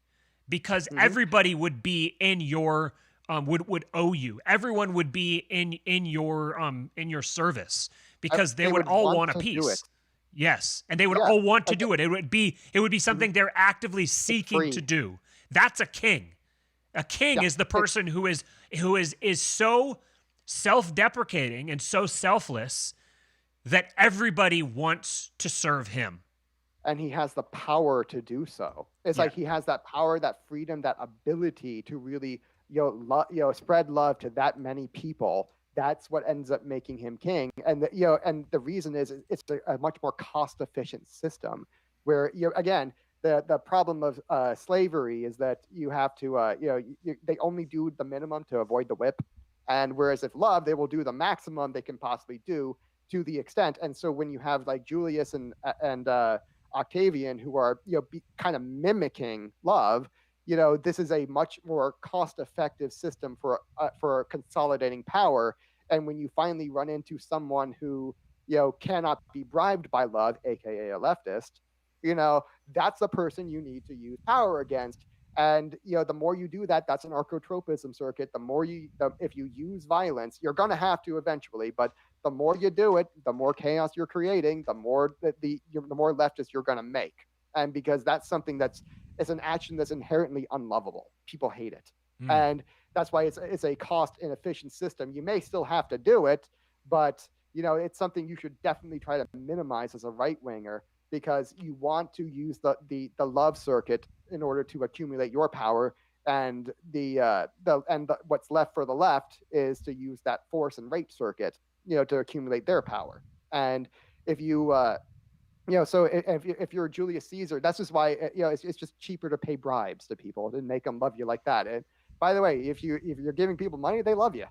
because everybody would be in your would owe you. Everyone would be in your service, because they would all want a piece. Yes, and they would all want to do it. It would be something they're actively seeking to do. That's a king. A king is the person who is so self-deprecating and so selfless that everybody wants to serve him. And he has the power to do so. It's like he has that power, that freedom, that ability to really spread love to that many people. That's what ends up making him king. And and the reason is it's a much more cost efficient system, where again, the problem of slavery is that you have to they only do the minimum to avoid the whip, and whereas if love, they will do the maximum they can possibly do to the extent. And so when you have like Julius and Octavian, who are kind of mimicking love, this is a much more cost-effective system for consolidating power. And when you finally run into someone who cannot be bribed by love, aka a leftist, that's the person you need to use power against. And the more you do that, that's an Archotropism circuit. The more if you use violence, you're going to have to eventually, but the more you do it, the more chaos you're creating, the more the more leftist you're going to make. And because that's something it's an action that's inherently unlovable. People hate it. And that's why it's a cost inefficient system. You may still have to do it, but it's something you should definitely try to minimize as a right winger, because you want to use the love circuit in order to accumulate your power, and what's left for the left is to use that force and rape circuit, to accumulate their power. And if you so if you're Julius Caesar, that's just why it's just cheaper to pay bribes to people and make them love you like that. And by the way, if you're giving people money, they love you.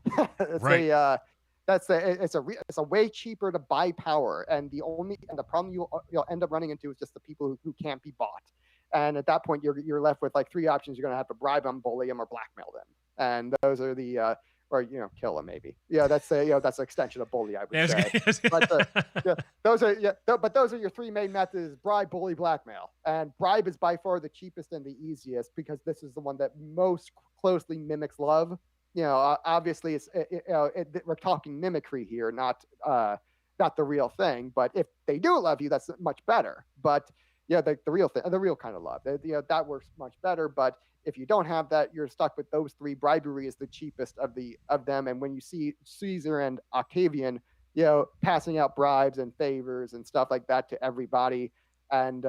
It's a way cheaper to buy power, and the problem you'll end up running into is just the people who can't be bought. And at that point, you're left with like three options: you're going to have to bribe them, bully them, or blackmail them. And those are the or kill them maybe. That's that's an extension of bully, I would say. But those are but those are your three main methods: bribe, bully, blackmail. And bribe is by far the cheapest and the easiest because this is the one that most closely mimics love. Obviously we're talking mimicry here, not the real thing. But if they do love you, that's much better. But the real thing, the real kind of love, that works much better. But if you don't have that, you're stuck with those three. Bribery is the cheapest of them. And when you see Caesar and Octavian, passing out bribes and favors and stuff like that to everybody, and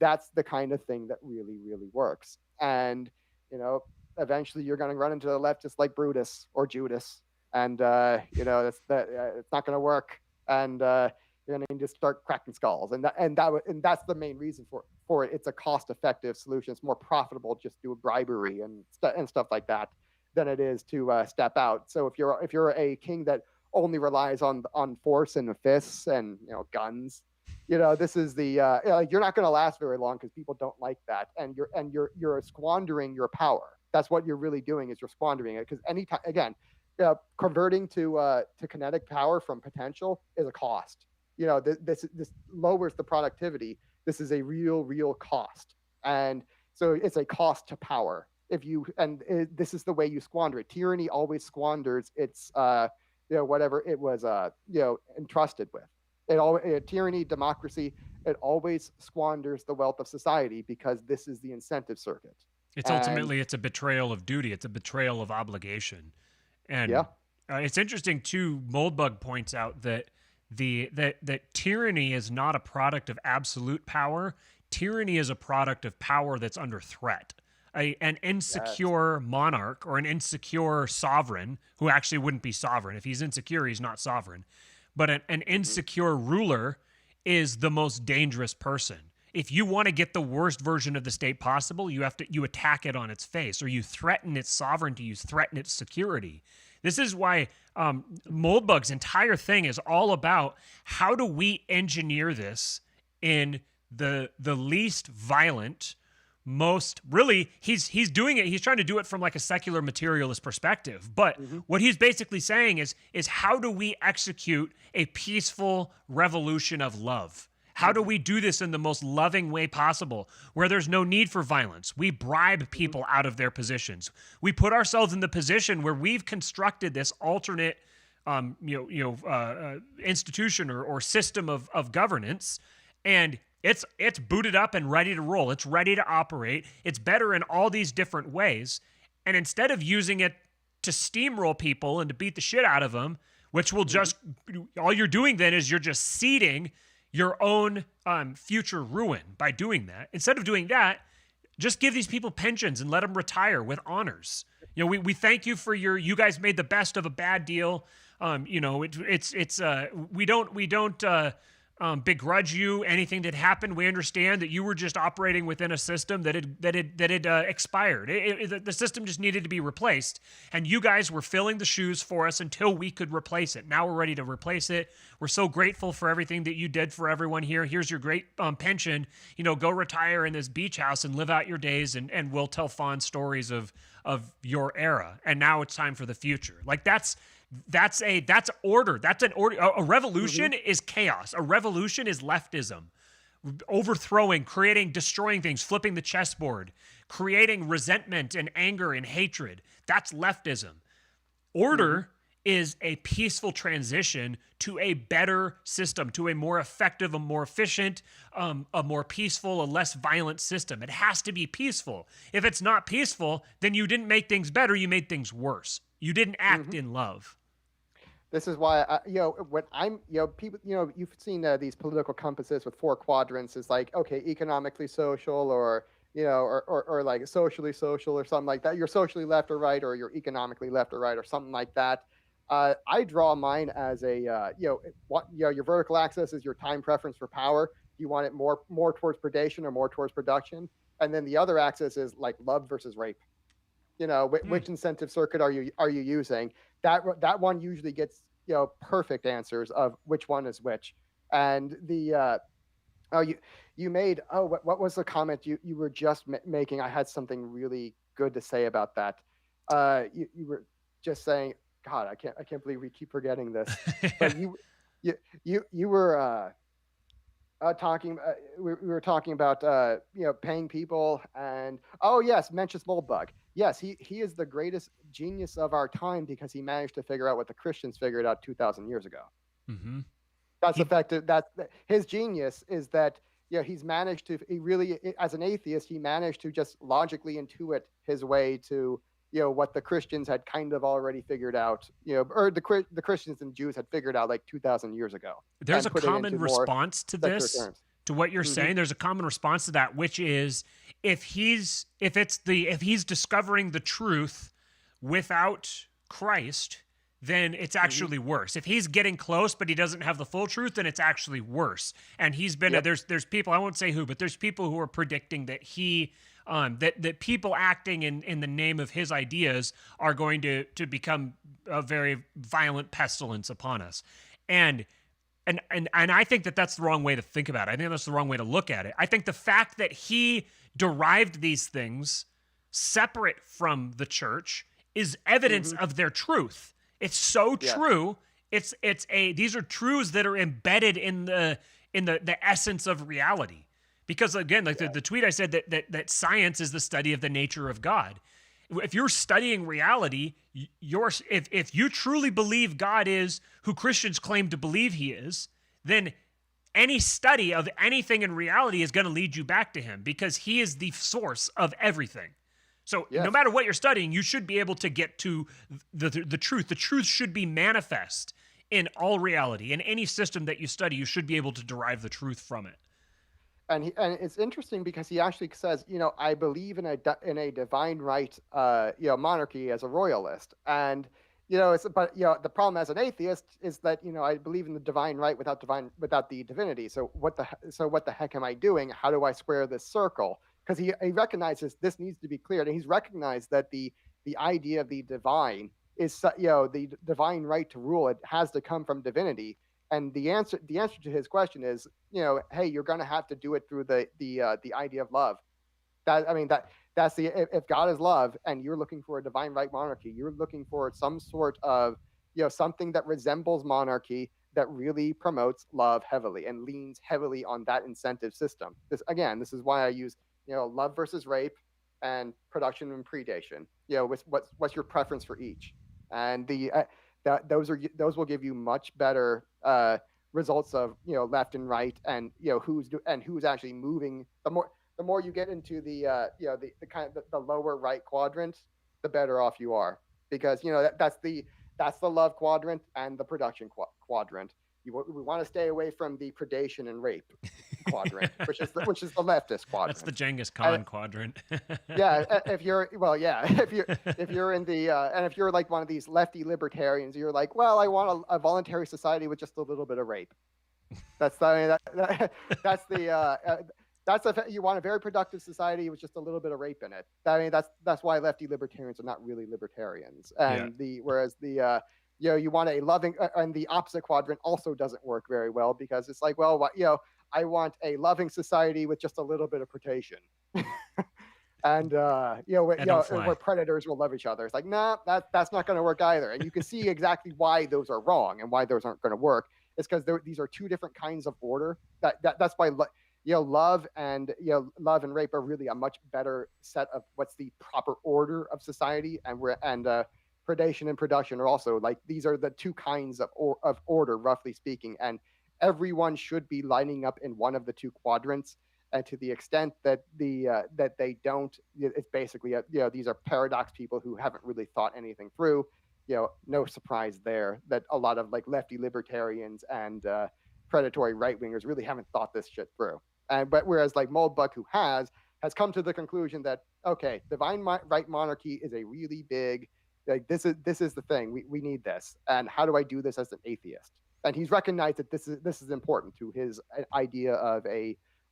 that's the kind of thing that really, really works. And eventually you're going to run into the left just like Brutus or Judas, and it's not going to work. And you're going to just start cracking skulls, and that's the main reason for it. It's a cost-effective solution. It's more profitable just do bribery and stuff like that than it is to step out. So if you're a king that only relies on force and fists and guns, this is the you're not going to last very long because people don't like that, and you're squandering your power. That's what you're really doing, is you're squandering it, because anytime again. Converting to kinetic power from potential is a cost. This lowers the productivity. This is a real cost, and so it's a cost to power. This is the way you squander it. Tyranny always squanders its whatever it was entrusted with. Tyranny, democracy, it always squanders the wealth of society because this is the incentive circuit. Ultimately it's a betrayal of duty. It's a betrayal of obligation. And it's interesting too. Moldbug points out that that tyranny is not a product of absolute power. Tyranny is a product of power that's under threat. An insecure monarch or an insecure sovereign, who actually wouldn't be sovereign. If he's insecure, he's not sovereign. But an insecure ruler is the most dangerous person. If you want to get the worst version of the state possible, you attack it on its face, or you threaten its sovereignty, you threaten its security. This is why Moldbug's entire thing is all about how do we engineer this in the least violent, most really he's doing it. He's trying to do it from like a secular materialist perspective. But what he's basically saying is how do we execute a peaceful revolution of love? How do we do this in the most loving way possible, where there's no need for violence? We bribe people out of their positions. We put ourselves in the position where we've constructed this alternate, institution or system of governance, and it's booted up and ready to roll. It's ready to operate. It's better in all these different ways. And instead of using it to steamroll people and to beat the shit out of them, which will just all you're doing then is you're just seeding your own future ruin by doing that. Instead of doing that, just give these people pensions and let them retire with honors. We thank you for you guys made the best of a bad deal. We don't begrudge you anything that happened. We understand that you were just operating within a system that had expired. The system just needed to be replaced, and you guys were filling the shoes for us until we could replace it. Now we're ready to replace it. We're so grateful for everything that you did for everyone here. Here's your great pension. Go retire in this beach house and live out your days, and we'll tell fond stories of your era. And now it's time for the future. Like that's order. That's an order. A revolution is chaos. A revolution is leftism. Overthrowing, destroying things, flipping the chessboard, creating resentment and anger and hatred. That's leftism. Order is a peaceful transition to a better system, to a more effective, a more efficient, a more peaceful, a less violent system. It has to be peaceful. If it's not peaceful, then you didn't make things better, you made things worse. You didn't act in love. This is why, when I'm, people, you've seen these political compasses with 4 quadrants. It's like, okay, economically social, or like socially social, or something like that. You're socially left or right, or you're economically left or right, or something like that. I draw mine as a, your vertical axis is your time preference for power. You want it more towards predation or more towards production, and then the other axis is like love versus rape. Which incentive circuit are you using? That one usually gets perfect answers of which one is which. And the you made what was the comment you were just making? I had something really good to say about that. You were just saying, God, I can't believe we keep forgetting this. But you were talking. We were talking about paying people, and oh yes, Mencius Moldbug. Yes, he is the greatest genius of our time because he managed to figure out what the Christians figured out 2,000 years ago. Mm-hmm. That's effective. That his genius is that he's managed to. He really, as an atheist, he managed to just logically intuit his way to what the Christians had kind of already figured out. Or the Christians and Jews had figured out like 2,000 years ago. There's a common response to this, terms. to what you're saying. There's a common response to that, which is if he's discovering the truth without Christ, then it's actually worse. If he's getting close, but he doesn't have the full truth, then it's actually worse. And he's been there's people, I won't say who, but there's people who are predicting that that people acting in the name of his ideas are going to become a very violent pestilence upon us. And I think that that's the wrong way to think about it. I think that's the wrong way to look at it. I think the fact that he derived these things separate from the church is evidence of their truth. It's so true. These are truths that are embedded in the essence of reality. Because again, like the tweet I said that science is the study of the nature of God. If you're studying reality, if you truly believe God is who Christians claim to believe he is, then any study of anything in reality is going to lead you back to him because he is the source of everything. So no matter what you're studying, you should be able to get to the truth. The truth should be manifest in all reality. In any system that you study, you should be able to derive the truth from it. And it's interesting because he actually says, I believe in a divine right, monarchy as a royalist. And the problem as an atheist is that I believe in the divine right without the divinity. So what the heck am I doing? How do I square this circle? Because he recognizes this needs to be cleared, and he's recognized that the idea of the divine is the divine right to rule. It has to come from divinity. And the answer to his question is, hey, you're going to have to do it through the idea of love. That's if God is love and you're looking for a divine right monarchy, you're looking for some sort of something that resembles monarchy that really promotes love heavily and leans heavily on that incentive system. This is why I use love versus rape and production and predation. What's your preference for each, and those will give you much better results of left and right, and who's actually moving. The more you get into the kind of the lower right quadrant, the better off you are, because that's the love quadrant and the production quadrant. We want to stay away from the predation and rape quadrant, which is the leftist quadrant. That's the Genghis Khan quadrant. If you're in the and if you're like one of these lefty libertarians, you're like, well, I want a voluntary society with just a little bit of rape. You want a very productive society with just a little bit of rape in it. That's why lefty libertarians are not really libertarians. And whereas you want a loving, and the opposite quadrant also doesn't work very well, because it's like, well, I want a loving society with just a little bit of predation. And where predators will love each other. It's like, nah, that's not going to work either. And you can see exactly why those are wrong and why those aren't going to work. It's because these are two different kinds of order. That's why love and rape are really a much better set of what's the proper order of society, and predation and production are also like, these are the two kinds of order, roughly speaking, and everyone should be lining up in one of the two quadrants. And to the extent that that they don't, it's basically these are paradox people who haven't really thought anything through. No surprise there that a lot of like lefty libertarians and predatory right wingers really haven't thought this shit through. But whereas like Moldbug, who has come to the conclusion that, okay, divine right monarchy is a really big, like, this is the thing, we need this, and how do I do this as an atheist? And he's recognized that this is important to his idea of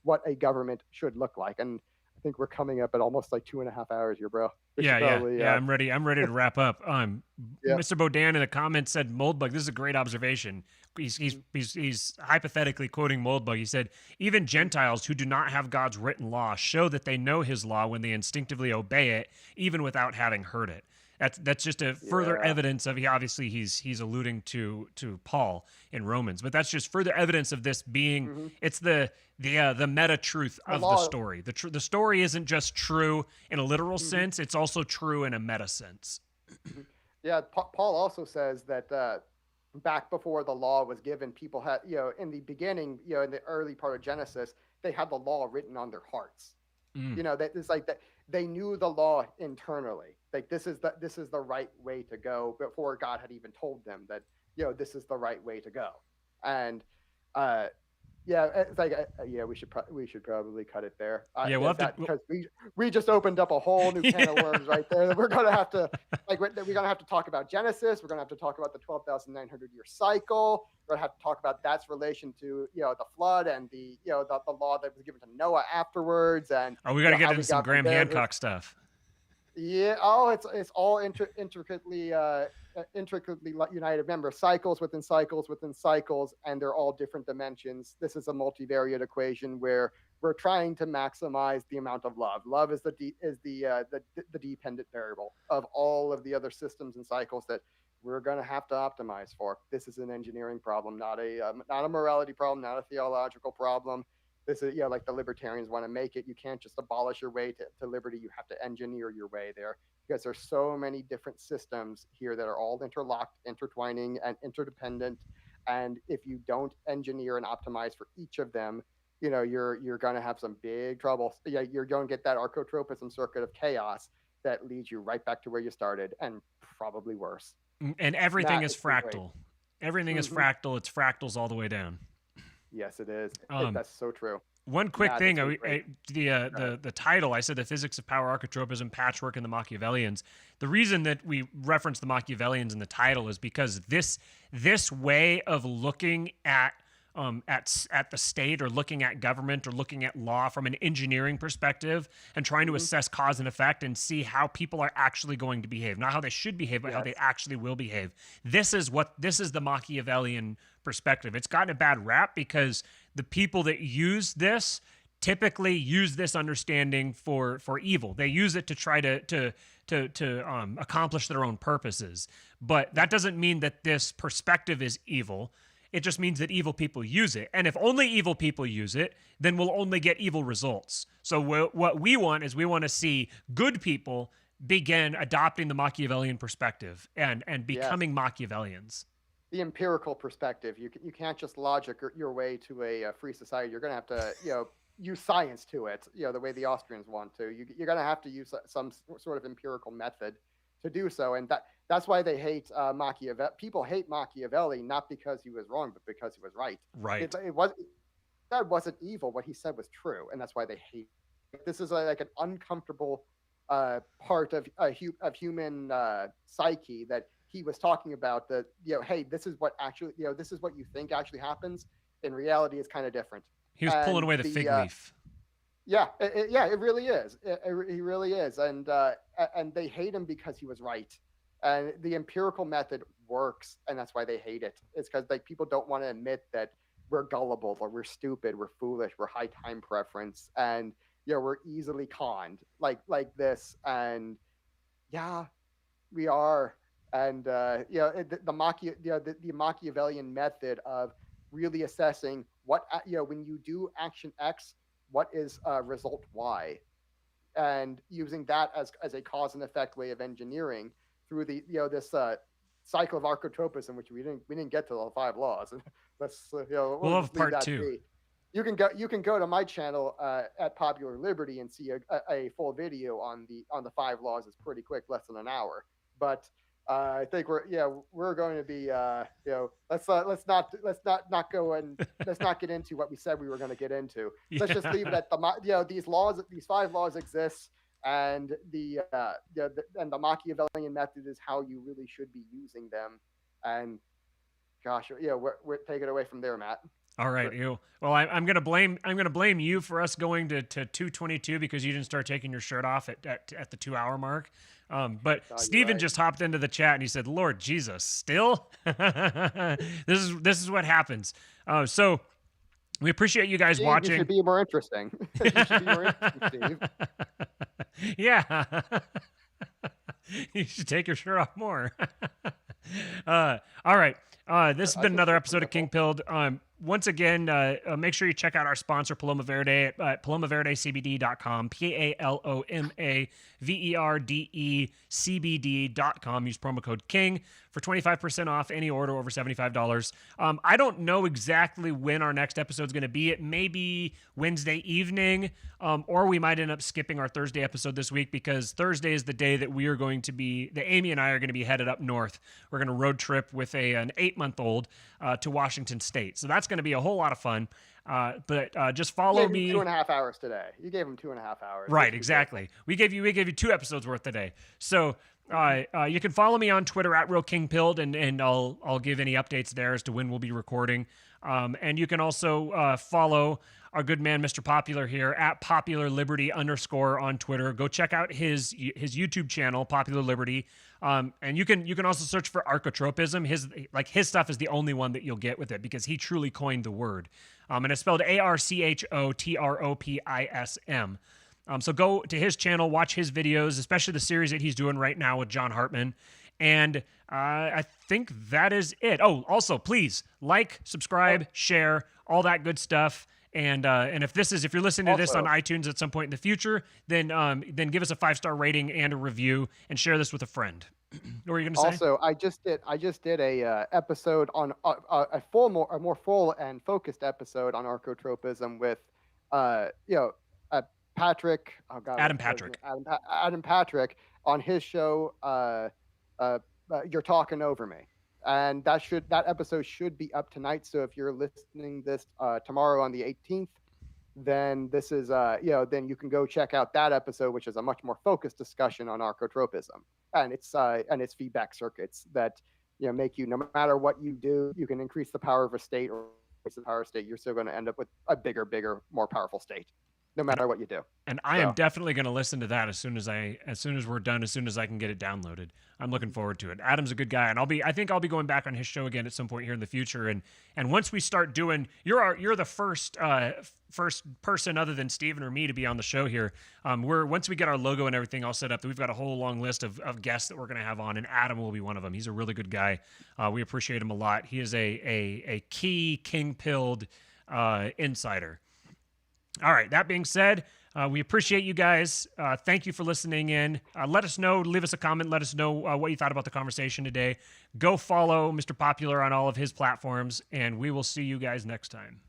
what a government should look like. And I think we're coming up at almost like 2.5 hours here, bro. I'm ready to wrap up. Mr. Bodan in the comments said, Moldbug, this is a great observation. He's hypothetically quoting Moldbug. He said, even Gentiles who do not have God's written law show that they know his law when they instinctively obey it, even without having heard it. That's just a further evidence of he's alluding to Paul in Romans, but that's just further evidence of this being it's the meta truth of the story. The story isn't just true in a literal sense; it's also true in a meta sense. Yeah, Paul also says that back before the law was given, people had, in the beginning, in the early part of Genesis, they had the law written on their hearts. That it's like that they knew the law internally. Like this is the right way to go before God had even told them that this is the right way to go. And it's like we should probably cut it there. Because we just opened up a whole new can of worms right there. We're gonna have to talk about Genesis. We're gonna have to talk about the 12,900 year cycle. We're gonna have to talk about that's relation to the flood and the law that was given to Noah afterwards. And we got to get into some Graham Hancock stuff. Yeah. It's all intricately united. Remember, cycles within cycles within cycles, and they're all different dimensions. This is a multivariate equation where we're trying to maximize the amount of love. Love is the dependent variable of all of the other systems and cycles that we're going to have to optimize for. This is an engineering problem, not a morality problem, not a theological problem. This is like the libertarians want to make it. You can't just abolish your way to liberty. You have to engineer your way there, because there's so many different systems here that are all interlocked, intertwining, and interdependent. And if you don't engineer and optimize for each of them, you're going to have some big trouble. You're going to get that archotropism circuit of chaos that leads you right back to where you started, and probably worse. And everything is fractal. Everything is fractal. It's fractals all the way down. Yes, it is. That's so true. One quick thing, the title, I said the physics of power, archotropism, patchwork, and the Machiavellians. The reason that we reference the Machiavellians in the title is because this way of looking at the state, or looking at government, or looking at law from an engineering perspective, and trying to assess cause and effect and see how people are actually going to behave, not how they should behave, but how they actually will behave. This is the Machiavellian perspective. It's gotten a bad rap because the people that use this typically use this understanding for evil. They use it to try to accomplish their own purposes. But that doesn't mean that this perspective is evil. It just means that evil people use it. And if only evil people use it, then we'll only get evil results. So what we want is we want to see good people begin adopting the Machiavellian perspective and becoming Machiavellians. The empirical perspective. You can't just logic your way to a free society. You're going to have to use science to it, the way the Austrians want to. You're going to have to use some sort of empirical method to do so. And that's why they hate Machiavelli. People hate Machiavelli not because he was wrong, but because he was right. Right. That wasn't evil. What he said was true, and that's why they hate. This is like an uncomfortable part of human psyche that he was talking about. That hey, this is what actually this is what you think actually happens. In reality, it's kind of different. He was pulling away the fig leaf. Yeah, it really is. He really is, and they hate him because he was right. And the empirical method works, and that's why they hate it. It's because people don't want to admit that we're gullible, or we're stupid, we're foolish, we're high time preference, and we're easily conned like this. And yeah, we are. And the Machiavellian method of really assessing what when you do action X, what is result Y, and using that as a cause and effect way of engineering through the this cycle of archotropism, which we didn't get to the 5 laws. Let's we'll have part 2. You can go to my channel at Popular Liberty and see a full video on the 5 laws. It's pretty quick, less than an hour. But I think we're going to be let's not go and let's not get into what we said we were going to get into. Let's just leave it at these 5 laws exist, and the Machiavellian method is how you really should be using them. And gosh, we're take it away from there, Matt. All right, well, I'm gonna blame you for us going to 2:22 because you didn't start taking your shirt off at the 2-hour mark. But Steven just hopped into the chat and he said, "Lord Jesus, still?" This is what happens. So we appreciate you guys watching. You should be more interesting. You should be more interesting, Steve. Yeah. You should take your shirt off more. All right. This has been another episode of King Pilled. Once again, make sure you check out our sponsor, Paloma Verde, at palomaverdecbd.com, PALOMAVERDECBD.com. Use promo code KING for 25% off any order over $75. I don't know exactly when our next episode is going to be. It may be Wednesday evening, or we might end up skipping our Thursday episode this week, because Thursday is the day that we are going to be, that Amy and I are going to be headed up north. We're going to road trip with an 8-month-old to Washington State. So that's going to be a whole lot of fun. But just follow me. 2.5 hours today. You gave him 2.5 hours. Right, exactly. We gave you 2 episodes worth today. So you can follow me on Twitter at RealKingPilled, and I'll give any updates there as to when we'll be recording. And you can also follow our good man, Mr. Popular here, at Popular Liberty _ on Twitter. Go check out his YouTube channel, Popular Liberty. And you can also search for Archotropism. His stuff is the only one that you'll get with it, because he truly coined the word. And it's spelled ARCHOTROPISM. So go to his channel, watch his videos, especially the series that he's doing right now with John Hartman. And I think that is it. Oh, also, please like, subscribe, share, all that good stuff. And if you're listening to this on iTunes at some point in the future, then give us a 5-star rating and a review, and share this with a friend. What were you going to say? Also, I just did a episode on a more full and focused episode on Archotropism with Patrick. Oh God, Adam Patrick. Adam Patrick on his show. You're Talking Over Me. And that episode should be up tonight. So if you're listening this tomorrow on the 18th, then this is then you can go check out that episode, which is a much more focused discussion on Archotropism and its feedback circuits that make you, no matter what you do, you can increase the power of a state or increase the power of a state. You're still going to end up with a bigger, more powerful state, no matter what you do. And I am definitely going to listen to that as soon as we're done, as soon as I can get it downloaded. I'm looking forward to it. Adam's a good guy, and I think I'll be going back on his show again at some point here in the future. And once we start doing, you're the first person other than Steven or me to be on the show here. Once we get our logo and everything all set up, we've got a whole long list of guests that we're going to have on, and Adam will be one of them. He's a really good guy. We appreciate him a lot. He is a key king-pilled insider. All right, that being said, we appreciate you guys. Thank you for listening in. Let us know, leave us a comment, let us know what you thought about the conversation today. Go follow Mr. Popular on all of his platforms, and we will see you guys next time.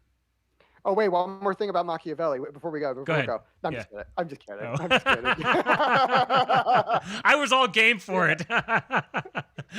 Oh, wait, one more thing about Machiavelli before we go. Go ahead. I'm just kidding. I'm just kidding. I was all game for it.